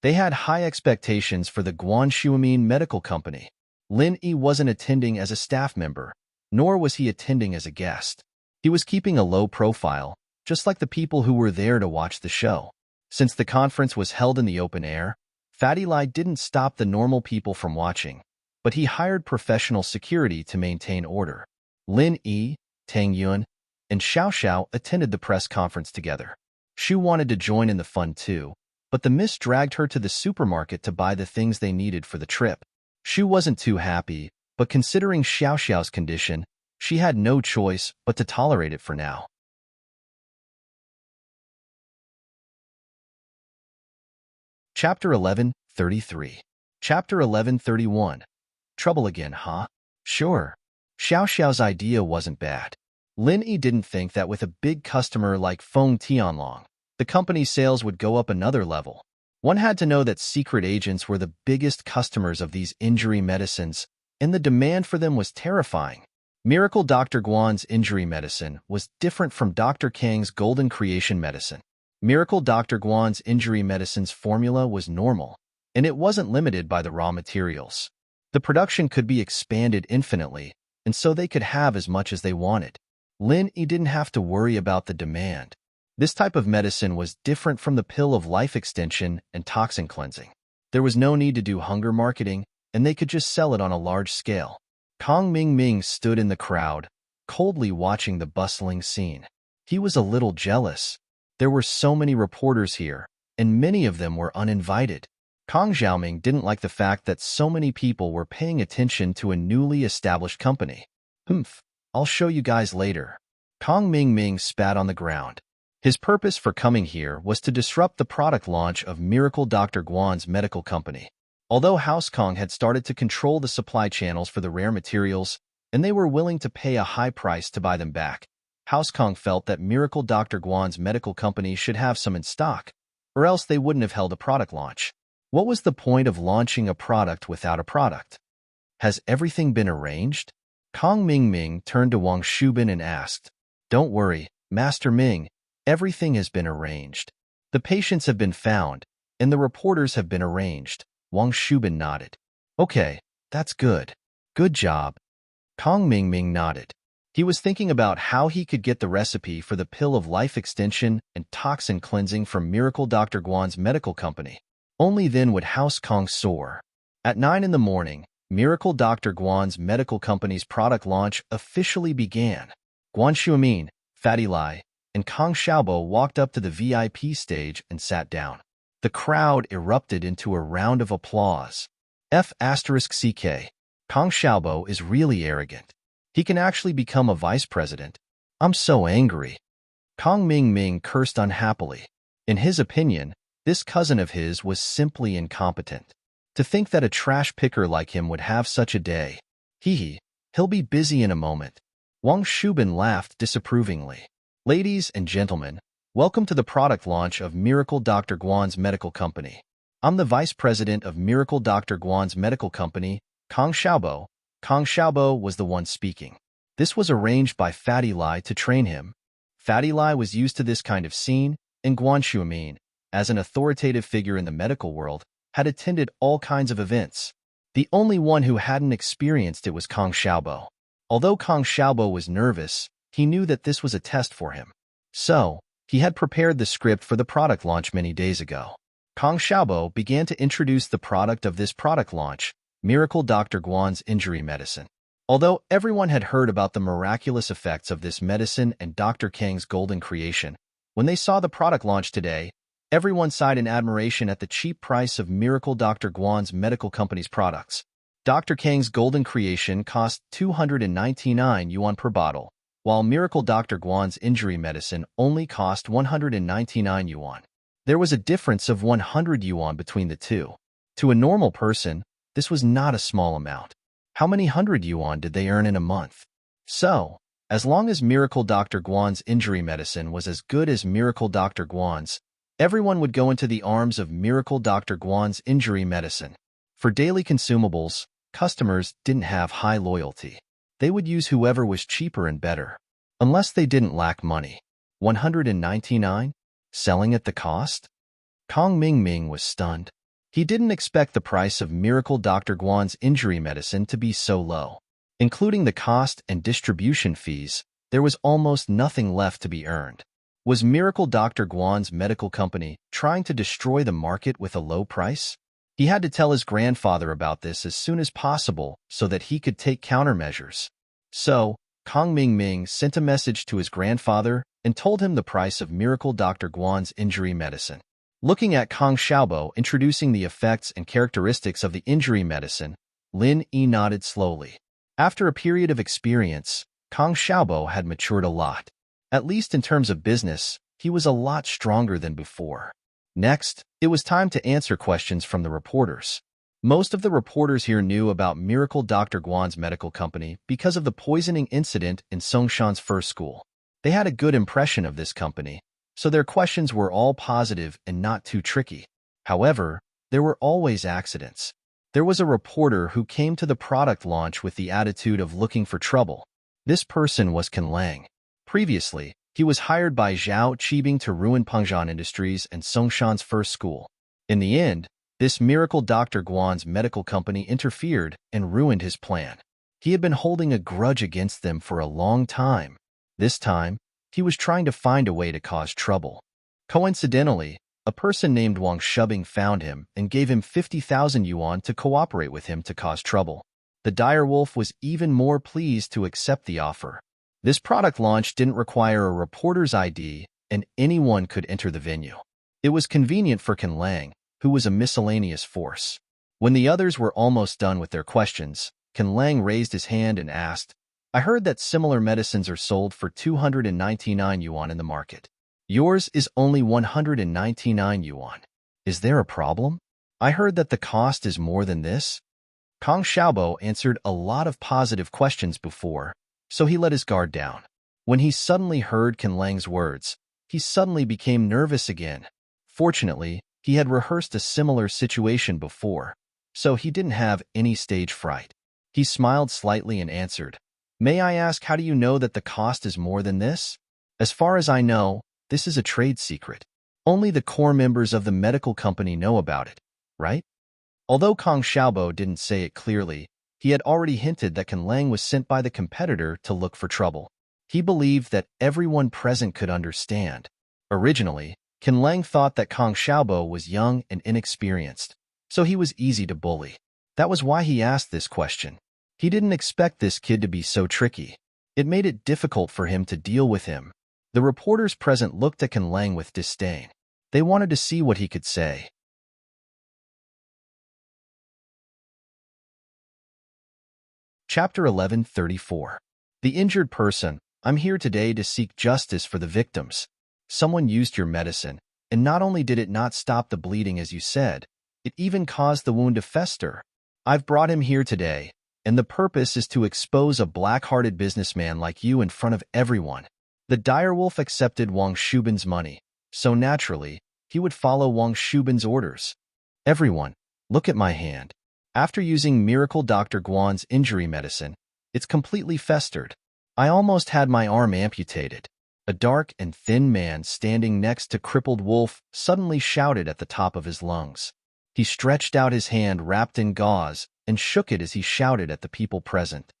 Speaker 1: They had high expectations for the Guan Xuemin medical company. Lin Yi wasn't attending as a staff member, nor was he attending as a guest. He was keeping a low profile, just like the people who were there to watch the show. Since the conference was held in the open air, Fatty Lai didn't stop the normal people from watching, but he hired professional security to maintain order. Lin Yi, Tang Yun, and Xiao Xiao attended the press conference together. Shu wanted to join in the fun too, but the miss dragged her to the supermarket to buy the things they needed for the trip. Shu wasn't too happy, but considering Xiao Xiao's condition, she had no choice but to tolerate it for now. Chapter 11:33. Chapter 11:31. Trouble again, huh? Sure. Xiao Xiao's idea wasn't bad. Lin Yi didn't think that with a big customer like Feng Tianlong, the company's sales would go up another level. One had to know that secret agents were the biggest customers of these injury medicines, and the demand for them was terrifying. Miracle Dr. Guan's injury medicine was different from Dr. Kang's golden creation medicine. Miracle Dr. Guan's injury medicine's formula was normal, and it wasn't limited by the raw materials. The production could be expanded infinitely, and so they could have as much as they wanted. Lin Yi didn't have to worry about the demand. This type of medicine was different from the pill of life extension and toxin cleansing. There was no need to do hunger marketing, and they could just sell it on a large scale. Kong Ming stood in the crowd, coldly watching the bustling scene. He was a little jealous. There were so many reporters here, and many of them were uninvited. Kong Xiaoming didn't like the fact that so many people were paying attention to a newly established company. I'll show you guys later." Kong Ming spat on the ground. His purpose for coming here was to disrupt the product launch of Miracle Dr. Guan's medical company. Although House Kong had started to control the supply channels for the rare materials, and they were willing to pay a high price to buy them back, House Kong felt that Miracle Dr. Guan's medical company should have some in stock, or else they wouldn't have held a product launch. What was the point of launching a product without a product? Has everything been arranged? Kong Ming turned to Wang Shubin and asked, "Don't worry, Master Ming, everything has been arranged. The patients have been found, and the reporters have been arranged." Wang Shubin nodded. "Okay, that's good. Good job." Kong Ming nodded. He was thinking about how he could get the recipe for the pill of life extension and toxin cleansing from Miracle Dr. Guan's medical company. Only then would House Kong soar. At 9 in the morning, Miracle Dr. Guan's medical company's product launch officially began. Guan Xuemin, Fatty Lai, and Kong Xiaobo walked up to the VIP stage and sat down. The crowd erupted into a round of applause. F***CK. Kong Xiaobo is really arrogant. He can actually become a vice president. I'm so angry. Kong Ming cursed unhappily. In his opinion, this cousin of his was simply incompetent. To think that a trash picker like him would have such a day. He'll be busy in a moment. Wang Shubin laughed disapprovingly. Ladies and gentlemen, welcome to the product launch of Miracle Dr. Guan's medical company. I'm the vice president of Miracle Dr. Guan's medical company, Kong Xiaobo. Kong Xiaobo was the one speaking. This was arranged by Fatty Lai to train him. Fatty Lai was used to this kind of scene, and Guan Xuemin, as an authoritative figure in the medical world, had attended all kinds of events. The only one who hadn't experienced it was Kong Xiaobo. Although Kong Xiaobo was nervous, he knew that this was a test for him. So, he had prepared the script for the product launch many days ago. Kong Xiaobo began to introduce the product of this product launch, Miracle Dr. Guan's injury medicine. Although everyone had heard about the miraculous effects of this medicine and Dr. Kang's golden creation, when they saw the product launch today, everyone sighed in admiration at the cheap price of Miracle Dr. Guan's medical company's products. Dr. Kang's golden creation cost 299 yuan per bottle, while Miracle Dr. Guan's injury medicine only cost 199 yuan. There was a difference of 100 yuan between the two. To a normal person, this was not a small amount. How many hundred yuan did they earn in a month? So, as long as Miracle Dr. Guan's injury medicine was as good as Miracle Dr. Guan's, everyone would go into the arms of Miracle Dr. Guan's injury medicine. For daily consumables, customers didn't have high loyalty. They would use whoever was cheaper and better. Unless they didn't lack money. 199? Selling at the cost? Kong Ming was stunned. He didn't expect the price of Miracle Dr. Guan's injury medicine to be so low. Including the cost and distribution fees, there was almost nothing left to be earned. Was Miracle Dr. Guan's medical company trying to destroy the market with a low price? He had to tell his grandfather about this as soon as possible so that he could take countermeasures. So, Kong Ming sent a message to his grandfather and told him the price of Miracle Dr. Guan's injury medicine. Looking at Kong Xiaobo introducing the effects and characteristics of the injury medicine, Lin Yi nodded slowly. After a period of experience, Kong Xiaobo had matured a lot. At least in terms of business, he was a lot stronger than before. Next, it was time to answer questions from the reporters. Most of the reporters here knew about Miracle Dr. Guan's medical company because of the poisoning incident in Songshan's first school. They had a good impression of this company, so their questions were all positive and not too tricky. However, there were always accidents. There was a reporter who came to the product launch with the attitude of looking for trouble. This person was Ken Lang. Previously, he was hired by Zhao Qibing to ruin Pengzhan Industries and Songshan's first school. In the end, this Miracle Dr. Guan's medical company interfered and ruined his plan. He had been holding a grudge against them for a long time. This time, he was trying to find a way to cause trouble. Coincidentally, a person named Wang Shubing found him and gave him 50,000 yuan to cooperate with him to cause trouble. The direwolf was even more pleased to accept the offer. This product launch didn't require a reporter's ID, and anyone could enter the venue. It was convenient for Ken Lang, who was a miscellaneous force. When the others were almost done with their questions, Ken Lang raised his hand and asked, "I heard that similar medicines are sold for 299 yuan in the market. Yours is only 199 yuan. Is there a problem? I heard that the cost is more than this. Kong Xiaobo answered a lot of positive questions before, so he let his guard down. When he suddenly heard Ken Lang's words, he suddenly became nervous again. Fortunately, he had rehearsed a similar situation before, so he didn't have any stage fright. He smiled slightly and answered, "May I ask, how do you know that the cost is more than this?" "As far as I know, this is a trade secret. Only the core members of the medical company know about it, right?" Although Kong Xiaobo didn't say it clearly, he had already hinted that Ken Lang was sent by the competitor to look for trouble. He believed that everyone present could understand. Originally, Ken Lang thought that Kong Xiaobo was young and inexperienced, so he was easy to bully. That was why he asked this question. He didn't expect this kid to be so tricky. It made it difficult for him to deal with him. The reporters present looked at Ken Lang with disdain. They wanted to see what he could say. Chapter 1134. The injured person. I'm here today to seek justice for the victims. Someone used your medicine, and not only did it not stop the bleeding as you said, it even caused the wound to fester. I've brought him here today, and the purpose is to expose a black-hearted businessman like you in front of everyone. The direwolf accepted Wang Shubin's money, so naturally, he would follow Wang Shubin's orders. Everyone, look at my hand. After using Miracle Dr. Guan's injury medicine, it's completely festered. I almost had my arm amputated. A dark and thin man standing next to crippled wolf suddenly shouted at the top of his lungs. He stretched out his hand wrapped in gauze and shook it as he shouted at the people present.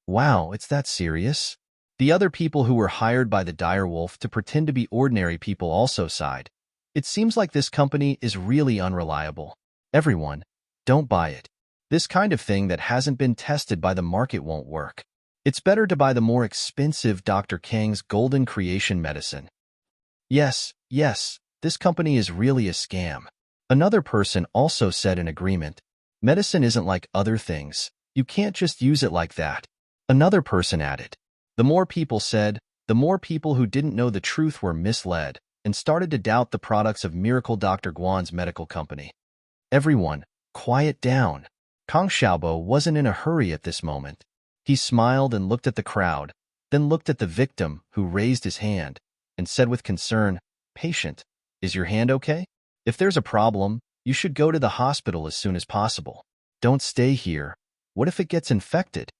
Speaker 1: Wow, it's that serious? The other people who were hired by the direwolf to pretend to be ordinary people also sighed. It seems like this company is really unreliable. Everyone, don't buy it. This kind of thing that hasn't been tested by the market won't work. It's better to buy the more expensive Dr. Kang's Golden Creation medicine. Yes, this company is really a scam. Another person also said in agreement, medicine isn't like other things. You can't just use it like that. Another person added. The more people said, the more people who didn't know the truth were misled and started to doubt the products of Miracle Dr. Guan's medical company. Everyone, quiet down. Kong Xiaobo wasn't in a hurry at this moment. He smiled and looked at the crowd, then looked at the victim who raised his hand and said with concern, "Patient, is your hand okay? If there's a problem, you should go to the hospital as soon as possible. Don't stay here. What if it gets infected?"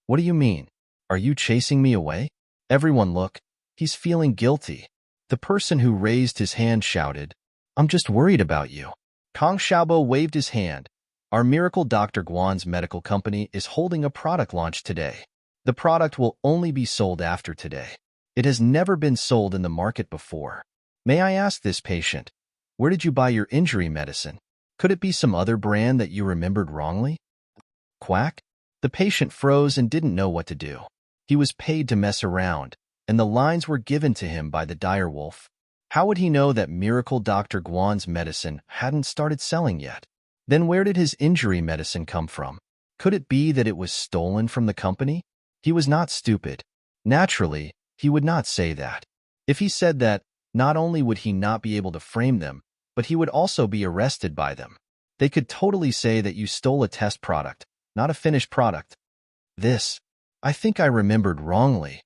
Speaker 1: "What do you mean? Are you chasing me away?" Everyone look. He's feeling guilty. The person who raised his hand shouted, "I'm just worried about you." Kong Xiaobo waved his hand. Our Miracle Dr. Guan's medical company is holding a product launch today. The product will only be sold after today. It has never been sold in the market before. May I ask this patient, where did you buy your injury medicine? Could it be some other brand that you remembered wrongly? Quack. The patient froze and didn't know what to do. He was paid to mess around, and the lines were given to him by the direwolf. How would he know that Miracle Dr. Guan's medicine hadn't started selling yet? Then where did his injury medicine come from? Could it be that it was stolen from the company? He was not stupid. Naturally, he would not say that. If he said that, not only would he not be able to frame them, but he would also be arrested by them. They could totally say that you stole a test product, not a finished product. I think I remembered wrongly.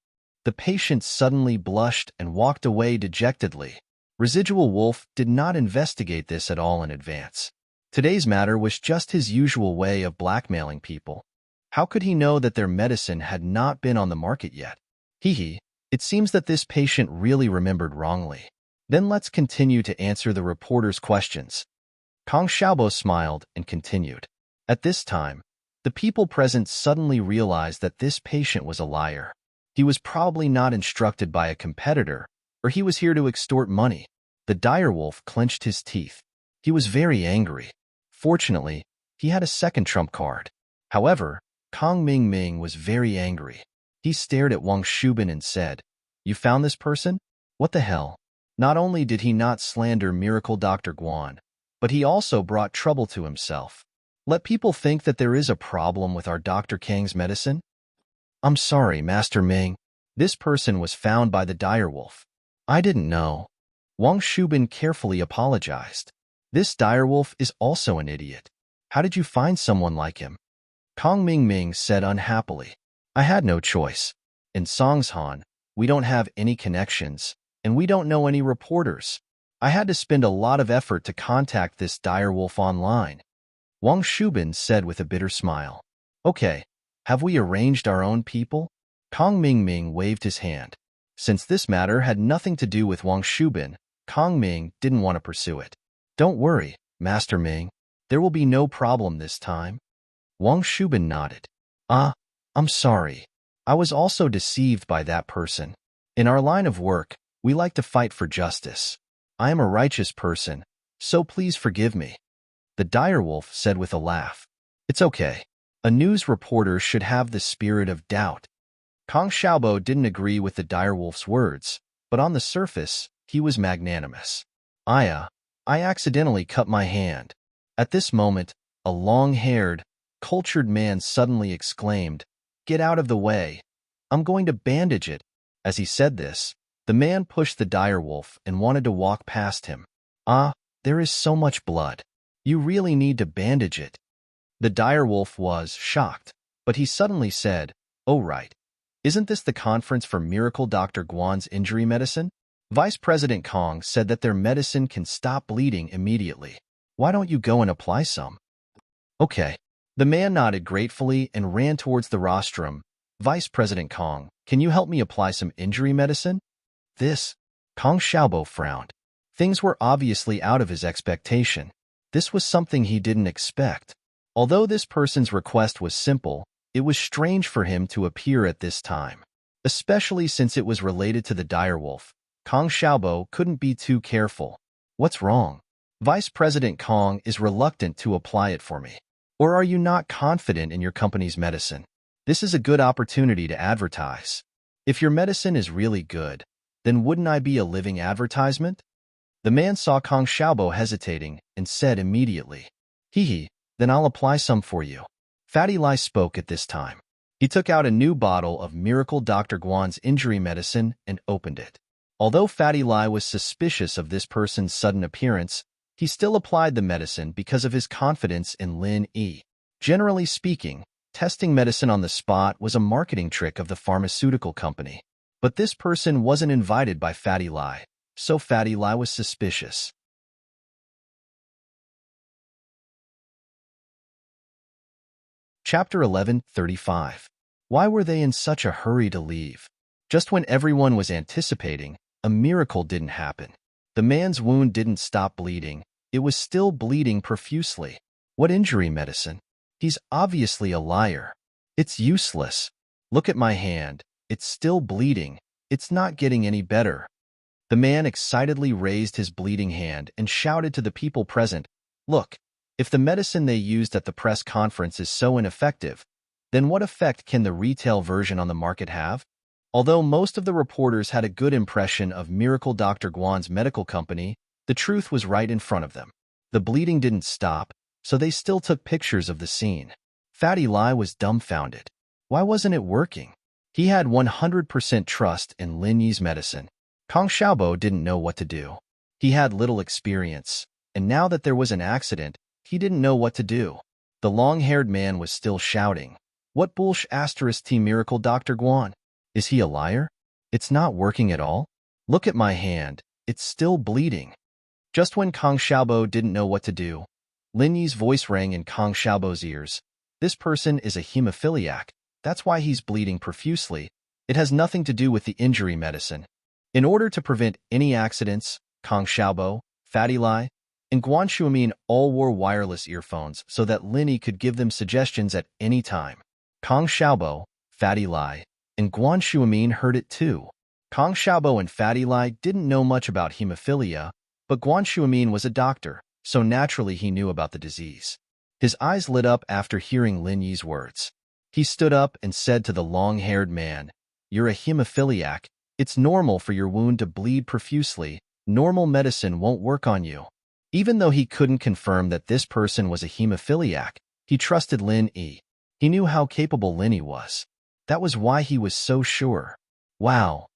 Speaker 1: The patient suddenly blushed and walked away dejectedly. Residual Wolf did not investigate this at all in advance. Today's matter was just his usual way of blackmailing people. How could he know that their medicine had not been on the market yet? It seems that this patient really remembered wrongly. Then let's continue to answer the reporter's questions. Kong Xiaobo smiled and continued. At this time, the people present suddenly realized that this patient was a liar. He was probably not instructed by a competitor, or he was here to extort money. The direwolf clenched his teeth. He was very angry. Fortunately, he had a second trump card. However, Kong Ming was very angry. He stared at Wang Shubin and said, "You found this person? What the hell?" Not only did he not slander Miracle Dr. Guan, but he also brought trouble to himself. Let people think that there is a problem with our Dr. Kang's medicine? I'm sorry, Master Ming. This person was found by the direwolf. I didn't know. Wang Shubin carefully apologized. This direwolf is also an idiot. How did you find someone like him? Kong Mingming said unhappily. I had no choice. In Songshan, we don't have any connections, and we don't know any reporters. I had to spend a lot of effort to contact this direwolf online. Wang Shubin said with a bitter smile. Okay, have we arranged our own people? Kong Mingming waved his hand. Since this matter had nothing to do with Wang Shubin, Kong Ming didn't want to pursue it. Don't worry, Master Ming. There will be no problem this time. Wang Shubin nodded. I'm sorry. I was also deceived by that person. In our line of work, we like to fight for justice. I am a righteous person, so please forgive me. The direwolf said with a laugh. It's okay. A news reporter should have the spirit of doubt. Kong Xiaobo didn't agree with the direwolf's words, but on the surface, he was magnanimous. I accidentally cut my hand. At this moment, a long-haired, cultured man suddenly exclaimed, Get out of the way. I'm going to bandage it. As he said this, the man pushed the direwolf and wanted to walk past him. There is so much blood. You really need to bandage it. The direwolf was shocked, but he suddenly said, Oh right. Isn't this the conference for Miracle Dr. Guan's injury medicine? Vice President Kong said that their medicine can stop bleeding immediately. Why don't you go and apply some? Okay. The man nodded gratefully and ran towards the rostrum. Vice President Kong, can you help me apply some injury medicine? Kong Xiaobo frowned. Things were obviously out of his expectation. This was something he didn't expect. Although this person's request was simple, it was strange for him to appear at this time. Especially since it was related to the direwolf, Kong Xiaobo couldn't be too careful. What's wrong? Vice President Kong is reluctant to apply it for me. Or are you not confident in your company's medicine? This is a good opportunity to advertise. If your medicine is really good, then wouldn't I be a living advertisement? The man saw Kong Xiaobo hesitating and said immediately, then I'll apply some for you. Fatty Lai spoke at this time. He took out a new bottle of Miracle Dr. Guan's injury medicine and opened it. Although Fatty Lai was suspicious of this person's sudden appearance, he still applied the medicine because of his confidence in Lin Yi. Generally speaking, testing medicine on the spot was a marketing trick of the pharmaceutical company. But this person wasn't invited by Fatty Lai, so Fatty Lai was suspicious. Chapter 11:35. Why were they in such a hurry to leave? Just when everyone was anticipating, a miracle didn't happen. The man's wound didn't stop bleeding. It was still bleeding profusely. What injury medicine? He's obviously a liar. It's useless. Look at my hand. It's still bleeding. It's not getting any better. The man excitedly raised his bleeding hand and shouted to the people present, Look, if the medicine they used at the press conference is so ineffective, then what effect can the retail version on the market have? Although most of the reporters had a good impression of Miracle Dr. Guan's medical company, the truth was right in front of them. The bleeding didn't stop, so they still took pictures of the scene. Fatty Lai was dumbfounded. Why wasn't it working? He had 100% trust in Lin Yi's medicine. Kong Xiaobo didn't know what to do. He had little experience, and now that there was an accident, he didn't know what to do. The long-haired man was still shouting, What bullsh * T Miracle Dr. Guan? Is he a liar? It's not working at all? Look at my hand. It's still bleeding. Just when Kong Xiaobo didn't know what to do, Lin Yi's voice rang in Kong Xiaobo's ears. This person is a hemophiliac. That's why he's bleeding profusely. It has nothing to do with the injury medicine. In order to prevent any accidents, Kong Xiaobo, Fatty Lai, and Guan Shuamin all wore wireless earphones so that Lin Yi could give them suggestions at any time. Kong Xiaobo, Fatty Lai, and Guan Shuamin heard it too. Kong Xiaobo and Fatty Lai didn't know much about hemophilia, but Guan Shuamin was a doctor, so naturally he knew about the disease. His eyes lit up after hearing Lin Yi's words. He stood up and said to the long-haired man, You're a hemophiliac. It's normal for your wound to bleed profusely. Normal medicine won't work on you. Even though he couldn't confirm that this person was a hemophiliac, he trusted Lin Yi. He knew how capable Lin Yi was. That was why he was so sure. Wow.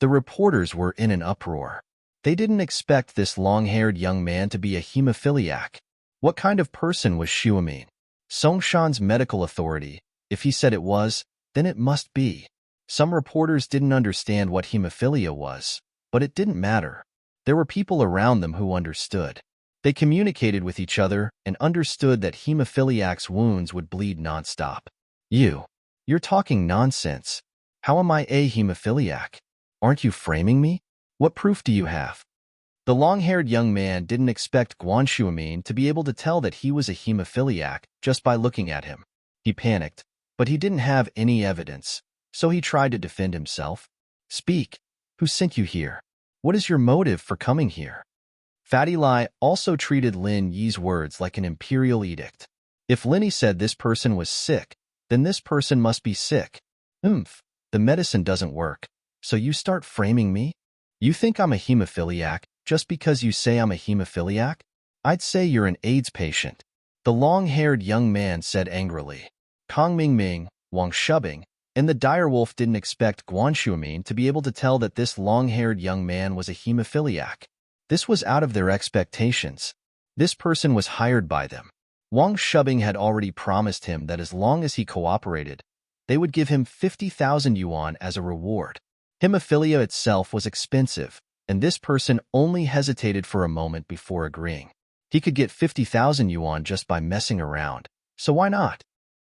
Speaker 1: The reporters were in an uproar. They didn't expect this long-haired young man to be a hemophiliac. What kind of person was Shuamin? Songshan's medical authority. If he said it was, then it must be. Some reporters didn't understand what hemophilia was, but it didn't matter. There were people around them who understood. They communicated with each other and understood that hemophiliacs' wounds would bleed nonstop. You're talking nonsense. How am I a hemophiliac? Aren't you framing me? What proof do you have? The long-haired young man didn't expect Guan Shuamin to be able to tell that he was a hemophiliac just by looking at him. He panicked, but he didn't have any evidence, so he tried to defend himself. Speak. Who sent you here? What is your motive for coming here? Fatty Lai also treated Lin Yi's words like an imperial edict. If Linny said this person was sick, then this person must be sick. The medicine doesn't work, so you start framing me? You think I'm a hemophiliac just because you say I'm a hemophiliac? I'd say you're an AIDS patient. The long-haired young man said angrily. Kong Mingming, Wang Shubing, and the direwolf didn't expect Guan Shuamin to be able to tell that this long-haired young man was a hemophiliac. This was out of their expectations. This person was hired by them. Wang Shubing had already promised him that as long as he cooperated, they would give him 50,000 yuan as a reward. Hemophilia itself was expensive, and this person only hesitated for a moment before agreeing. He could get 50,000 yuan just by messing around, so why not?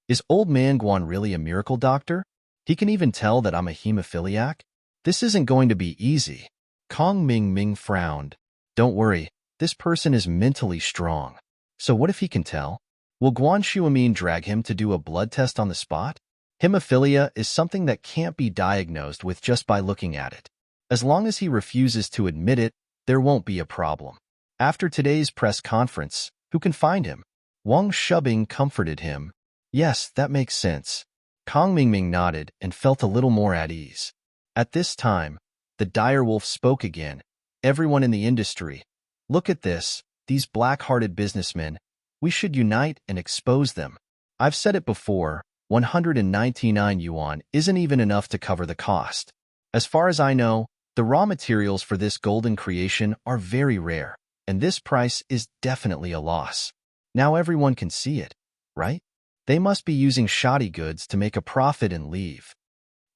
Speaker 1: Is old man Guan really a miracle doctor? He can even tell that I'm a hemophiliac? This isn't going to be easy. Kong Ming frowned. Don't worry, this person is mentally strong. So what if he can tell? Will Guan Shuamin drag him to do a blood test on the spot? Hemophilia is something that can't be diagnosed with just by looking at it. As long as he refuses to admit it, there won't be a problem. After today's press conference, who can find him? Wang Shubing comforted him. Yes, that makes sense. Kong Mingming nodded and felt a little more at ease. At this time, the direwolf spoke again. Everyone in the industry, look at this, these black-hearted businessmen. We should unite and expose them. I've said it before, 199 yuan isn't even enough to cover the cost. As far as I know, the raw materials for this golden creation are very rare, and this price is definitely a loss. Now everyone can see it, right? They must be using shoddy goods to make a profit and leave.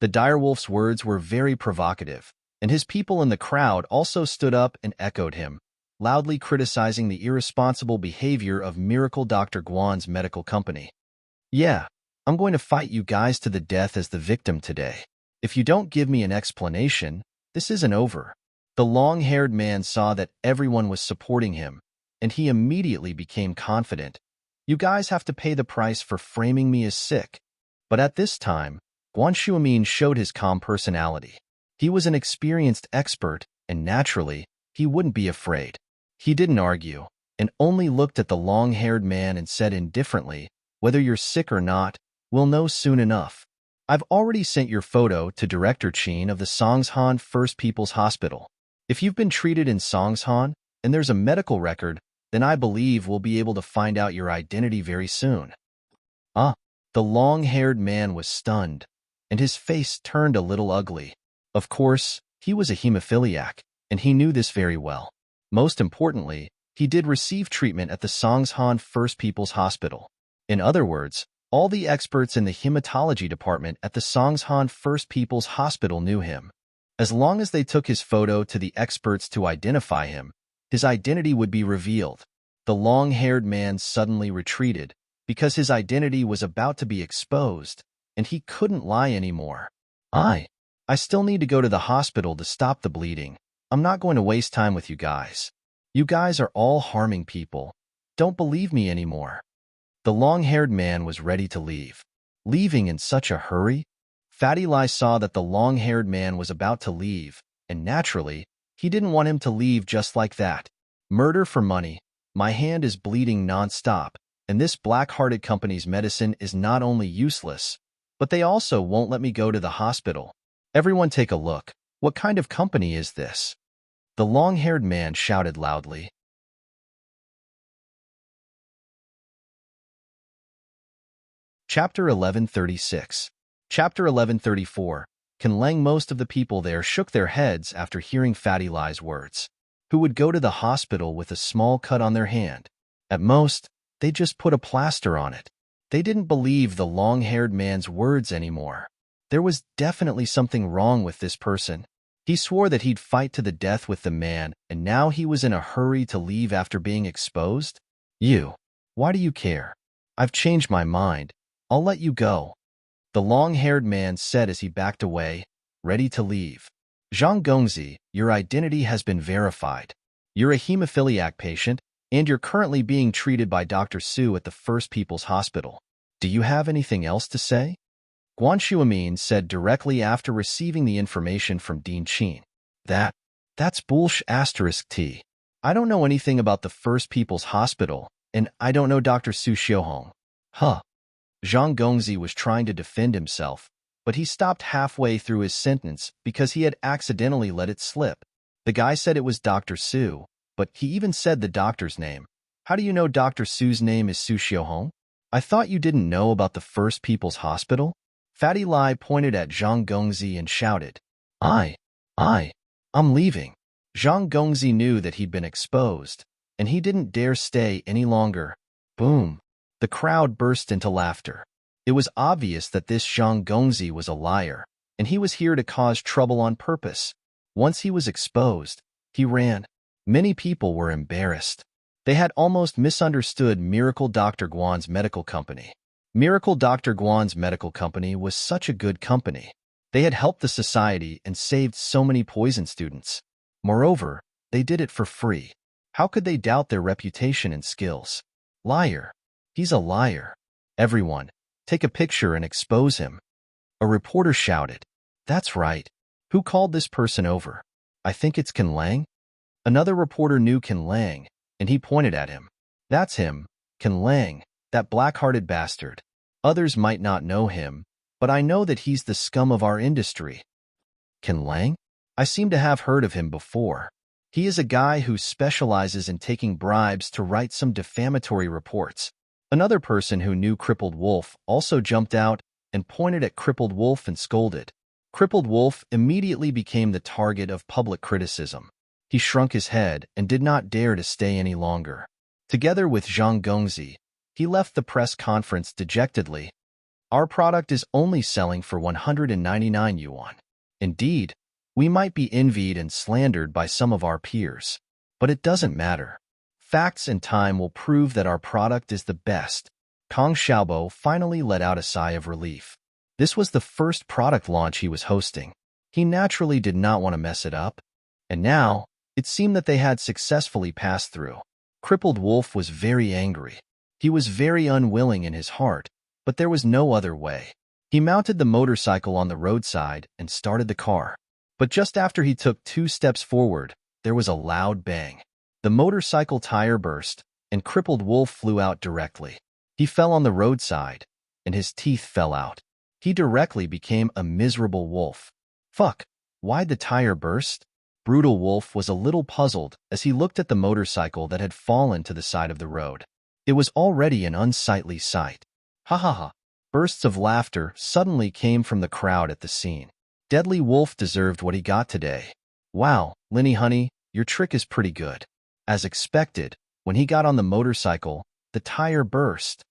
Speaker 1: The direwolf's words were very provocative, and his people in the crowd also stood up and echoed him, loudly criticizing the irresponsible behavior of Miracle Dr. Guan's medical company. Yeah, I'm going to fight you guys to the death as the victim today. If you don't give me an explanation, this isn't over. The long-haired man saw that everyone was supporting him, and he immediately became confident. You guys have to pay the price for framing me as sick. But at this time, Guan Shuamin showed his calm personality. He was an experienced expert, and naturally, he wouldn't be afraid. He didn't argue, and only looked at the long-haired man and said indifferently, whether you're sick or not, we'll know soon enough. I've already sent your photo to Director Chin of the Songshan First People's Hospital. If you've been treated in Songshan, and there's a medical record, then I believe we'll be able to find out your identity very soon. The long-haired man was stunned, and his face turned a little ugly. Of course, he was a hemophiliac, and he knew this very well. Most importantly, he did receive treatment at the Songshan First People's Hospital. In other words, all the experts in the hematology department at the Songshan First People's Hospital knew him. As long as they took his photo to the experts to identify him, his identity would be revealed. The long-haired man suddenly retreated because his identity was about to be exposed, and he couldn't lie anymore. I still need to go to the hospital to stop the bleeding. I'm not going to waste time with you guys. You guys are all harming people. Don't believe me anymore. The long-haired man was ready to leave. Leaving in such a hurry? Fatty Lai saw that the long-haired man was about to leave, and naturally, he didn't want him to leave just like that. Murder for money. My hand is bleeding non-stop, and this black-hearted company's medicine is not only useless, but they also won't let me go to the hospital. Everyone take a look. What kind of company is this? The long-haired man shouted loudly. Chapter 1136. Chapter 1134. Can Lang. Most of the people there shook their heads after hearing Fatty Lie's words. Who would go to the hospital with a small cut on their hand? At most, they just put a plaster on it. They didn't believe the long-haired man's words anymore. There was definitely something wrong with this person. He swore that he'd fight to the death with the man, and now he was in a hurry to leave after being exposed? You. Why do you care? I've changed my mind. I'll let you go. The long-haired man said as he backed away, ready to leave. Zhang Gongzi, your identity has been verified. You're a hemophiliac patient, and you're currently being treated by Dr. Su at the First People's Hospital. Do you have anything else to say? Guan Shuamin said directly after receiving the information from Dean Qin. That's bullsh*. T. I don't know anything about the First People's Hospital, and I don't know Dr. Su Xiuhong. Huh. Zhang Gongzi was trying to defend himself, but he stopped halfway through his sentence because he had accidentally let it slip. The guy said it was Dr. Su, but he even said the doctor's name. How do you know Dr. Su's name is Su Xiuhong? I thought you didn't know about the First People's Hospital? Fatty Lie pointed at Zhang Gongzi and shouted, I'm leaving. Zhang Gongzi knew that he'd been exposed, and he didn't dare stay any longer. Boom. The crowd burst into laughter. It was obvious that this Zhang Gongzi was a liar, and he was here to cause trouble on purpose. Once he was exposed, he ran. Many people were embarrassed. They had almost misunderstood Miracle Dr. Guan's medical company. Miracle Dr. Guan's medical company was such a good company. They had helped the society and saved so many poison students. Moreover, they did it for free. How could they doubt their reputation and skills? Liar. He's a liar. Everyone, take a picture and expose him. A reporter shouted. That's right. Who called this person over? I think it's Can Lang. Another reporter knew Can Lang, and he pointed at him. That's him, Can Lang, that black-hearted bastard. Others might not know him, but I know that he's the scum of our industry. Can Lang? I seem to have heard of him before. He is a guy who specializes in taking bribes to write some defamatory reports. Another person who knew Crippled Wolf also jumped out and pointed at Crippled Wolf and scolded. Crippled Wolf immediately became the target of public criticism. He shrunk his head and did not dare to stay any longer. Together with Zhang Gongzi, he left the press conference dejectedly. Our product is only selling for 199 yuan. Indeed, we might be envied and slandered by some of our peers, but it doesn't matter. Facts and time will prove that our product is the best. Kong Xiaobo finally let out a sigh of relief. This was the first product launch he was hosting. He naturally did not want to mess it up. And now, it seemed that they had successfully passed through. Crippled Wolf was very angry. He was very unwilling in his heart, but there was no other way. He mounted the motorcycle on the roadside and started the car. But just after he took 2 steps forward, there was a loud bang. The motorcycle tire burst, and Crippled Wolf flew out directly. He fell on the roadside, and his teeth fell out. He directly became a miserable wolf. Fuck, why'd the tire burst? Brutal Wolf was a little puzzled as he looked at the motorcycle that had fallen to the side of the road. It was already an unsightly sight. Ha ha ha. Bursts of laughter suddenly came from the crowd at the scene. Deadly Wolf deserved what he got today. Wow, Linny honey, your trick is pretty good. As expected, when he got on the motorcycle, the tire burst.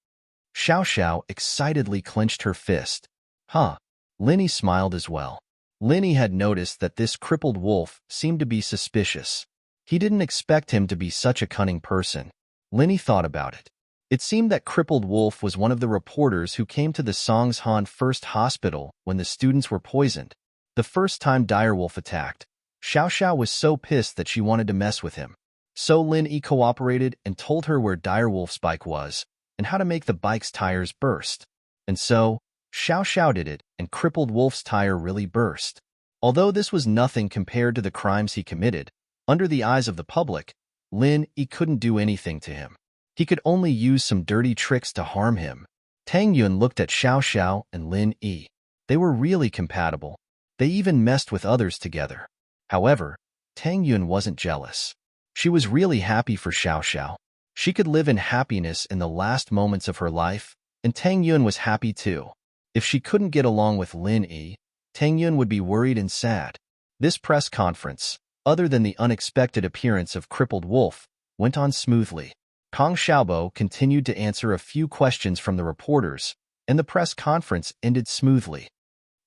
Speaker 1: Xiao Xiao excitedly clenched her fist. Huh. Linny smiled as well. Linny had noticed that this Crippled Wolf seemed to be suspicious. He didn't expect him to be such a cunning person. Linny thought about it. It seemed that Crippled Wolf was one of the reporters who came to the Songshan First Hospital when the students were poisoned. The first time Direwolf attacked, Xiao Xiao was so pissed that she wanted to mess with him. So Lin Yi cooperated and told her where Direwolf's bike was and how to make the bike's tires burst. And so, Xiao Xiao did it, and Crippled Wolf's tire really burst. Although this was nothing compared to the crimes he committed, under the eyes of the public, Lin Yi couldn't do anything to him. He could only use some dirty tricks to harm him. Tang Yun looked at Xiao Xiao and Lin Yi. They were really compatible. They even messed with others together. However, Tang Yun wasn't jealous. She was really happy for Xiao Xiao. She could live in happiness in the last moments of her life, and Tang Yun was happy too. If she couldn't get along with Lin Yi, Tang Yun would be worried and sad. This press conference, other than the unexpected appearance of crippled Wolf, went on smoothly. Kong Xiaobo continued to answer a few questions from the reporters, and the press conference ended smoothly.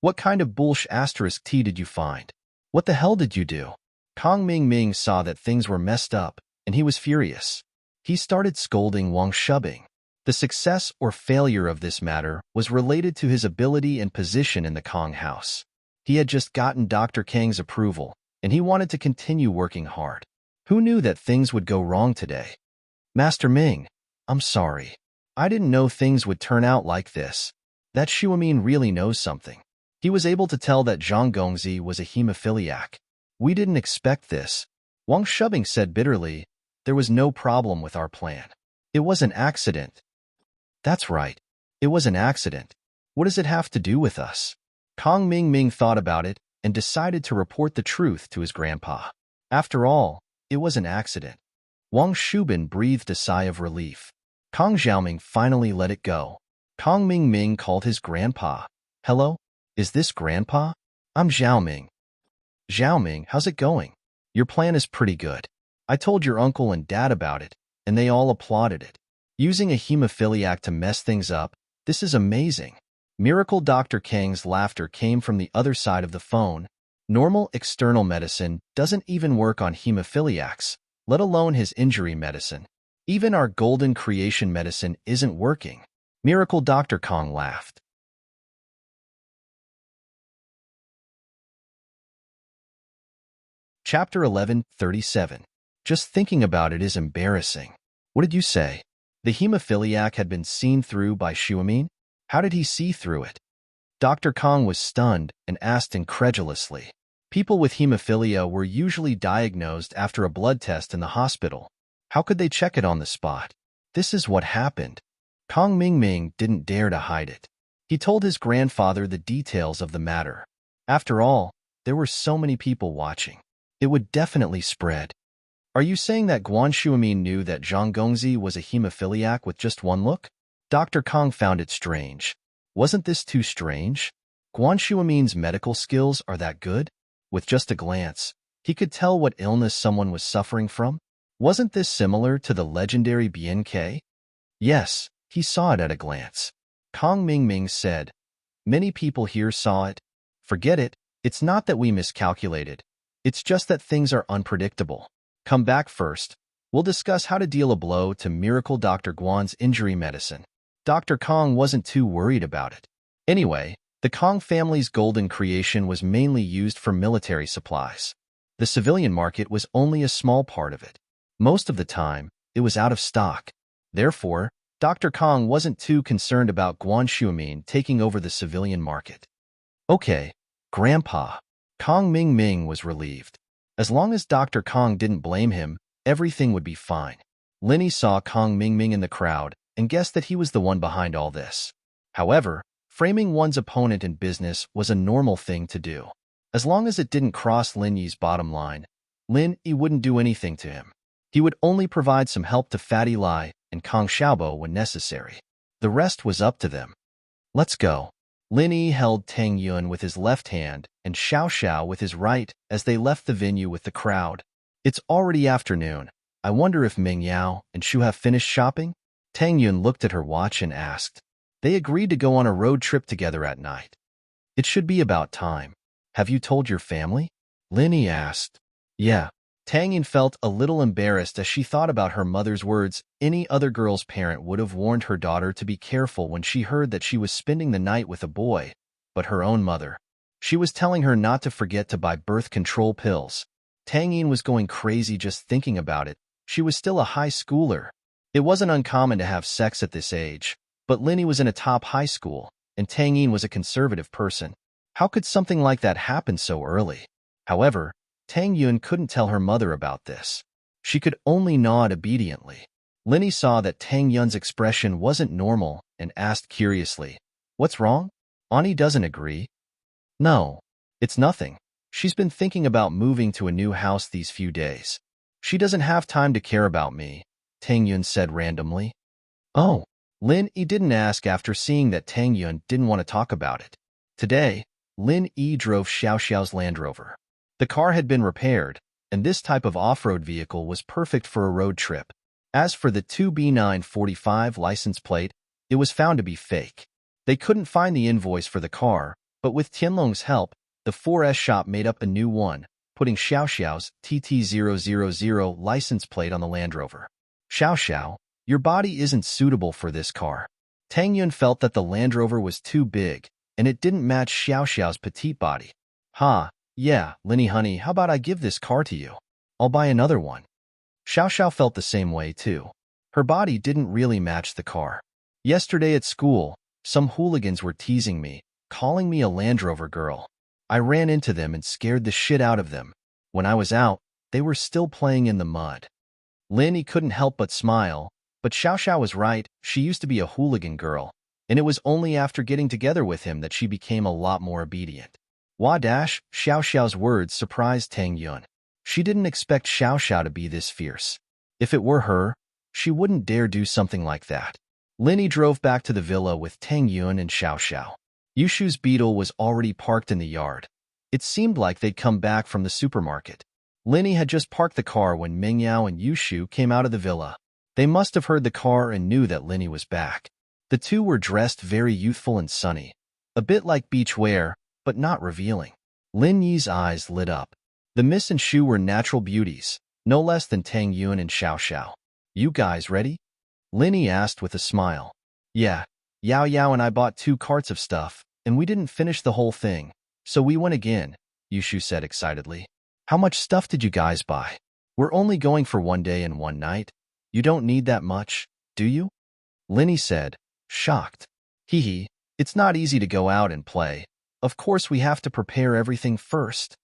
Speaker 1: What kind of bullsh** tea did you find? What the hell did you do? Kong Mingming saw that things were messed up, and he was furious. He started scolding Wang Shubing. The success or failure of this matter was related to his ability and position in the Kong house. He had just gotten Dr. Kang's approval, and he wanted to continue working hard. Who knew that things would go wrong today? Master Ming, I'm sorry. I didn't know things would turn out like this. That Xuemin really knows something. He was able to tell that Zhang Gongzi was a hemophiliac. We didn't expect this. Wang Shubing said bitterly, there was no problem with our plan. It was an accident. That's right. It was an accident. What does it have to do with us? Kong Mingming thought about it and decided to report the truth to his grandpa. After all, it was an accident. Wang Shubin breathed a sigh of relief. Kong Xiaoming finally let it go. Kong Mingming called his grandpa. Hello? Is this grandpa? I'm Xiaoming. Xiaoming, how's it going? Your plan is pretty good. I told your uncle and dad about it, and they all applauded it. Using a hemophiliac to mess things up, this is amazing. Miracle Dr. Kang's laughter came from the other side of the phone. Normal external medicine doesn't even work on hemophiliacs, let alone his injury medicine. Even our golden creation medicine isn't working. Miracle Dr. Kong laughed. Chapter 11:37. Just thinking about it is embarrassing. What did you say? The hemophiliac had been seen through by Xuemin? How did he see through it? Dr. Kong was stunned and asked incredulously. People with hemophilia were usually diagnosed after a blood test in the hospital. How could they check it on the spot? This is what happened. Kong Mingming didn't dare to hide it. He told his grandfather the details of the matter. After all, there were so many people watching. It would definitely spread. Are you saying that Guan Xuemin knew that Zhang Gongzi was a hemophiliac with just one look? Dr. Kong found it strange. Wasn't this too strange? Guan Xuemin's medical skills are that good? With just a glance, he could tell what illness someone was suffering from? Wasn't this similar to the legendary BNK? Yes, he saw it at a glance. Kong Mingming said, many people here saw it. Forget it, it's not that we miscalculated. It's just that things are unpredictable. Come back first. We'll discuss how to deal a blow to Miracle Dr. Guan's injury medicine. Dr. Kong wasn't too worried about it. Anyway, the Kong family's golden creation was mainly used for military supplies. The civilian market was only a small part of it. Most of the time, it was out of stock. Therefore, Dr. Kong wasn't too concerned about Guan Xuemin taking over the civilian market. Okay, Grandpa. Kong Mingming was relieved. As long as Dr. Kong didn't blame him, everything would be fine. Linny saw Kong Mingming in the crowd and guessed that he was the one behind all this. However, framing one's opponent in business was a normal thing to do. As long as it didn't cross Lin Yi's bottom line, Lin Yi wouldn't do anything to him. He would only provide some help to Fatty Lai and Kong Xiaobo when necessary. The rest was up to them. Let's go. Lin Yi held Tang Yun with his left hand and Xiao Xiao with his right as they left the venue with the crowd. It's already afternoon. I wonder if Ming Yao and Shu have finished shopping? Tang Yun looked at her watch and asked. They agreed to go on a road trip together at night. It should be about time. Have you told your family? Lin Yi asked. Yeah. Tang Yun felt a little embarrassed as she thought about her mother's words. Any other girl's parent would have warned her daughter to be careful when she heard that she was spending the night with a boy, but her own mother. She was telling her not to forget to buy birth control pills. Tang Yun was going crazy just thinking about it. She was still a high schooler. It wasn't uncommon to have sex at this age, but Lin Yi was in a top high school, and Tang Yun was a conservative person. How could something like that happen so early? However, Tang Yun couldn't tell her mother about this. She could only nod obediently. Lin Yi saw that Tang Yun's expression wasn't normal and asked curiously, What's wrong? Ani doesn't agree. No, it's nothing. She's been thinking about moving to a new house these few days. She doesn't have time to care about me, Tang Yun said randomly. Oh, Lin Yi didn't ask after seeing that Tang Yun didn't want to talk about it. Today, Lin Yi drove Xiao Xiao's Land Rover. The car had bin repaired, and this type of off-road vehicle was perfect for a road trip. As for the 2B945 license plate, it was found to be fake. They couldn't find the invoice for the car, but with Tianlong's help, the 4S shop made up a new one, putting Xiao Xiao's TT000 license plate on the Land Rover. Xiao Xiao, your body isn't suitable for this car. Tang Yun felt that the Land Rover was too big, and it didn't match Xiao Xiao's petite body. Yeah, Linny honey, how about I give this car to you? I'll buy another one. Xiao Xiao felt the same way too. Her body didn't really match the car. Yesterday at school, some hooligans were teasing me, calling me a Land Rover girl. I ran into them and scared the shit out of them. When I was out, they were still playing in the mud. Linny couldn't help but smile, but Xiao Xiao was right, she used to be a hooligan girl, and it was only after getting together with him that she became a lot more obedient. Xiao Xiao's words surprised Tang Yun. She didn't expect Xiao Xiao to be this fierce. If it were her, she wouldn't dare do something like that. Linny drove back to the villa with Tang Yun and Xiao Xiao. Yushu's beetle was already parked in the yard. It seemed like they'd come back from the supermarket. Linny had just parked the car when Mingyao and Yushu came out of the villa. They must have heard the car and knew that Linny was back. The two were dressed very youthful and sunny, a bit like beach wear, but not revealing. Lin Yi's eyes lit up. The Miss and Shu were natural beauties, no less than Tang Yun and Xiao Xiao. You guys ready? Lin Yi asked with a smile. Yeah, Yao Yao and I bought 2 carts of stuff, and we didn't finish the whole thing, so we went again, Yushu said excitedly. How much stuff did you guys buy? We're only going for 1 day and 1 night. You don't need that much, do you? Lin Yi said, shocked. Hee, it's not easy to go out and play. Of course we have to prepare everything first.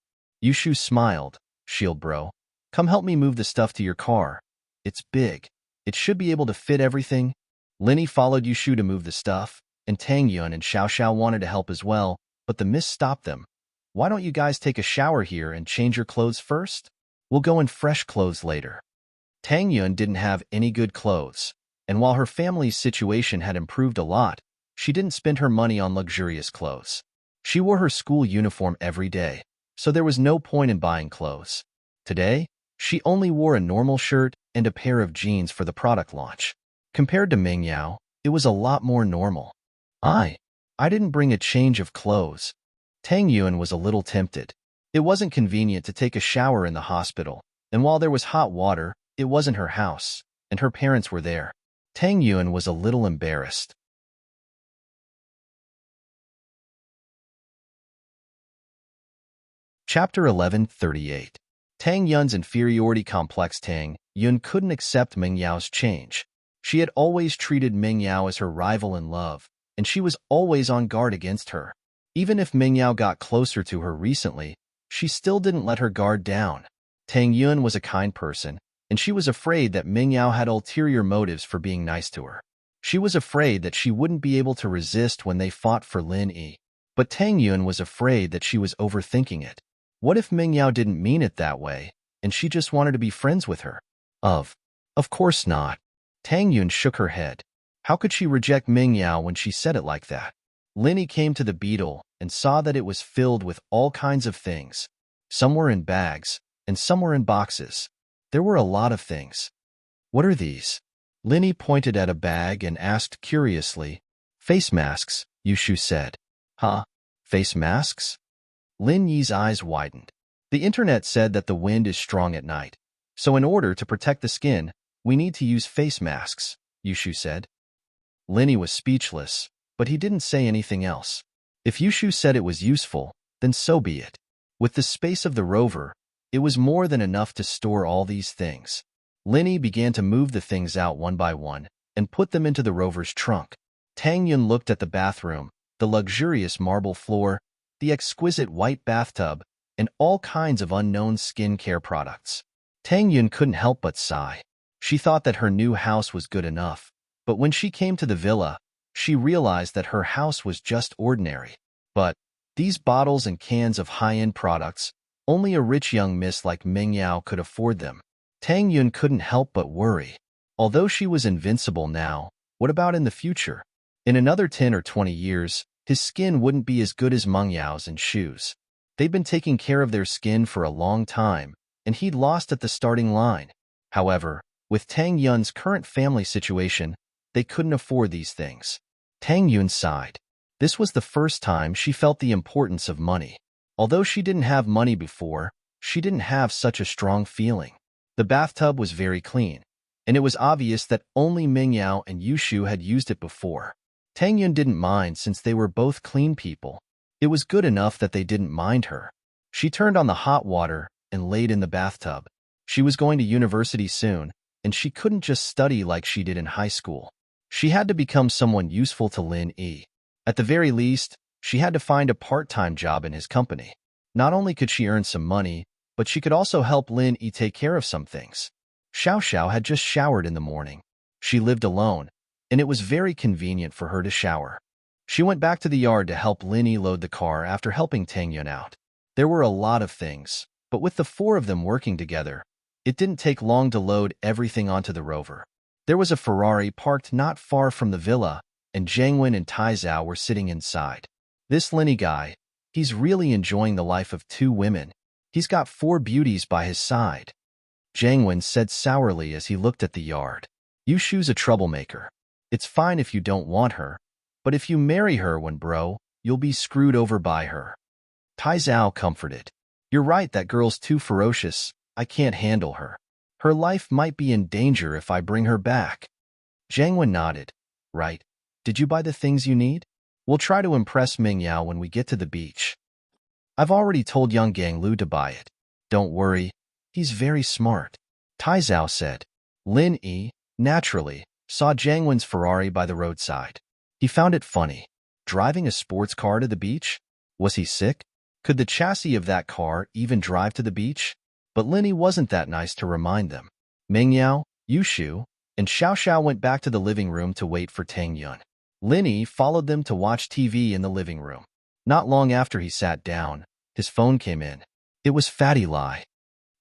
Speaker 1: Yushu smiled. Shield bro, come help me move the stuff to your car. It's big. It should be able to fit everything. Linny followed Yushu to move the stuff, and Tang Yun and Xiao Xiao wanted to help as well, but the mist stopped them. Why don't you guys take a shower here and change your clothes first? We'll go in fresh clothes later. Tang Yun didn't have any good clothes, and while her family's situation had improved a lot, she didn't spend her money on luxurious clothes. She wore her school uniform every day, so there was no point in buying clothes. Today, she only wore a normal shirt and a pair of jeans for the product launch. Compared to Mingyao, it was a lot more normal. I didn't bring a change of clothes. Tang Yun was a little tempted. It wasn't convenient to take a shower in the hospital, and while there was hot water, it wasn't her house, and her parents were there. Tang Yun was a little embarrassed. Chapter 11:38. Tang Yun's inferiority complex. Tang Yun couldn't accept Mingyao's change. She had always treated Mingyao as her rival in love, and she was always on guard against her. Even if Mingyao got closer to her recently, she still didn't let her guard down. Tang Yun was a kind person, and she was afraid that Mingyao had ulterior motives for being nice to her. She was afraid that she wouldn't be able to resist when they fought for Lin Yi. But Tang Yun was afraid that she was overthinking it. What if Mingyao didn't mean it that way, and she just wanted to be friends with her? Of course not. Tang Yun shook her head. How could she reject Mingyao when she said it like that? Lin Yi came to the beetle and saw that it was filled with all kinds of things. Some were in bags, and some were in boxes. There were a lot of things. What are these? Lin Yi pointed at a bag and asked curiously. Face masks, Yushu said. Huh? Face masks? Lin Yi's eyes widened. The internet said that the wind is strong at night, so in order to protect the skin, we need to use face masks, Yushu said. Lin Yi was speechless, but he didn't say anything else. If Yushu said it was useful, then so be it. With the space of the rover, it was more than enough to store all these things. Lin Yi began to move the things out one by one and put them into the rover's trunk. Tang Yun looked at the bathroom, the luxurious marble floor, the exquisite white bathtub, and all kinds of unknown skincare products. Tang Yun couldn't help but sigh. She thought that her new house was good enough, but when she came to the villa, she realized that her house was just ordinary. But these bottles and cans of high-end products, only a rich young miss like Mingyao could afford them. Tang Yun couldn't help but worry. Although she was invincible now, what about in the future? In another 10 or 20 years, his skin wouldn't be as good as Meng Yao's and Shu's. They'd been taking care of their skin for a long time, and he'd lost at the starting line. However, with Tang Yun's current family situation, they couldn't afford these things. Tang Yun sighed. This was the first time she felt the importance of money. Although she didn't have money before, she didn't have such a strong feeling. The bathtub was very clean, and it was obvious that only Meng Yao and Yushu had used it before. Tang Yun didn't mind since they were both clean people. It was good enough that they didn't mind her. She turned on the hot water and laid in the bathtub. She was going to university soon, and she couldn't just study like she did in high school. She had to become someone useful to Lin Yi. At the very least, she had to find a part-time job in his company. Not only could she earn some money, but she could also help Lin Yi take care of some things. Xiao Xiao had just showered in the morning. She lived alone, and it was very convenient for her to shower. She went back to the yard to help Lin Yi load the car after helping Tang Yun out. There were a lot of things, but with the four of them working together, it didn't take long to load everything onto the Rover. There was a Ferrari parked not far from the villa, and Jiang Wen and Tai Zhao were sitting inside. This Lin Yi guy, he's really enjoying the life of two women. He's got four beauties by his side. Jiang Wen said sourly as he looked at the yard. Yushu's a troublemaker. It's fine if you don't want her, but if you marry her when bro, you'll be screwed over by her. Tai Zhao comforted. You're right, that girl's too ferocious. I can't handle her. Her life might be in danger if I bring her back. Jiang Wen nodded. Right. Did you buy the things you need? We'll try to impress Meng Yao when we get to the beach. I've already told young Gang Lu to buy it. Don't worry. He's very smart. Tai Zhao said. Lin Yi, naturally, saw Jiang Wen's Ferrari by the roadside. He found it funny. Driving a sports car to the beach? Was he sick? Could the chassis of that car even drive to the beach? But Lin Yi wasn't that nice to remind them. Meng Yao, Yushu, and Xiao Xiao went back to the living room to wait for Tang Yun. Lin Yi followed them to watch TV in the living room. Not long after he sat down, his phone came in. It was Fatty Lai.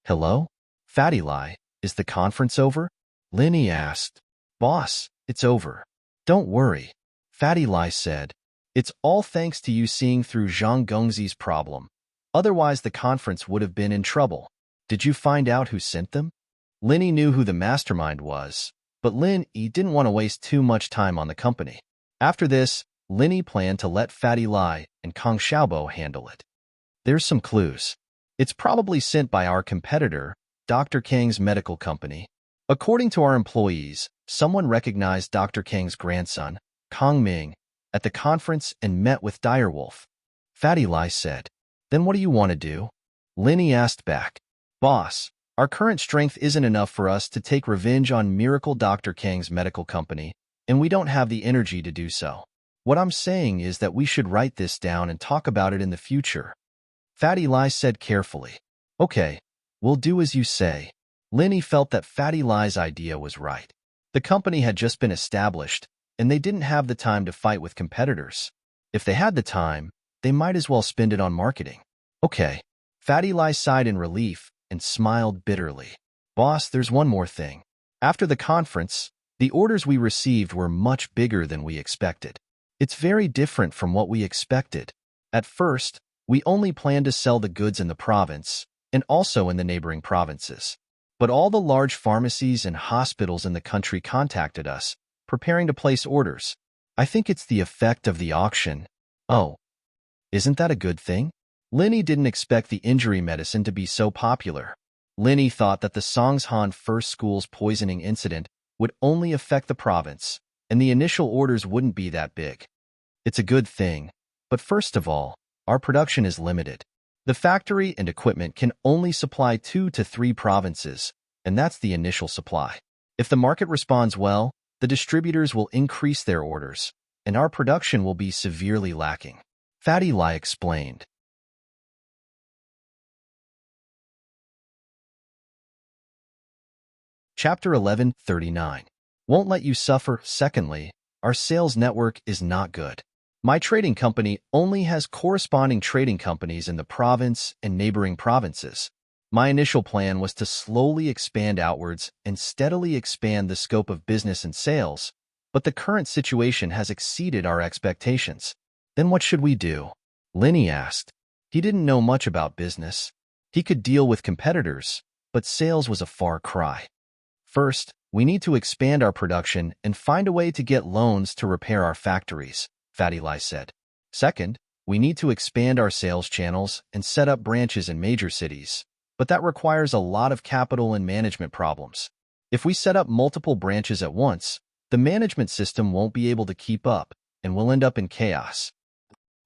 Speaker 1: Hello? Fatty Lai, is the conference over? Lin Yi asked. Boss, it's over. Don't worry. Fatty Lai said. It's all thanks to you seeing through Zhang Gongzi's problem. Otherwise the conference would have been in trouble. Did you find out who sent them? Lin Yi knew who the mastermind was, but Lin Yi didn't want to waste too much time on the company. After this, Lin Yi planned to let Fatty Lai and Kong Xiaobo handle it. There's some clues. It's probably sent by our competitor, Dr. Kang's medical company. According to our employees, someone recognized Dr. Kang's grandson, Kong Ming, at the conference and met with Direwolf. Fatty Lai said. Then what do you want to do? Lin Yi asked back. Boss, our current strength isn't enough for us to take revenge on Miracle Dr. Kang's medical company, and we don't have the energy to do so. What I'm saying is that we should write this down and talk about it in the future. Fatty Lai said carefully. Okay, we'll do as you say. Lin Yi felt that Fatty Lai's idea was right. The company had just been established, and they didn't have the time to fight with competitors. If they had the time, they might as well spend it on marketing. Okay. Fatty Lai sighed in relief and smiled bitterly. Boss, there's one more thing. After the conference, the orders we received were much bigger than we expected. It's very different from what we expected. At first, we only planned to sell the goods in the province, and also in the neighboring provinces. But all the large pharmacies and hospitals in the country contacted us, preparing to place orders. I think it's the effect of the auction. Oh, isn't that a good thing? Lin Yi didn't expect the injury medicine to be so popular. Lin Yi thought that the Songshan First School's poisoning incident would only affect the province, and the initial orders wouldn't be that big. It's a good thing, but first of all, our production is limited. The factory and equipment can only supply 2 to 3 provinces, and that's the initial supply. If the market responds well, the distributors will increase their orders, and our production will be severely lacking. Fatty Lai explained. Chapter 11:39. Won't let you suffer. Secondly, our sales network is not good. My trading company only has corresponding trading companies in the province and neighboring provinces. My initial plan was to slowly expand outwards and steadily expand the scope of business and sales, but the current situation has exceeded our expectations. Then what should we do? Linny asked. He didn't know much about business. He could deal with competitors, but sales was a far cry. First, we need to expand our production and find a way to get loans to repair our factories, Fatty Lai said. Second, we need to expand our sales channels and set up branches in major cities, but that requires a lot of capital and management problems. If we set up multiple branches at once, the management system won't be able to keep up, and we'll end up in chaos.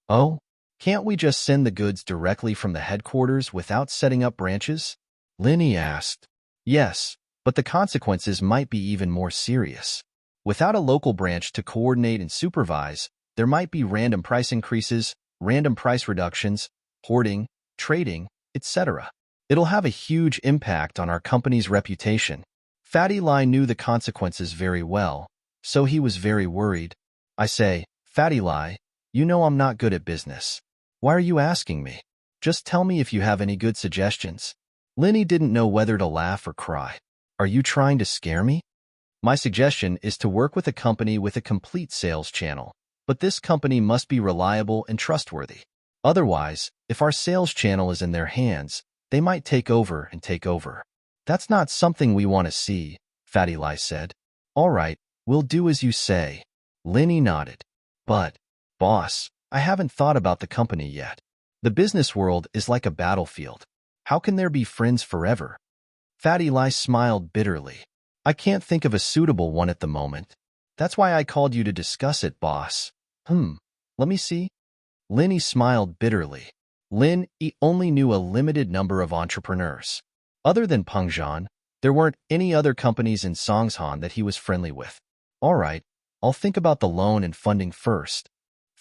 Speaker 1: Oh, can't we just send the goods directly from the headquarters without setting up branches? Linny asked. Yes, but the consequences might be even more serious. Without a local branch to coordinate and supervise, there might be random price increases, random price reductions, hoarding, trading, etc. It'll have a huge impact on our company's reputation. Fatty Lai knew the consequences very well, so he was very worried. I say, Fatty Lai, you know I'm not good at business. Why are you asking me? Just tell me if you have any good suggestions. Linny didn't know whether to laugh or cry. Are you trying to scare me? My suggestion is to work with a company with a complete sales channel, but this company must be reliable and trustworthy. Otherwise, if our sales channel is in their hands, they might take over and take over. That's not something we want to see, Fatty Lai said. All right, we'll do as you say. Linny nodded. But, boss, I haven't thought about the company yet. The business world is like a battlefield. How can there be friends forever? Fatty Lai smiled bitterly. I can't think of a suitable one at the moment. That's why I called you to discuss it, boss. Let me see. Linny smiled bitterly. Lin Yi only knew a limited number of entrepreneurs. Other than Pengzhan, there weren't any other companies in Songshan that he was friendly with. All right, I'll think about the loan and funding first.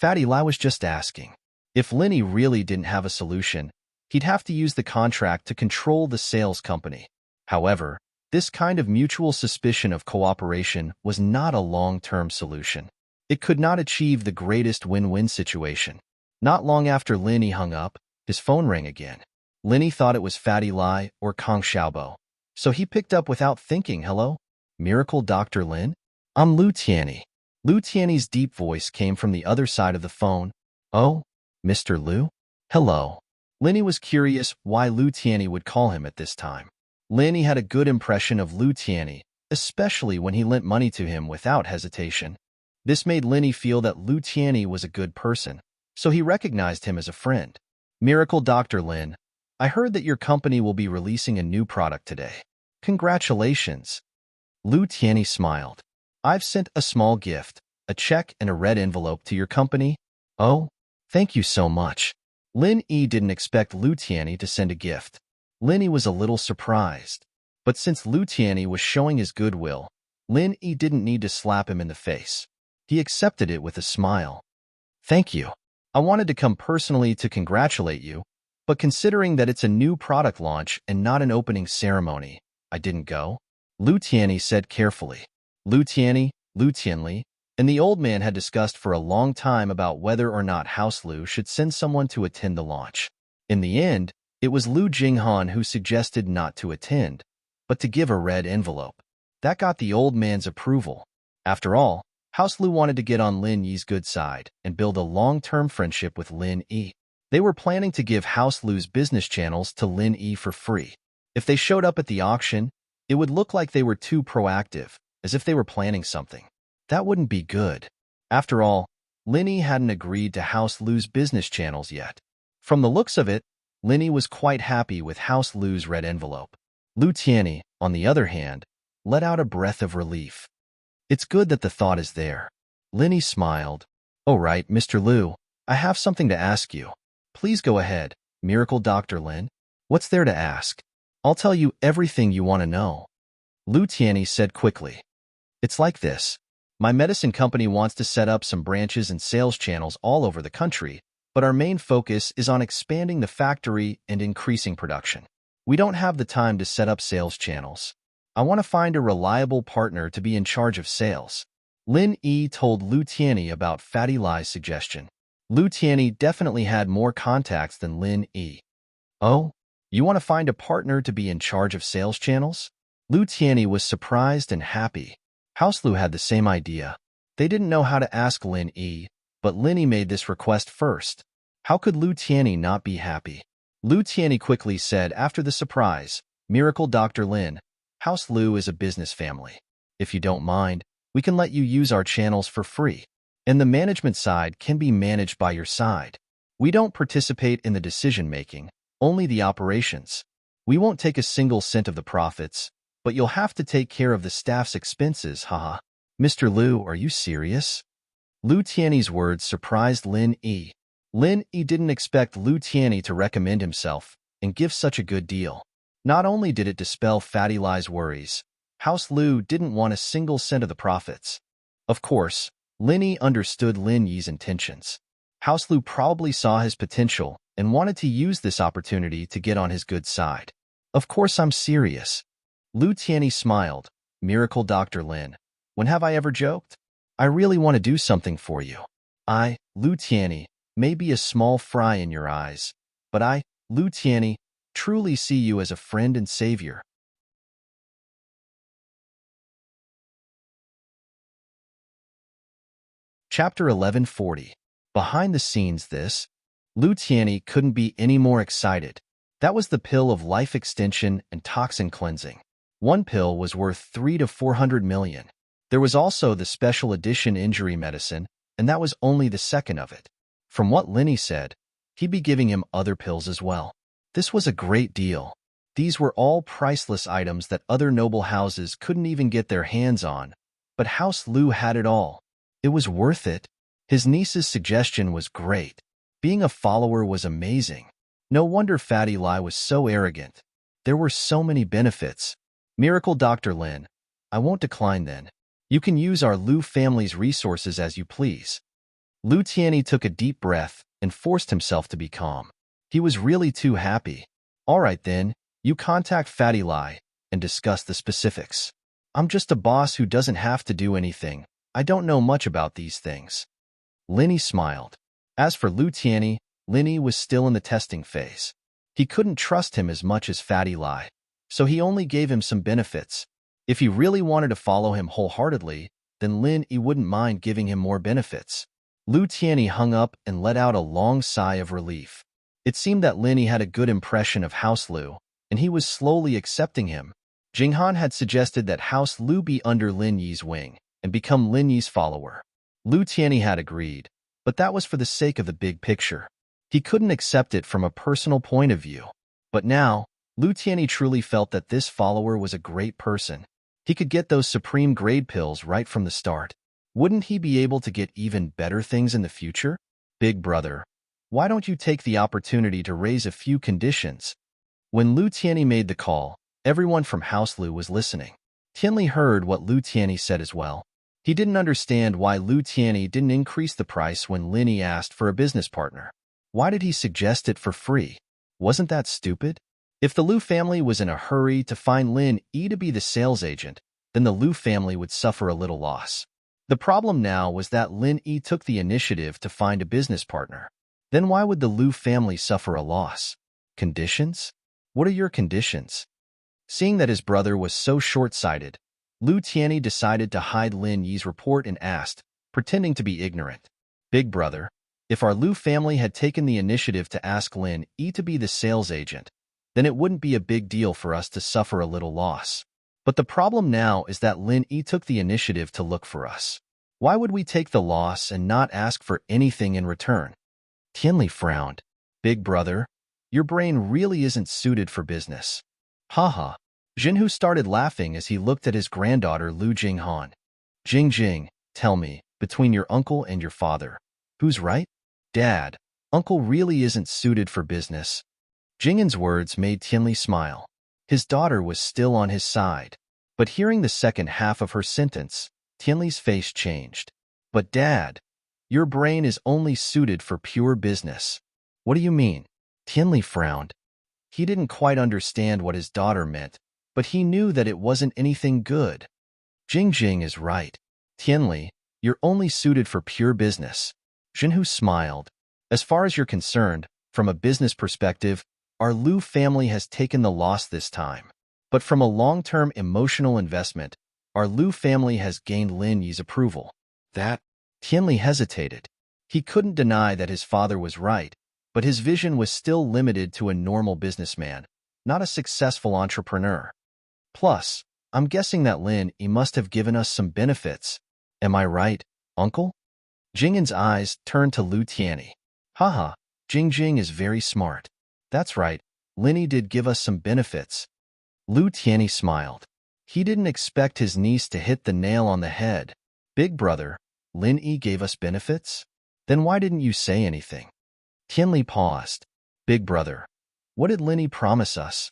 Speaker 1: Fatty Lai was just asking. If Linny really didn't have a solution, he'd have to use the contract to control the sales company. However, this kind of mutual suspicion of cooperation was not a long-term solution. It could not achieve the greatest win-win situation. Not long after Linny hung up, his phone rang again. Linny thought it was Fatty Lai or Kong Xiaobo, so he picked up without thinking. Hello? Miracle Dr. Lin? I'm Lu Tianyi. Lu Tianyi's deep voice came from the other side of the phone. Oh, Mr. Lu? Hello. Linny was curious why Lu Tianyi would call him at this time. Linny had a good impression of Lu Tianyi, especially when he lent money to him without hesitation. This made Linny feel that Lu Tianyi was a good person, so he recognized him as a friend. Miracle Dr. Lin, I heard that your company will be releasing a new product today. Congratulations. Lu Tianyi smiled. I've sent a small gift, a check and a red envelope to your company. Oh, thank you so much. Lin Yi didn't expect Lu Tianyi to send a gift. Linny was a little surprised. But since Lu Tianyi was showing his goodwill, Lin Yi didn't need to slap him in the face. He accepted it with a smile. Thank you. I wanted to come personally to congratulate you, but considering that it's a new product launch and not an opening ceremony, I didn't go. Lu Tianyi said carefully. Lu Tianyi, Lu Tianli, and the old man had discussed for a long time about whether or not House Lu should send someone to attend the launch. In the end, it was Lu Jinghan who suggested not to attend, but to give a red envelope. That got the old man's approval. After all, House Lu wanted to get on Lin Yi's good side and build a long-term friendship with Lin Yi. They were planning to give House Lu's business channels to Lin Yi for free. If they showed up at the auction, it would look like they were too proactive, as if they were planning something. That wouldn't be good. After all, Lin Yi hadn't agreed to House Lu's business channels yet. From the looks of it, Lin Yi was quite happy with House Lu's red envelope. Lu Tianyi, on the other hand, let out a breath of relief. It's good that the thought is there. Lin Yi smiled. All right, Mr. Lu, I have something to ask you. Please go ahead, Miracle Dr. Lin. What's there to ask? I'll tell you everything you want to know. Lu Tianyi said quickly. It's like this. My medicine company wants to set up some branches and sales channels all over the country, but our main focus is on expanding the factory and increasing production. We don't have the time to set up sales channels. I want to find a reliable partner to be in charge of sales. Lin Yi told Lu Tianyi about Fatty Lai's suggestion. Lu Tianyi definitely had more contacts than Lin Yi. Oh, you want to find a partner to be in charge of sales channels? Lu Tianyi was surprised and happy. House Lu had the same idea. They didn't know how to ask Lin Yi, But Linny made this request first. How could Lu Tianyi not be happy? Lu Tianyi quickly said after the surprise, "Miracle Dr. Lin, House Lu is a business family. If you don't mind, we can let you use our channels for free. And the management side can be managed by your side. We don't participate in the decision-making, only the operations. We won't take a single cent of the profits, but you'll have to take care of the staff's expenses, haha." "Mr. Lu, are you serious?" Lu Tianyi's words surprised Lin Yi. Lin Yi didn't expect Lu Tianyi to recommend himself and give such a good deal. Not only did it dispel Fatty Lai's worries, House Lu didn't want a single cent of the profits. Of course, Lin Yi understood Lin Yi's intentions. House Lu probably saw his potential and wanted to use this opportunity to get on his good side. "Of course I'm serious." Lu Tianyi smiled. "Miracle Dr. Lin, when have I ever joked? I really want to do something for you. I, Lu Tianyi, may be a small fry in your eyes, but I, Lu Tianyi, truly see you as a friend and savior." Chapter 1140. Behind the scenes this. Lu Tianyi couldn't be any more excited. That was the pill of life extension and toxin cleansing. One pill was worth 3 to 400 million. There was also the special edition injury medicine, and that was only the second of it. From what Linny said, he'd be giving him other pills as well. This was a great deal. These were all priceless items that other noble houses couldn't even get their hands on, but House Lu had it all. It was worth it. His niece's suggestion was great. Being a follower was amazing. No wonder Fatty Lai was so arrogant. There were so many benefits. "Miracle Dr. Lin, I won't decline then. You can use our Lu family's resources as you please." Lu Tianyi took a deep breath and forced himself to be calm. He was really too happy. "All right then, you contact Fatty Lai and discuss the specifics. I'm just a boss who doesn't have to do anything. I don't know much about these things." Linny smiled. As for Lu Tianyi, Linny was still in the testing phase. He couldn't trust him as much as Fatty Lai, so he only gave him some benefits. If he really wanted to follow him wholeheartedly, then Lin Yi wouldn't mind giving him more benefits. Lu Tianyi hung up and let out a long sigh of relief. It seemed that Lin Yi had a good impression of House Lu, and he was slowly accepting him. Jinghan had suggested that House Lu be under Lin Yi's wing and become Lin Yi's follower. Lu Tianyi had agreed, but that was for the sake of the big picture. He couldn't accept it from a personal point of view. But now, Lu Tianyi truly felt that this follower was a great person. He could get those supreme grade pills right from the start. Wouldn't he be able to get even better things in the future? "Big brother, why don't you take the opportunity to raise a few conditions?" When Lu Tianyi made the call, everyone from House Lu was listening. Tianli heard what Lu Tianyi said as well. He didn't understand why Lu Tianyi didn't increase the price when Lin Yi asked for a business partner. Why did he suggest it for free? Wasn't that stupid? If the Lu family was in a hurry to find Lin Yi to be the sales agent, then the Lu family would suffer a little loss. The problem now was that Lin Yi took the initiative to find a business partner. Then why would the Lu family suffer a loss? Conditions? What are your conditions? Seeing that his brother was so short-sighted, Lu Tianyi decided to hide Lin Yi's report and asked, pretending to be ignorant, "Big brother, if our Lu family had taken the initiative to ask Lin Yi to be the sales agent, then it wouldn't be a big deal for us to suffer a little loss. But the problem now is that Lin Yi took the initiative to look for us. Why would we take the loss and not ask for anything in return?" Tianli frowned. "Big brother, your brain really isn't suited for business." Haha. Jinhu started laughing as he looked at his granddaughter Lu Jinghan. "Jing, tell me, between your uncle and your father, who's right?" "Dad, uncle really isn't suited for business." Jinghan's words made Tianli smile. His daughter was still on his side. But hearing the second half of her sentence, Tianli's face changed. "But Dad, your brain is only suited for pure business." "What do you mean?" Tianli frowned. He didn't quite understand what his daughter meant, but he knew that it wasn't anything good. Jing is right. Tianli, you're only suited for pure business." Jinhu smiled. "As far as you're concerned, from a business perspective, our Lu family has taken the loss this time. But from a long-term emotional investment, our Lu family has gained Lin Yi's approval." That? Tianli hesitated. He couldn't deny that his father was right, but his vision was still limited to a normal businessman, not a successful entrepreneur. Plus, I'm guessing that Lin Yi must have given us some benefits. Am I right, uncle? Jingyan's eyes turned to Lu Tianyi. Haha, Jing is very smart. That's right, Lin Yi did give us some benefits. Lu Tianyi smiled. He didn't expect his niece to hit the nail on the head. Big brother, Lin Yi gave us benefits? Then why didn't you say anything? Tianli paused. Big brother, what did Lin Yi promise us?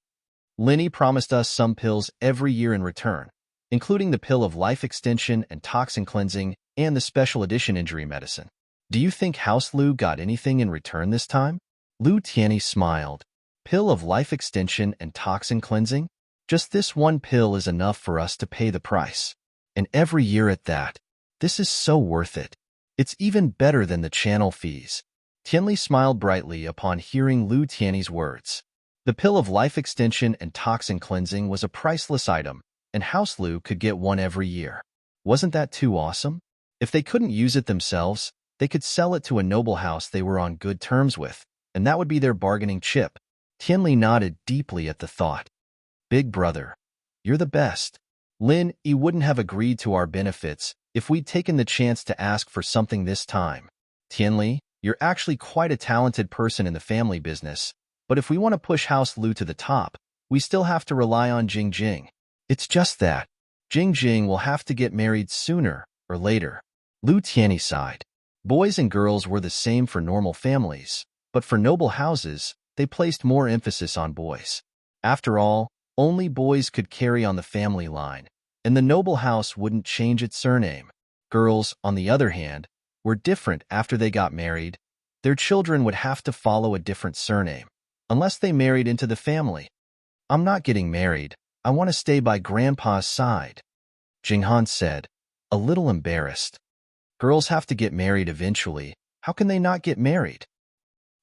Speaker 1: Lin Yi promised us some pills every year in return, including the pill of life extension and toxin cleansing and the special edition injury medicine. Do you think House Lu got anything in return this time? Lu Tianyi smiled. Pill of life extension and toxin cleansing? Just this one pill is enough for us to pay the price. And every year at that. This is so worth it. It's even better than the channel fees. Tianli smiled brightly upon hearing Lu Tianyi's words. The pill of life extension and toxin cleansing was a priceless item, and House Lu could get one every year. Wasn't that too awesome? If they couldn't use it themselves, they could sell it to a noble house they were on good terms with, and that would be their bargaining chip. Tianli nodded deeply at the thought. Big brother, you're the best. Lin Yi wouldn't have agreed to our benefits if we'd taken the chance to ask for something this time. Tianli, you're actually quite a talented person in the family business, but if we want to push House Lu to the top, we still have to rely on Jing. It's just that Jing will have to get married sooner or later. Lu Tianyi sighed. Boys and girls were the same for normal families, but for noble houses, they placed more emphasis on boys. After all, only boys could carry on the family line, and the noble house wouldn't change its surname. Girls, on the other hand, were different after they got married. Their children would have to follow a different surname, unless they married into the family. I'm not getting married. I want to stay by Grandpa's side, Jinghan said, a little embarrassed. Girls have to get married eventually. How can they not get married?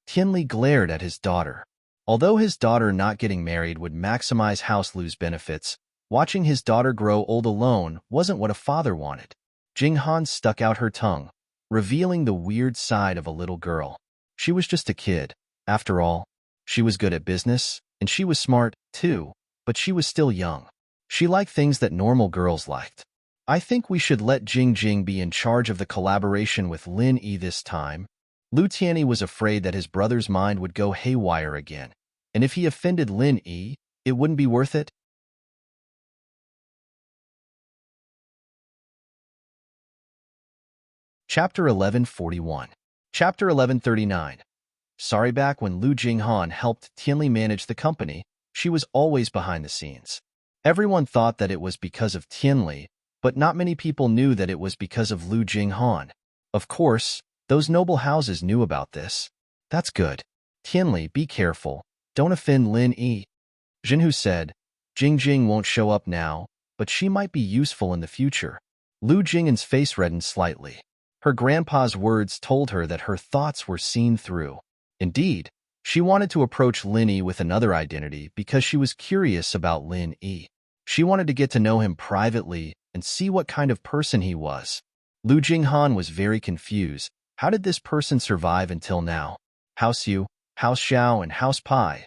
Speaker 1: Tianli glared at his daughter. Although his daughter not getting married would maximize House Lu's benefits, watching his daughter grow old alone wasn't what a father wanted. Jinghan stuck out her tongue, revealing the weird side of a little girl. She was just a kid. After all, she was good at business, and she was smart, too, but she was still young. She liked things that normal girls liked. I think we should let Jing be in charge of the collaboration with Lin Yi this time. Lu Tianyi was afraid that his brother's mind would go haywire again, and if he offended Lin Yi, it wouldn't be worth it. Chapter 1141. Chapter 1139. Sorry, back when Lu Jinghan helped Tianli manage the company, she was always behind the scenes. Everyone thought that it was because of Tianli, but not many people knew that it was because of Lu Jinghan. Of course, those noble houses knew about this. That's good. Tianli, be careful. Don't offend Lin Yi. Jinhu said, Jing won't show up now, but she might be useful in the future. Lu Jingyan's face reddened slightly. Her grandpa's words told her that her thoughts were seen through. Indeed, she wanted to approach Lin Yi with another identity because she was curious about Lin Yi. She wanted to get to know him privately and see what kind of person he was. Lu Jinghan was very confused. How did this person survive until now? House Yu, House Xiao, and House Pai.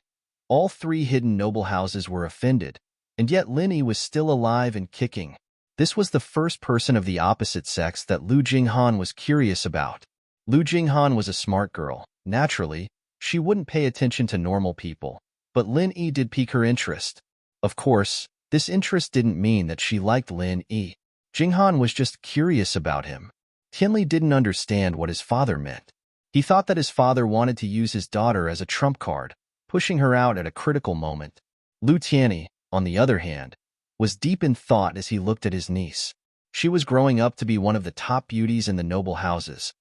Speaker 1: All three hidden noble houses were offended, and yet Lin Yi was still alive and kicking. This was the first person of the opposite sex that Lu Jinghan was curious about. Lu Jinghan was a smart girl. Naturally, she wouldn't pay attention to normal people, but Lin Yi did pique her interest. Of course, this interest didn't mean that she liked Lin Yi. Jinghan was just curious about him. Tianli didn't understand what his father meant. He thought that his father wanted to use his daughter as a trump card, pushing her out at a critical moment. Lu Tianyi, on the other hand, was deep in thought as he looked at his niece. She was growing up to be one of the top beauties in the noble houses.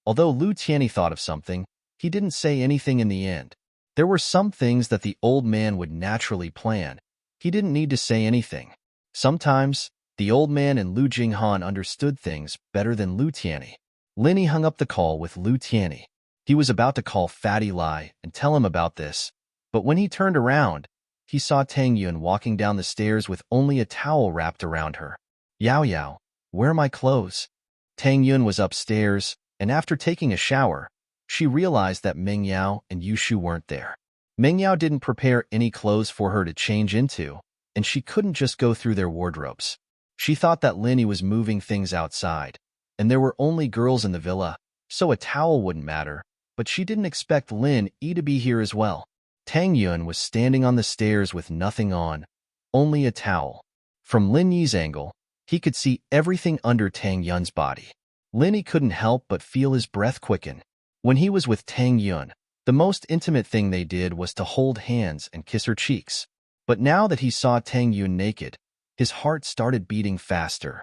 Speaker 1: Although Lu Tianyi thought of something, he didn't say anything in the end. There were some things that the old man would naturally plan. He didn't need to say anything. Sometimes, the old man and Lu Jinghan understood things better than Lu Tianyi. Lin Yi hung up the call with Lu Tianyi. He was about to call Fatty Lai and tell him about this, but when he turned around, he saw Tang Yun walking down the stairs with only a towel wrapped around her. Yao, where are my clothes? Tang Yun was upstairs, and after taking a shower, she realized that Ming Yao and Yushu weren't there. Ming Yao didn't prepare any clothes for her to change into, and she couldn't just go through their wardrobes. She thought that Linny was moving things outside, and there were only girls in the villa, so a towel wouldn't matter, but she didn't expect Lin Yi to be here as well. Tang Yun was standing on the stairs with nothing on, only a towel. From Lin Yi's angle, he could see everything under Tang Yun's body. Lin Yi couldn't help but feel his breath quicken. When he was with Tang Yun, the most intimate thing they did was to hold hands and kiss her cheeks. But now that he saw Tang Yun naked, his heart started beating faster.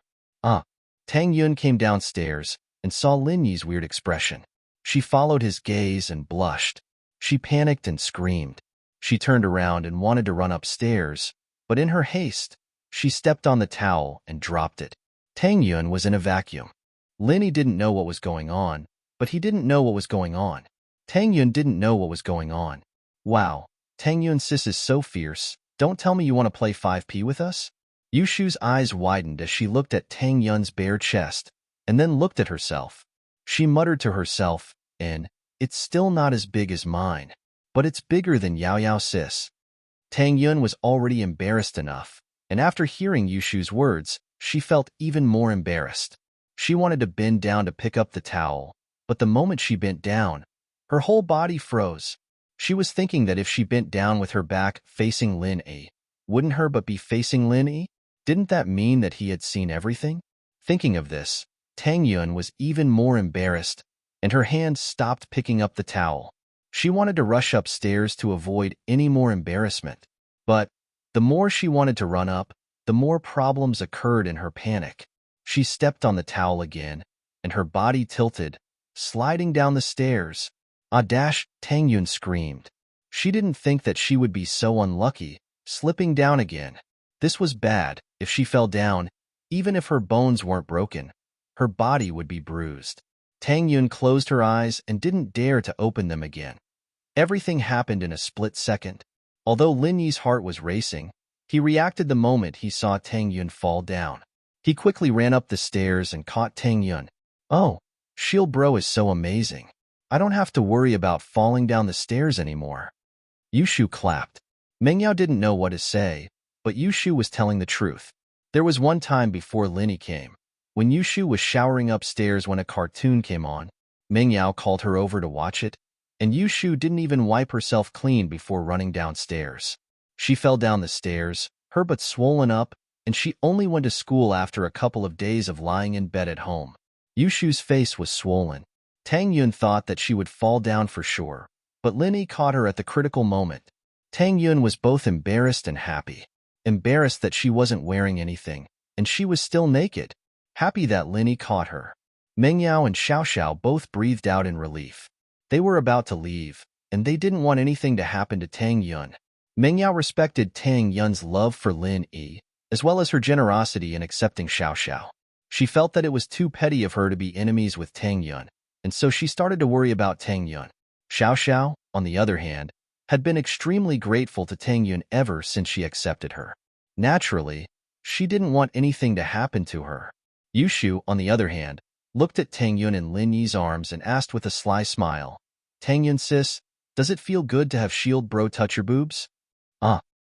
Speaker 1: Tang Yun came downstairs and saw Lin Yi's weird expression. She followed his gaze and blushed. She panicked and screamed. She turned around and wanted to run upstairs, but in her haste, she stepped on the towel and dropped it. Tang Yun was in a vacuum. Lin Yi didn't know what was going on, but he didn't know what was going on. Tang Yun didn't know what was going on. Wow, Tang Yun sis is so fierce. Don't tell me you want to play 5P with us? Yushu's eyes widened as she looked at Tang Yun's bare chest, and then looked at herself. She muttered to herself, it's still not as big as mine, but it's bigger than Yao Yao sis. Tang Yun was already embarrassed enough, and after hearing Yushu's words, she felt even more embarrassed. She wanted to bend down to pick up the towel, but the moment she bent down, her whole body froze. She was thinking that if she bent down with her back facing Lin Yi, wouldn't her but be facing Lin Yi? Didn't that mean that he had seen everything? Thinking of this, Tang Yun was even more embarrassed, and her hand stopped picking up the towel. She wanted to rush upstairs to avoid any more embarrassment. But the more she wanted to run up, the more problems occurred in her panic. She stepped on the towel again, and her body tilted, sliding down the stairs. Tang Yun screamed. She didn't think that she would be so unlucky, slipping down again. This was bad. If she fell down, even if her bones weren't broken, her body would be bruised. Tang Yun closed her eyes and didn't dare to open them again. Everything happened in a split second. Although Lin Yi's heart was racing, he reacted the moment he saw Tang Yun fall down. He quickly ran up the stairs and caught Tang Yun. Oh, Shield Bro is so amazing. I don't have to worry about falling down the stairs anymore. Yushu clapped. Meng Yao didn't know what to say, but Yushu was telling the truth. There was one time before Lin Yi came, when Yushu was showering upstairs when a cartoon came on. Meng Yao called her over to watch it, and Yushu didn't even wipe herself clean before running downstairs. She fell down the stairs, her butt swollen up, and she only went to school after a couple of days of lying in bed at home. Yushu's face was swollen. Tang Yun thought that she would fall down for sure, but Lin Yi caught her at the critical moment. Tang Yun was both embarrassed and happy. Embarrassed that she wasn't wearing anything, and she was still naked. Happy that Lin Yi caught her. Meng Yao and Xiao Xiao both breathed out in relief. They were about to leave, and they didn't want anything to happen to Tang Yun. Meng Yao respected Tang Yun's love for Lin Yi, as well as her generosity in accepting Xiao Xiao. She felt that it was too petty of her to be enemies with Tang Yun, and so she started to worry about Tang Yun. Xiao Xiao, on the other hand, had been extremely grateful to Tang Yun ever since she accepted her. Naturally, she didn't want anything to happen to her. Yushu, on the other hand, looked at Tang Yun in Lin Yi's arms and asked with a sly smile, Tang Yun sis, does it feel good to have Shield Bro touch your boobs?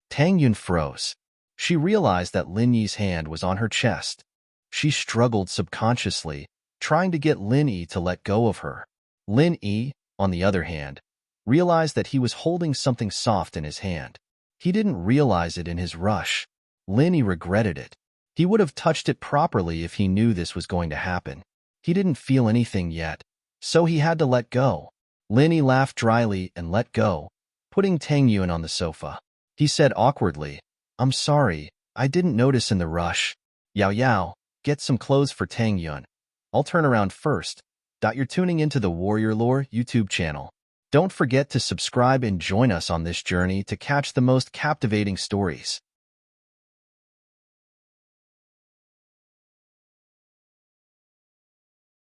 Speaker 1: Tang Yun froze. She realized that Lin Yi's hand was on her chest. She struggled subconsciously, trying to get Lin Yi to let go of her. Lin Yi, on the other hand, realized that he was holding something soft in his hand. He didn't realize it in his rush. Lin Yi regretted it. He would have touched it properly if he knew this was going to happen. He didn't feel anything yet, so he had to let go. Lin Yi laughed dryly and let go, putting Tang Yun on the sofa. He said awkwardly, I'm sorry, I didn't notice in the rush. Yao Yao, get some clothes for Tang Yun. I'll turn around first. You're tuning into the Warrior Lore YouTube channel. Don't forget to subscribe and join us on this journey to catch the most captivating stories.